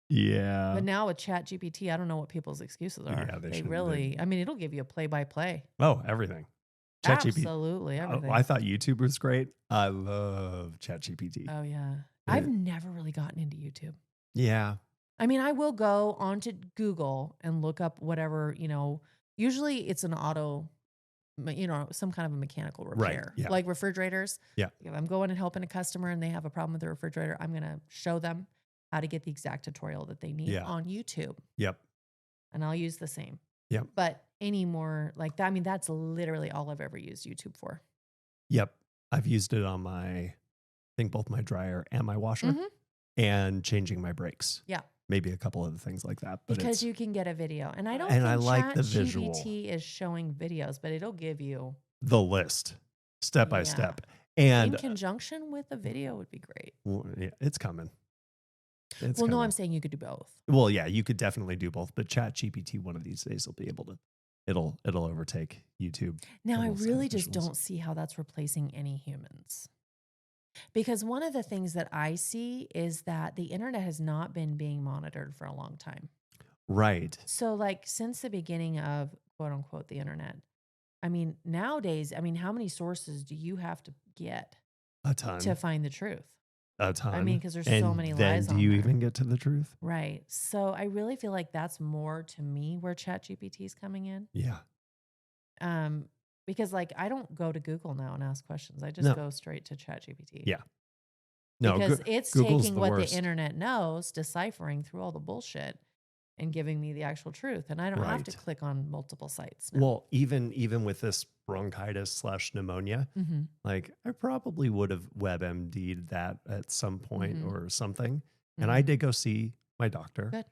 Yeah. But now with ChatGPT, I don't know what people's excuses are. Yeah, they really, it'll give you a play-by-play. Oh, everything. Absolutely everything. I thought YouTube was great. I love ChatGPT. Oh, yeah. I've never really gotten into YouTube. Yeah. I will go onto Google and look up whatever, usually it's an auto, some kind of a mechanical repair, right. Yeah. like refrigerators. Yeah. If I'm going and helping a customer and they have a problem with the refrigerator, I'm going to show them how to get the exact tutorial that they need on YouTube. Yep. And I'll use the same. Yep. But any more like that, that's literally all I've ever used YouTube for. Yep. I've used it on both my dryer and my washer and changing my brakes. Yeah. Maybe a couple other things like that. But because you can get a video. And I don't think I like the visual. ChatGPT is showing videos, but it'll give you the list step by step. And in conjunction with a video would be great. Well, yeah, it's coming. No, I'm saying you could do both. Well, yeah, you could definitely do both, but ChatGPT one of these days will be able to. It'll overtake YouTube. Now, I really just don't see how that's replacing any humans. Because one of the things that I see is that the internet has not been being monitored for a long time. Right. So like since the beginning of quote unquote the internet, I mean, nowadays, I mean, how many sources do you have to get A ton. to find the truth? A ton. I mean, because there's and so many then lies do on you there. even get to the truth? Right. So I really feel like that's more to me where ChatGPT is coming in. Yeah. Because like I don't go to Google now and ask questions. I just No. go straight to ChatGPT. Yeah. No, because it's Google's taking the what worst. the internet knows, deciphering through all the bullshit, and giving me the actual truth. And I don't have to Right. click on multiple sites now. Well, even with this bronchitis/pneumonia, like I probably would have WebMD'd that at some point or something. And I did go see my doctor. Good.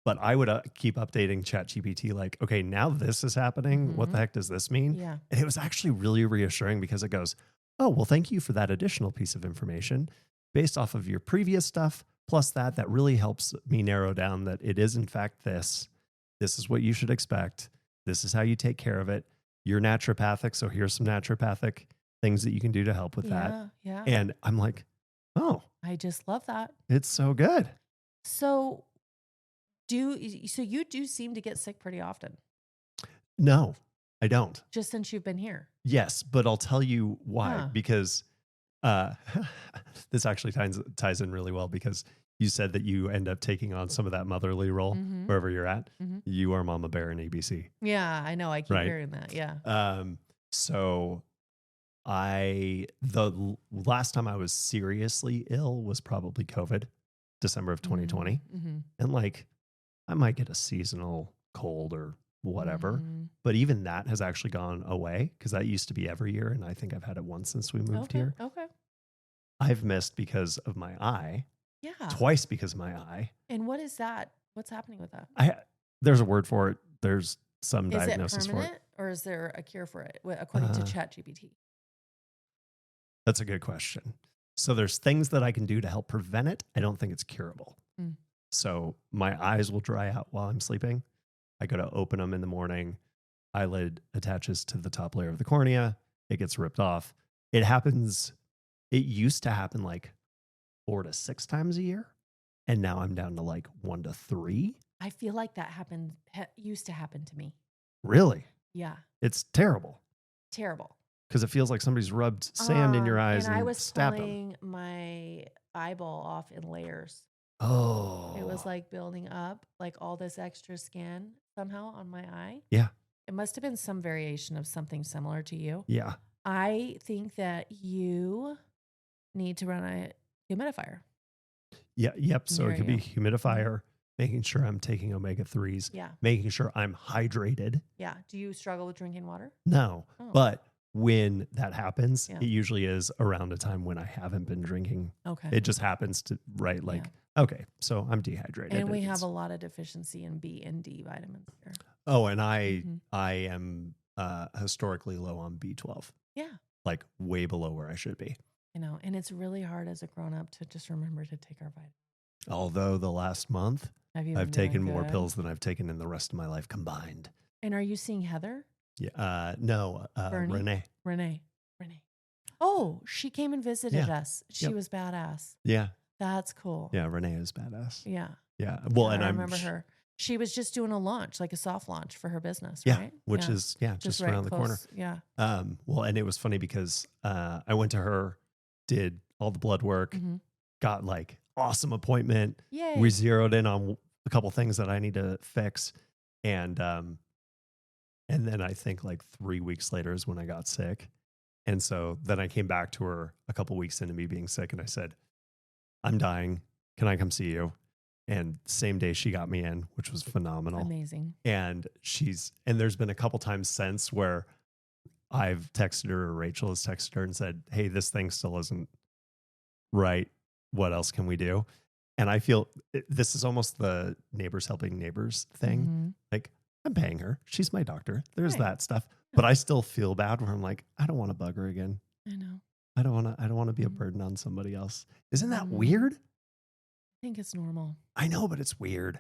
But I would keep updating ChatGPT like, okay, now this is happening. What the heck does this mean? Yeah. And it was actually really reassuring because it goes, oh, well, thank you for that additional piece of information based off of your previous stuff. Plus that really helps me narrow down that it is in fact this. This is what you should expect. This is how you take care of it. You're naturopathic, so here's some naturopathic things that you can do to help with that. Yeah. And I'm like, oh, I just love that. it's so good. So you do seem to get sick pretty often. No, I don't. Just since you've been here. Yes, but I'll tell you why. Huh. Because this actually ties in really well because you said that you end up taking on some of that motherly role wherever you're at. You are Mama Bear in ABC. Yeah, I know. I keep hearing that. Yeah. So the last time I was seriously ill was probably COVID, December of 2020. And like, I might get a seasonal cold or whatever, but even that has actually gone away because that used to be every year. And I think I've had it once since we moved here. Okay. I've missed because of my eye. Yeah. Twice because of my eye. And what is that? What's happening with that? There's a word for it. There's some Is diagnosis it for it. permanent or is there a cure for it according to ChatGPT? That's a good question. So there's things that I can do to help prevent it. I don't think it's curable. So my eyes will dry out while I'm sleeping. I go to open them in the morning. Eyelid attaches to the top layer of the cornea. It gets ripped off. It happens. It used to happen like 4 to 6 times a year. And now I'm down to like 1 to 3. I feel like that used to happen to me. Really? Yeah. It's terrible. Terrible. Because it feels like somebody's rubbed sand in your eyes and I was stabbed pulling them. my eyeball off in layers. Oh. It was like building up like all this extra skin somehow on my eye. Yeah. It must have been some variation of something similar to you. Yeah. I think that you need to run a humidifier. Yeah. Yep. So it could be humidifier, making sure I'm taking omega-3s. Yeah. Making sure I'm hydrated. Yeah. Do you struggle with drinking water? No. Oh. But when that happens, it usually is around a time when I haven't been drinking. Okay. It just happens to, right? Like, okay, so I'm dehydrated. And we have a lot of deficiency in B and D vitamins here. Oh, and I am historically low on B12. Yeah. Like way below where I should be. You know, and it's really hard as a grown-up to just remember to take our vitamins. Although the last month, I've taken more pills than I've taken in the rest of my life combined. And are you seeing Heather? Yeah. No, Renee. Oh, she came and visited us. She was badass. Yeah. That's cool. Yeah. Renee is badass. Yeah. Yeah. Well, and I remember her. She was just doing a launch, like a soft launch for her business, yeah, right? Which is, just right around the corner. Yeah. Well, and it was funny because I went to her, did all the blood work, got like awesome appointment. Yay. We zeroed in on a couple things that I need to fix. And then I think like 3 weeks later is when I got sick. And so then I came back to her a couple weeks into me being sick and I said, I'm dying. Can I come see you? And same day she got me in, which was phenomenal. Amazing. And there's been a couple times since where I've texted her or Rachel has texted her and said, hey, this thing still isn't right. What else can we do? And I feel this is almost the neighbors helping neighbors thing. Like, I'm paying her. She's my doctor. There's that stuff. But I still feel bad where I'm like, I don't want to bug her again. I know. I don't want to be a burden on somebody else. Isn't that weird? I think it's normal. I know, but it's weird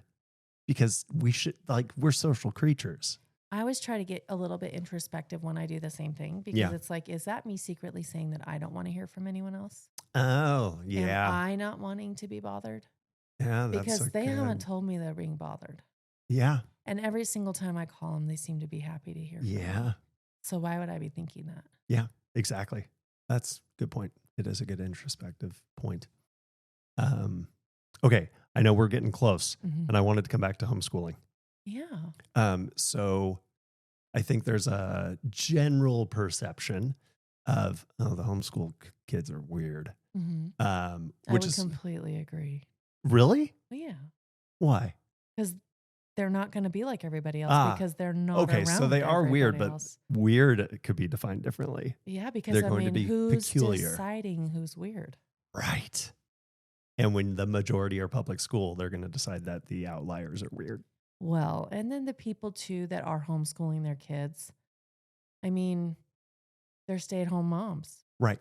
because we're social creatures. I always try to get a little bit introspective when I do the same thing because it's like, is that me secretly saying that I don't want to hear from anyone else? Oh, Am yeah. I not wanting to be bothered? Yeah, that's Because a they haven't good. told me they're being bothered. Yeah. And every single time I call them, they seem to be happy to hear from me. Yeah. So why would I be thinking that? Yeah, exactly. That's a good point. It is a good introspective point. Okay. I know we're getting close and I wanted to come back to homeschooling. Yeah. So I think there's a general perception of, oh, the homeschool kids are weird. I Which would is completely agree. really? Well, yeah. Why? Because they're not going to be like everybody else because they're not okay. around So they are weird, everybody but else. weird could be defined differently. Yeah, because They're going to be who's peculiar. deciding who's weird? Right. And when the majority are public school, they're going to decide that the outliers are weird. Well, and then the people too that are homeschooling their kids, I mean, they're stay-at-home moms. Right.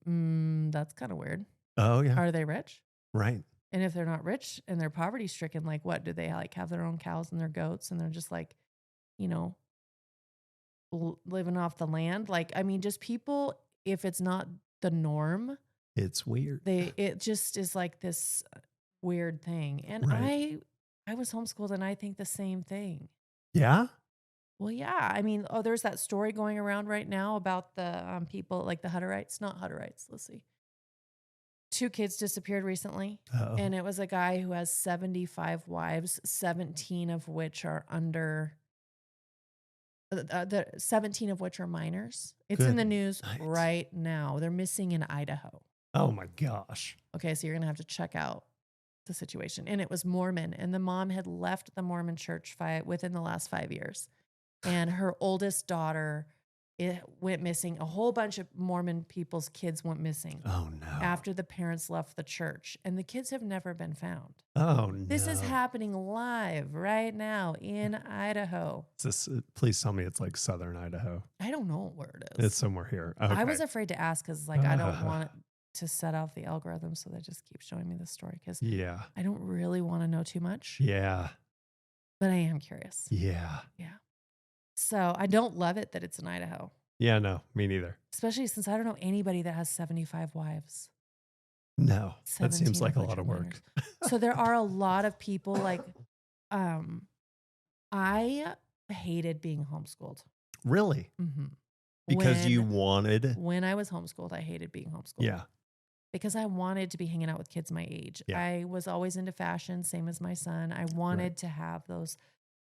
That's kind of weird. Oh, yeah. Are they rich? Right. And if they're not rich and they're poverty stricken, like what? Do they like have their own cows and their goats and they're just like, you know, living off the land? Like, I mean, just people, if it's not the norm, it's weird. It just is like this weird thing. And right. I was homeschooled and I think the same thing. Yeah. Well, yeah. I mean, there's that story going around right now about the people like the Hutterites, not Hutterites. Let's see. 2 kids disappeared recently. Uh-oh. And it was a guy who has 75 wives, 17 of which are under, 17 of which are minors. It's in the news right now. They're missing in Idaho. Oh my gosh. Okay, so you're going to have to check out the situation. And it was Mormon. And the mom had left the Mormon church within the last 5 years. And her oldest daughter went missing. A whole bunch of Mormon people's kids went missing. Oh, no. After the parents left the church. And the kids have never been found. Oh, no. This is happening live right now in Idaho. Please tell me it's like southern Idaho. I don't know where it is. It's somewhere here. Okay. I was afraid to ask because I don't want it to set off the algorithm, so they just keep showing me this story because I don't really want to know too much. Yeah. But I am curious. Yeah. Yeah. So I don't love it that it's in Idaho. Yeah, no, me neither. Especially since I don't know anybody that has 75 wives. No, that seems like a lot of work. So there are a lot of people like, I hated being homeschooled. Really? Mm-hmm. Because you wanted? When I was homeschooled, I hated being homeschooled. Yeah. Because I wanted to be hanging out with kids my age. Yeah. I was always into fashion, same as my son. I wanted to have those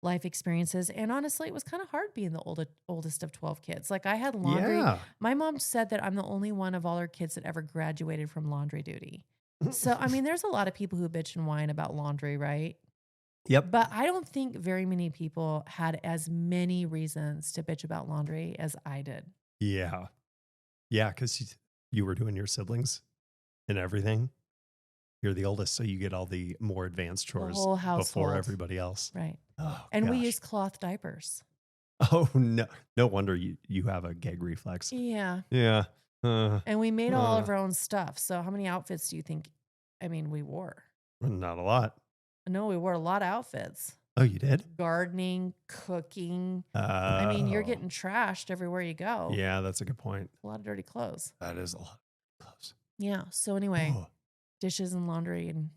life experiences. And honestly, it was kind of hard being the oldest of 12 kids. Like I had laundry. Yeah. My mom said that I'm the only one of all her kids that ever graduated from laundry duty. So, I mean, there's a lot of people who bitch and whine about laundry, right? Yep. But I don't think very many people had as many reasons to bitch about laundry as I did. Yeah. Yeah, because you were doing your siblings and everything. You're the oldest, so you get all the more advanced chores the whole household. Before everybody else. Right. Oh, and we use cloth diapers. Oh, no. No wonder you have a gag reflex. Yeah. Yeah. And we made all of our own stuff. So how many outfits do you think, we wore? Not a lot. No, we wore a lot of outfits. Oh, you did? Gardening, cooking. You're getting trashed everywhere you go. Yeah, that's a good point. A lot of dirty clothes. That is a lot of clothes. Yeah. So anyway, dishes and laundry and,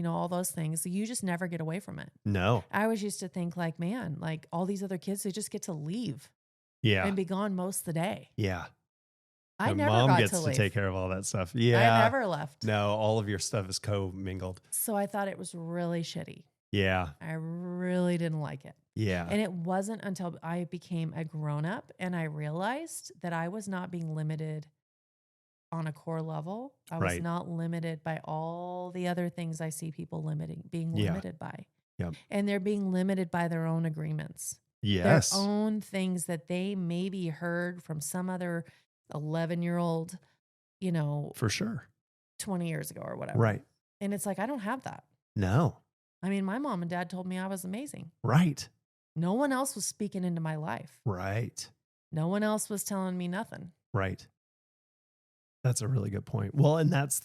all those things. You just never get away from it. No. I always used to think like, man, like all these other kids, they just get to leave. Yeah. And be gone most of the day. Yeah. I never mom got gets to leave. take care of all that stuff. Yeah. I never left. No, all of your stuff is co-mingled. So I thought it was really shitty. Yeah. I really didn't like it. Yeah. And it wasn't until I became a grown-up and I realized that I was not being limited on a core level. I was not limited by all the other things I see people being limited by. Yep. And they're being limited by their own agreements. Yes. Their own things that they maybe heard from some other 11-year-old, for sure, 20 years ago or whatever. Right. And it's like, I don't have that. No. My mom and dad told me I was amazing. Right. No one else was speaking into my life. Right. No one else was telling me nothing. Right. That's a really good point. Well, and that's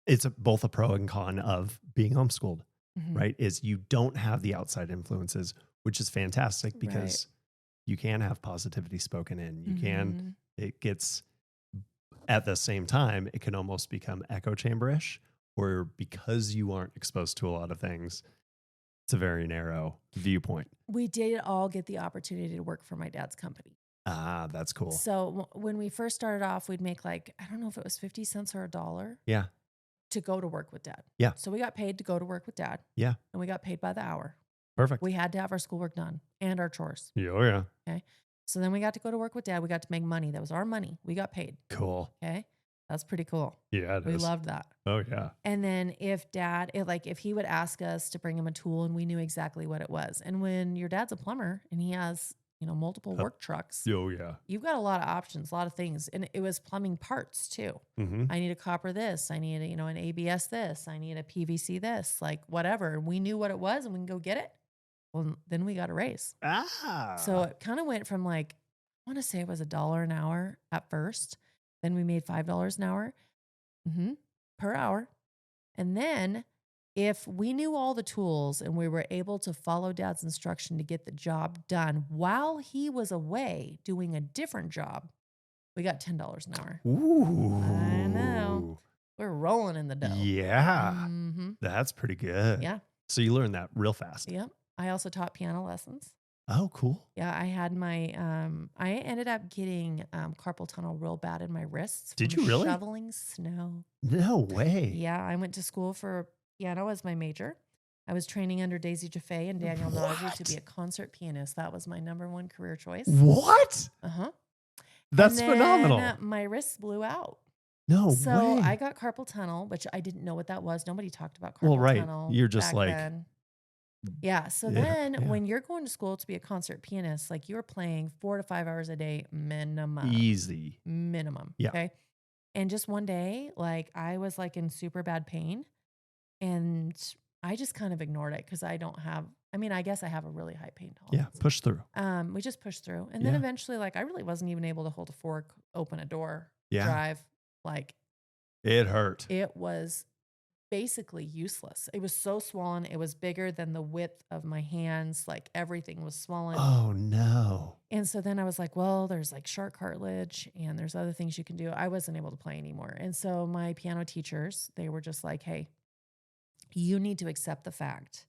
it's both a pro and con of being homeschooled. right? Is you don't have the outside influences, which is fantastic because you can have positivity spoken in. You can, it gets, at the same time, it can almost become echo chamberish, where because you aren't exposed to a lot of things, it's a very narrow viewpoint. We did all get the opportunity to work for my dad's company. Ah, that's cool. So when we first started off, we'd make like, I don't know if it was 50 cents or $1. Yeah. To go to work with dad. Yeah. So we got paid to go to work with dad. Yeah. And we got paid by the hour. Perfect. We had to have our schoolwork done and our chores. Yeah. Oh, yeah. Okay. So then we got to go to work with dad. We got to make money. That was our money. We got paid. Cool. Okay. That's pretty cool. Yeah. We loved that. Oh, yeah. And then if he would ask us to bring him a tool and we knew exactly what it was. And when your dad's a plumber and he has, multiple work trucks. Oh, yeah. You've got a lot of options, a lot of things. And it was plumbing parts too. I need a copper this. I need an ABS this. I need a PVC this, like whatever. And we knew what it was and we can go get it. Well, then we got a raise. So it kind of went from like, I want to say it was $1 an hour at first. Then we made $5 an hour per hour. And then if we knew all the tools and we were able to follow dad's instruction to get the job done while he was away doing a different job, we got $10 an hour. Ooh. I know. We're rolling in the dough. Yeah. That's pretty good. Yeah. So you learned that real fast. Yep. I also taught piano lessons. Oh, cool. Yeah. I had I ended up getting carpal tunnel real bad in my wrists. Did you really? Shoveling snow. No way. Yeah. I went to school for piano as my major. I was training under Daisy Jaffe and Daniel Nagy to be a concert pianist. That was my #1 career choice. What? That's phenomenal. My wrists blew out. No way. So I got carpal tunnel, which I didn't know what that was. Nobody talked about carpal tunnel. You're just back like, then. Yeah. So then when you're going to school to be a concert pianist, like you're playing 4 to 5 hours a day minimum. Easy. Minimum. Yeah. Okay. And just one day, like I was like in super bad pain. And I just kind of ignored it because I guess I have a really high pain tolerance. Yeah, push through. We just pushed through. And then eventually, like, I really wasn't even able to hold a fork, open a door, drive. Like, it hurt. It was basically useless. It was so swollen. It was bigger than the width of my hands. Like, everything was swollen. Oh, no. And so then I was like, well, there's like shark cartilage and there's other things you can do. I wasn't able to play anymore. And so my piano teachers, they were just like, hey, you need to accept the fact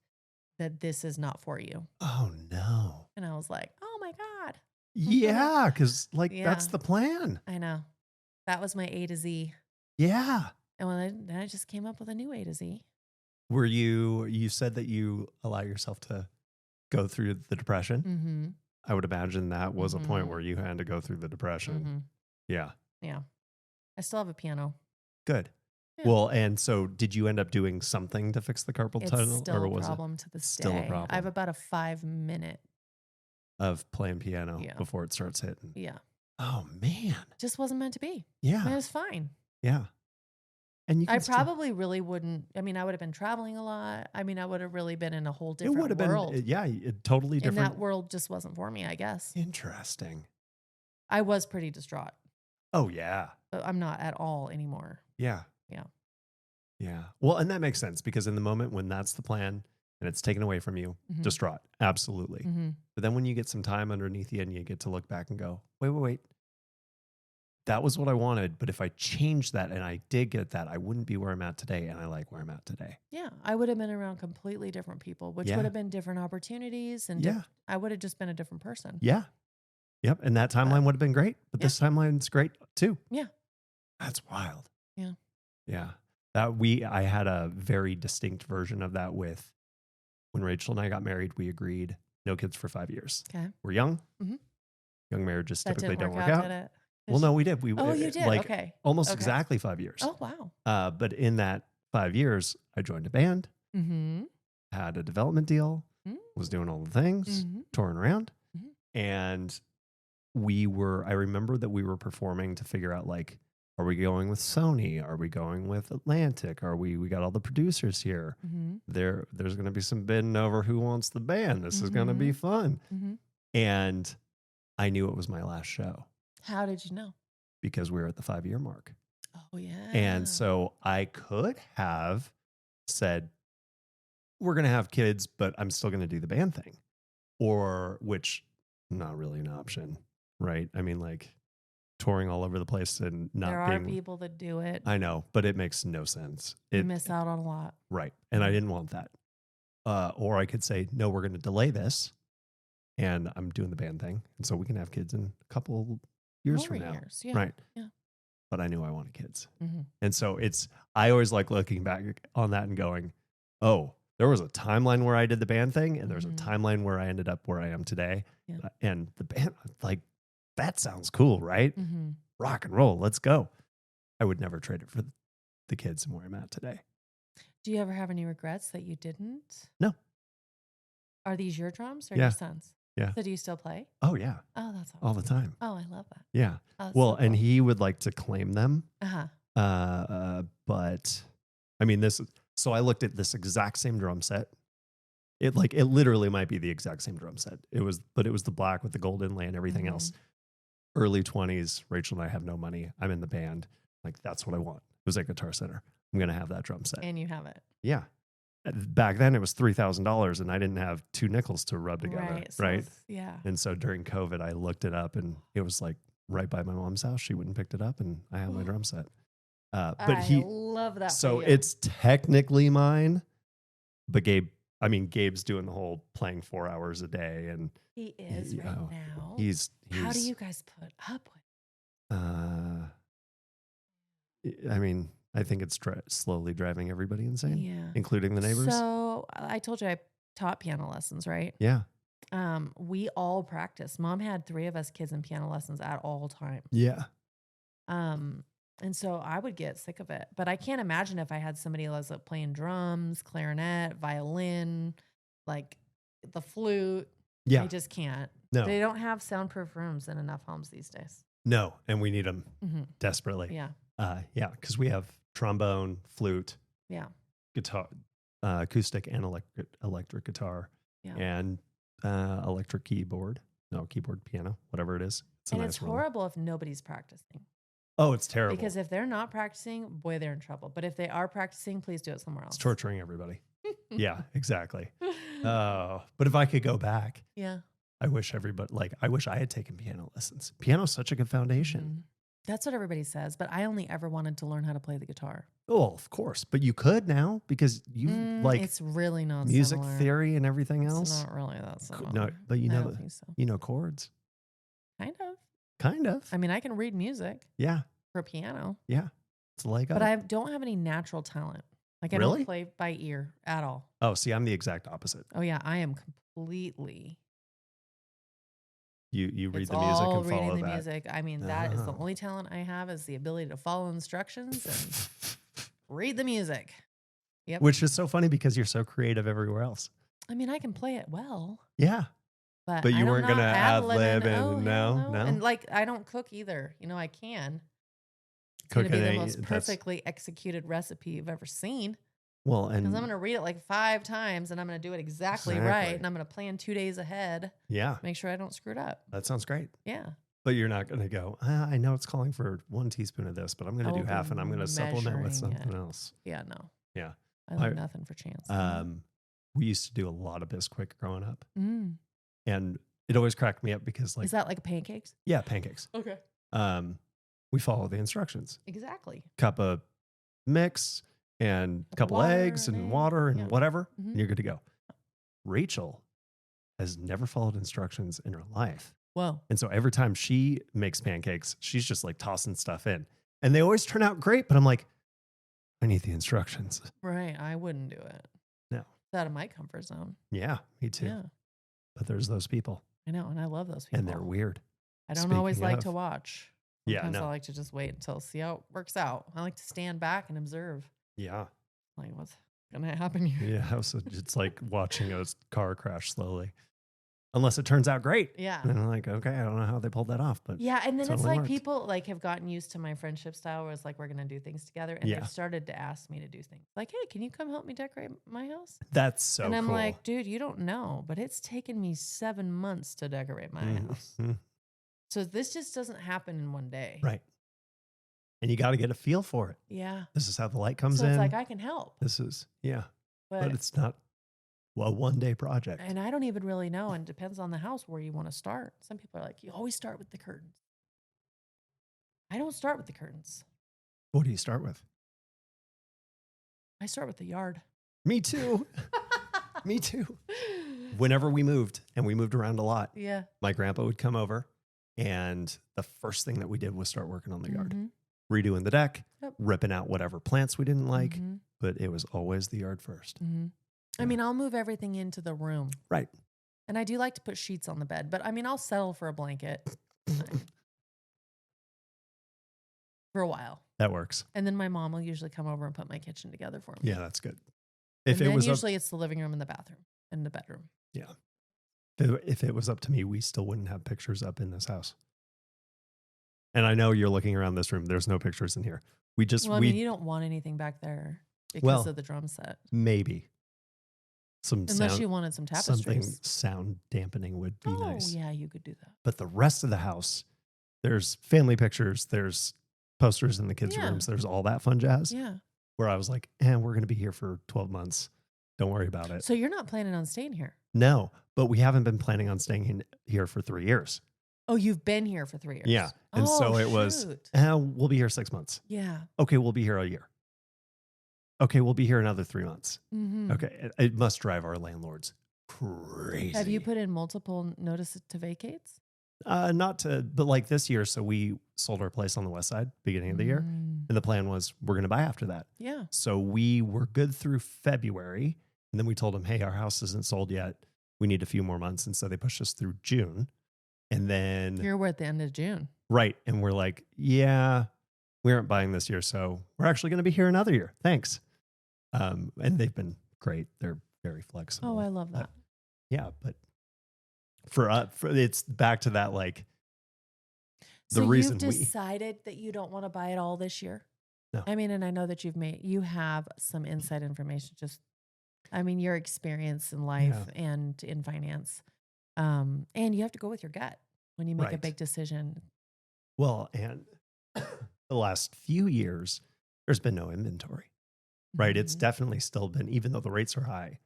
that this is not for you. Oh, no. And I was like, oh, my God. Yeah, because that's the plan. I know. That was my A to Z. Yeah. And then I just came up with a new A to Z. Were you said that you allow yourself to go through the depression? I would imagine that was a point where you had to go through the depression. Yeah. Yeah. I still have a piano. Good. Yeah. Well, and so did you end up doing something to fix the carpal tunnel? It's still a problem to this still day. A problem? I have about a 5-minute of playing piano before it starts hitting. Yeah. Oh, man. Just wasn't meant to be. Yeah. It was fine. Yeah. And I probably really wouldn't. I mean, I would have been traveling a lot. I mean, I would have really been in a whole different world. It would have been, totally different. And that world just wasn't for me, I guess. Interesting. I was pretty distraught. Oh, yeah. But I'm not at all anymore. Yeah. Yeah. Yeah. Well, and that makes sense because in the moment when that's the plan and it's taken away from you, distraught. Absolutely. But then when you get some time underneath you and you get to look back and go, wait. That was what I wanted. But if I changed that and I did get that, I wouldn't be where I'm at today. And I like where I'm at today. Yeah. I would have been around completely different people, which would have been different opportunities. And I would have just been a different person. Yeah. Yep. And that timeline would have been great. But this timeline's great too. Yeah. That's wild. Yeah. Yeah. I had a very distinct version of that with when Rachel and I got married, we agreed no kids for 5 years. Okay. We're young. Young marriages typically don't work out. Did it? Well, no, we did. You did? Okay. Almost exactly 5 years. Oh, wow. But in that 5 years, I joined a band, had a development deal, was doing all the things, touring around. And I remember that we were performing to figure out like, are we going with Sony? Are we going with Atlantic? We got all the producers here. There's going to be some bidding over who wants the band. This is going to be fun. And I knew it was my last show. How did you know? Because we were at the 5-year mark. Oh, yeah. And so I could have said, we're going to have kids, but I'm still going to do the band thing, or which not really an option, right? I mean, like touring all over the place and not there are people that do it. I know, but it makes no sense. You miss out on a lot. Right. And I didn't want that. Or I could say, no, we're going to delay this and I'm doing the band thing. And so we can have kids in a couple years from now. Yeah. Right. Yeah. But I knew I wanted kids. Mm-hmm. And so I always like looking back on that and going, oh, there was a timeline where I did the band thing and there's a timeline where I ended up where I am today. Yeah. And the band, like, that sounds cool, right? Mm-hmm. Rock and roll. Let's go. I would never trade it for the kids and where I'm at today. Do you ever have any regrets that you didn't? No. Are these your drums or your son's? Yeah. So do you still play? Oh, yeah. Oh, that's awesome. All the time. Oh, I love that. Yeah. Oh, well, so cool. And he would like to claim them. But I mean, so I looked at this exact same drum set. It literally might be the exact same drum set. But it was the black with the gold inlay and everything else. Early 20s, Rachel and I have no money. I'm in the band. Like, that's what I want. It was at Guitar Center. I'm going to have that drum set. And you have it. Yeah. Back then it was $3,000 and I didn't have 2 nickels to rub together. Right. Yeah. And so during COVID, I looked it up and it was like right by my mom's house. She went and picked it up and I had my drum set. But I love that. So it's technically mine, but Gabe's doing the whole playing 4 hours a day. And he is right now. He's how do you guys put up with it? I mean, I think it's slowly driving everybody insane, including the neighbors. So I told you I taught piano lessons, right? Yeah. We all practiced. Mom had 3 of us kids in piano lessons at all times. Yeah. And so I would get sick of it. But I can't imagine if I had somebody else playing drums, clarinet, violin, like the flute. Yeah. I just can't. No. They don't have soundproof rooms in enough homes these days. No. And we need them desperately. Yeah. Because we have trombone, flute, guitar, acoustic and electric guitar, and electric keyboard, piano, whatever it is. It's horrible if nobody's practicing. Oh, it's terrible. Because if they're not practicing, boy, they're in trouble. But if they are practicing, please do it somewhere else. It's torturing everybody. Yeah, exactly. But if I could go back, I wish I had taken piano lessons. Piano's such a good foundation. That's what everybody says, but I only ever wanted to learn how to play the guitar. Oh, of course. But you could now because you it's really not music similar. Theory and everything else. It's not really that similar. No, but you know chords. Kind of. I mean, I can read music. Yeah. For piano. Yeah. It's a leg up. But I don't have any natural talent. Like I don't play by ear at all. Oh, see, I'm the exact opposite. Oh yeah, I am completely. You read the music and follow reading the music. I mean, that is the only talent I have is the ability to follow instructions and read the music. Yep. Which is so funny because you're so creative everywhere else. I mean, I can play it well. Yeah. But you weren't going to ad-lib and no. And I don't cook either. I can. It's going to be the most perfectly executed recipe you've ever seen. Well, because I'm going to read it 5 times and I'm going to do it exactly right. And I'm going to plan 2 days ahead. Yeah. Make sure I don't screw it up. That sounds great. Yeah. But you're not going to go, I know it's calling for 1 teaspoon of this, but I'm going to do half and I'm going to supplement with something else. Yeah, no. Yeah. I leave nothing for chance. We used to do a lot of Bisquick growing up. And it always cracked me up because is that like pancakes? Yeah, pancakes. Okay. We follow the instructions. Exactly. Cup of mix and a couple eggs and water and whatever, and you're good to go. Rachel has never followed instructions in her life. Whoa. And so every time she makes pancakes, she's just tossing stuff in. And they always turn out great, but I'm like, I need the instructions. Right. I wouldn't do it. No. It's out of my comfort zone. Yeah, me too. Yeah. But there's those people. I know, and I love those people. And they're weird. I don't always like to watch. Sometimes I like to just wait until see how it works out. I like to stand back and observe. Yeah. What's going to happen here? Yeah. So it's like watching a car crash slowly. Unless it turns out great. Yeah. And I'm like, okay, I don't know how they pulled that off. But yeah. And then it's worked. People have gotten used to my friendship style where it's we're going to do things together. And they've started to ask me to do things. Hey, can you come help me decorate my house? That's so cool. And I'm like, dude, you don't know, but it's taken me 7 months to decorate my house. So this just doesn't happen in one day. Right. And you got to get a feel for it. Yeah. This is how the light comes in. So it's I can help. This is, but it's not a one-day project. And I don't even really know. And it depends on the house where you want to start. Some people are like, you always start with the curtains. I don't start with the curtains. What do you start with? I start with the yard. Me too. Me too. Whenever we moved, and we moved around a lot, yeah, my grandpa would come over, and the first thing that we did was start working on the yard, redoing the deck, ripping out whatever plants we didn't like, but it was always the yard first. Yeah. I mean, I'll move everything into the room. Right. And I do like to put sheets on the bed, but I mean, I'll settle for a blanket for a while. That works. And then my mom will usually come over and put my kitchen together for me. Yeah, that's good. If and it was usually it's the living room and the bathroom and the bedroom. Yeah. If it was up to me, we still wouldn't have pictures up in this house. And I know you're looking around this room. There's no pictures in here. I mean, you don't want anything back there because of the drum set. Maybe. Unless you wanted some tapestries. Something sound dampening would be nice. Oh, yeah, you could do that. But the rest of the house, there's family pictures, there's posters in the kids' rooms, there's all that fun jazz. Yeah. Where I was like, we're going to be here for 12 months. Don't worry about it. So you're not planning on staying here? No, but we haven't been planning on staying here for 3 years. Oh, you've been here for 3 years? Yeah. And so it was, we'll be here 6 months. Yeah. Okay, we'll be here a year. Okay, we'll be here another 3 months. Okay, it must drive our landlords crazy. Have you put in multiple notices to vacates? But like this year, so we sold our place on the west side beginning of the year. And the plan was we're going to buy after that. Yeah. So we were good through February. And then we told them, hey, our house isn't sold yet. We need a few more months. And so they pushed us through June. And then here we're at the end of June. Right. And we're like, yeah, we aren't buying this year. So we're actually going to be here another year. Thanks. And they've been great. They're very flexible. Oh, I love that. Yeah. But for it's back to that, like, the so reason you've decided that you don't want to buy it all this year? No. I mean, and I know that you have some inside information, your experience in life and in finance. And you have to go with your gut when you make a big decision. Well, and the last few years, there's been no inventory, right? It's definitely still been, even though the rates are high,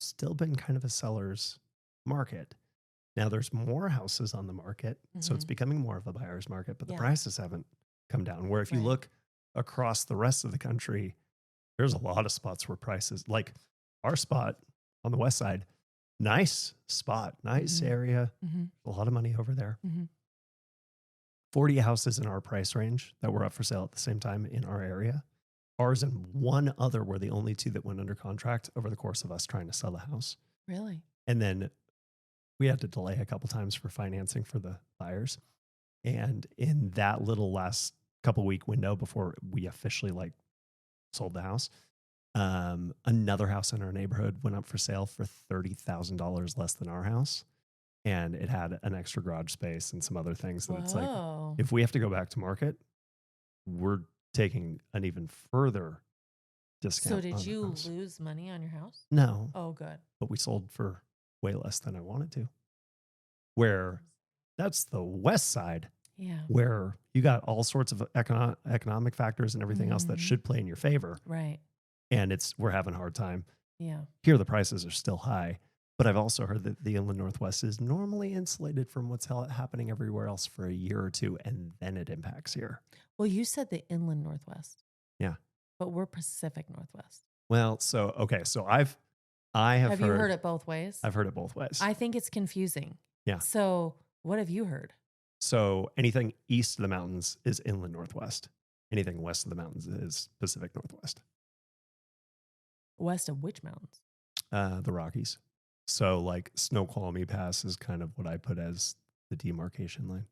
still been kind of a seller's market. Now there's more houses on the market, so it's becoming more of a buyer's market, but the prices haven't come down. Where if you look across the rest of the country, there's a lot of spots where prices, like our spot on the west side, nice spot, nice area, a lot of money over there. 40 houses in our price range that were up for sale at the same time in our area. Ours and one other were the only two that went under contract over the course of us trying to sell the house. Really? And then we had to delay a couple times for financing for the buyers. And in that little last couple week window before we officially sold the house, another house in our neighborhood went up for sale for $30,000 less than our house. And it had an extra garage space and some other things that it's like, if we have to go back to market, we're taking an even further discount. So did you lose money on your house? No. Oh, good. But we sold for way less than I wanted to. Where that's the west side. Yeah. Where you got all sorts of economic factors and everything else that should play in your favor. Right. And we're having a hard time. Yeah. Here, the prices are still high. But I've also heard that the Inland Northwest is normally insulated from what's happening everywhere else for a year or two, and then it impacts here. Well, you said the Inland Northwest. Yeah. But we're Pacific Northwest. Well, so I have you heard it both ways? I've heard it both ways. I think it's confusing. Yeah. So what have you heard? So anything east of the mountains is Inland Northwest. Anything west of the mountains is Pacific Northwest. West of which mountains? The Rockies. So like Snoqualmie Pass is kind of what I put as the demarcation line.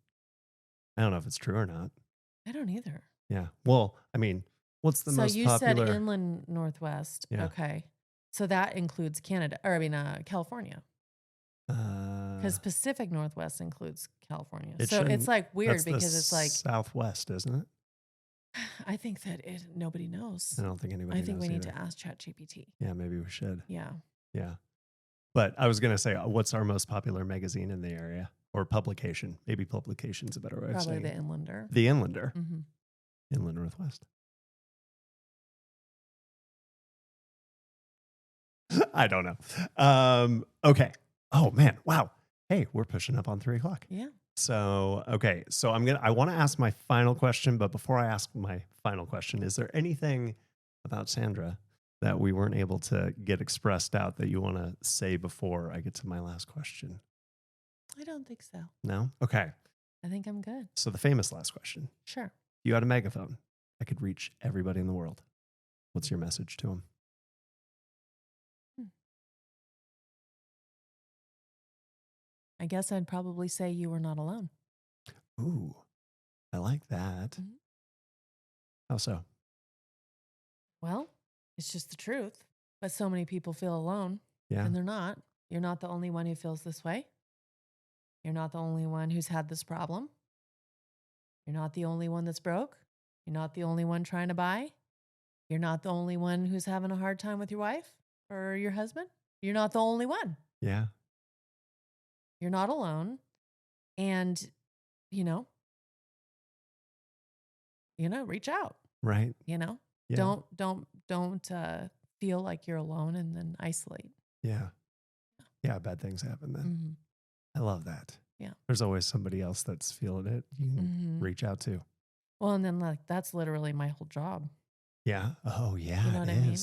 I don't know if it's true or not. I don't either. Yeah. Well, I mean, what's the most popular? So you said Inland Northwest. Yeah. Okay. So that includes California. Because Pacific Northwest includes California. So it's like weird because it's like Southwest, isn't it? I think that nobody knows. I don't think anybody knows. I think we need to ask ChatGPT. Yeah, maybe we should. Yeah. Yeah. But I was going to say, what's our most popular magazine in the area or publication? Maybe publication's a better way of saying it. Probably the Inlander. The Inlander. Inland Northwest. I don't know. Okay. Oh man. Wow. Hey, we're pushing up on 3:00. Yeah. So, okay. So I want to ask my final question, but before I ask my final question, is there anything about Sandra that we weren't able to get expressed out that you want to say before I get to my last question? I don't think so. No? Okay. I think I'm good. So the famous last question. Sure. You had a megaphone. I could reach everybody in the world. What's your message to them? I guess I'd probably say you were not alone. Ooh, I like that. Mm-hmm. How so? Well, it's just the truth. But so many people feel alone. Yeah. And they're not. You're not the only one who feels this way. You're not the only one who's had this problem. You're not the only one that's broke. You're not the only one trying to buy. You're not the only one who's having a hard time with your wife or your husband. You're not the only one. Yeah. You're not alone. And, you know, reach out. Right. Yeah. Don't feel like you're alone and then isolate. Yeah. Yeah. Bad things happen then. Mm-hmm. I love that. Yeah. There's always somebody else that's feeling it. You can reach out to. Well, and then that's literally my whole job. Yeah. Oh, yeah. You know what I mean?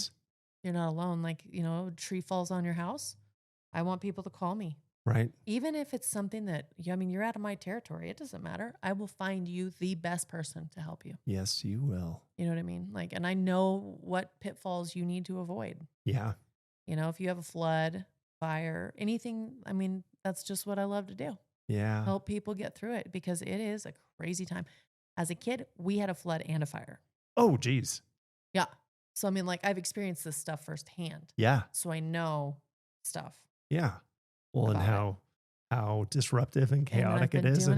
You're not alone. A tree falls on your house. I want people to call me. Right. Even if it's something that, you're out of my territory. It doesn't matter. I will find you the best person to help you. Yes, you will. You know what I mean? And I know what pitfalls you need to avoid. Yeah. If you have a flood, fire, anything, that's just what I love to do. Yeah. Help people get through it because it is a crazy time. As a kid, we had a flood and a fire. Oh, geez. Yeah. So, I've experienced this stuff firsthand. Yeah. So I know stuff. Yeah. Well, and how disruptive and chaotic it is.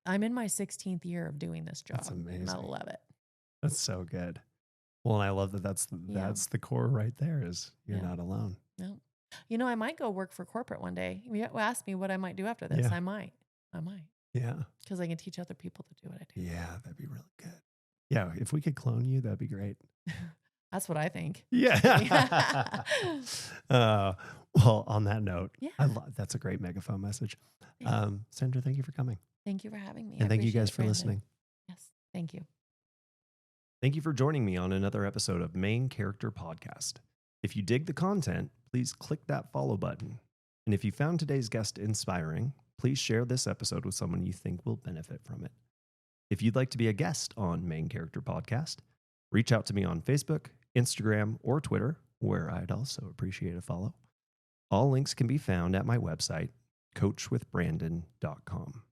I'm in my 16th year of doing this job. That's amazing. And I love it. That's so good. Well, and I love that that's the core right there is you're not alone. No. I might go work for corporate one day. You asked me what I might do after this. Yeah. I might. Yeah. Because I can teach other people to do what I do. Yeah, that'd be really good. Yeah, if we could clone you, that'd be great. That's what I think. Yeah. Well, on that note, yeah. That's a great megaphone message. Yeah. Sandra, thank you for coming. Thank you for having me. And thank you guys for listening. Yes, thank you. Thank you for joining me on another episode of Main Character Podcast. If you dig the content, please click that follow button. And if you found today's guest inspiring, please share this episode with someone you think will benefit from it. If you'd like to be a guest on Main Character Podcast, reach out to me on Facebook, Instagram, or Twitter, where I'd also appreciate a follow. All links can be found at my website, coachwithbrandon.com.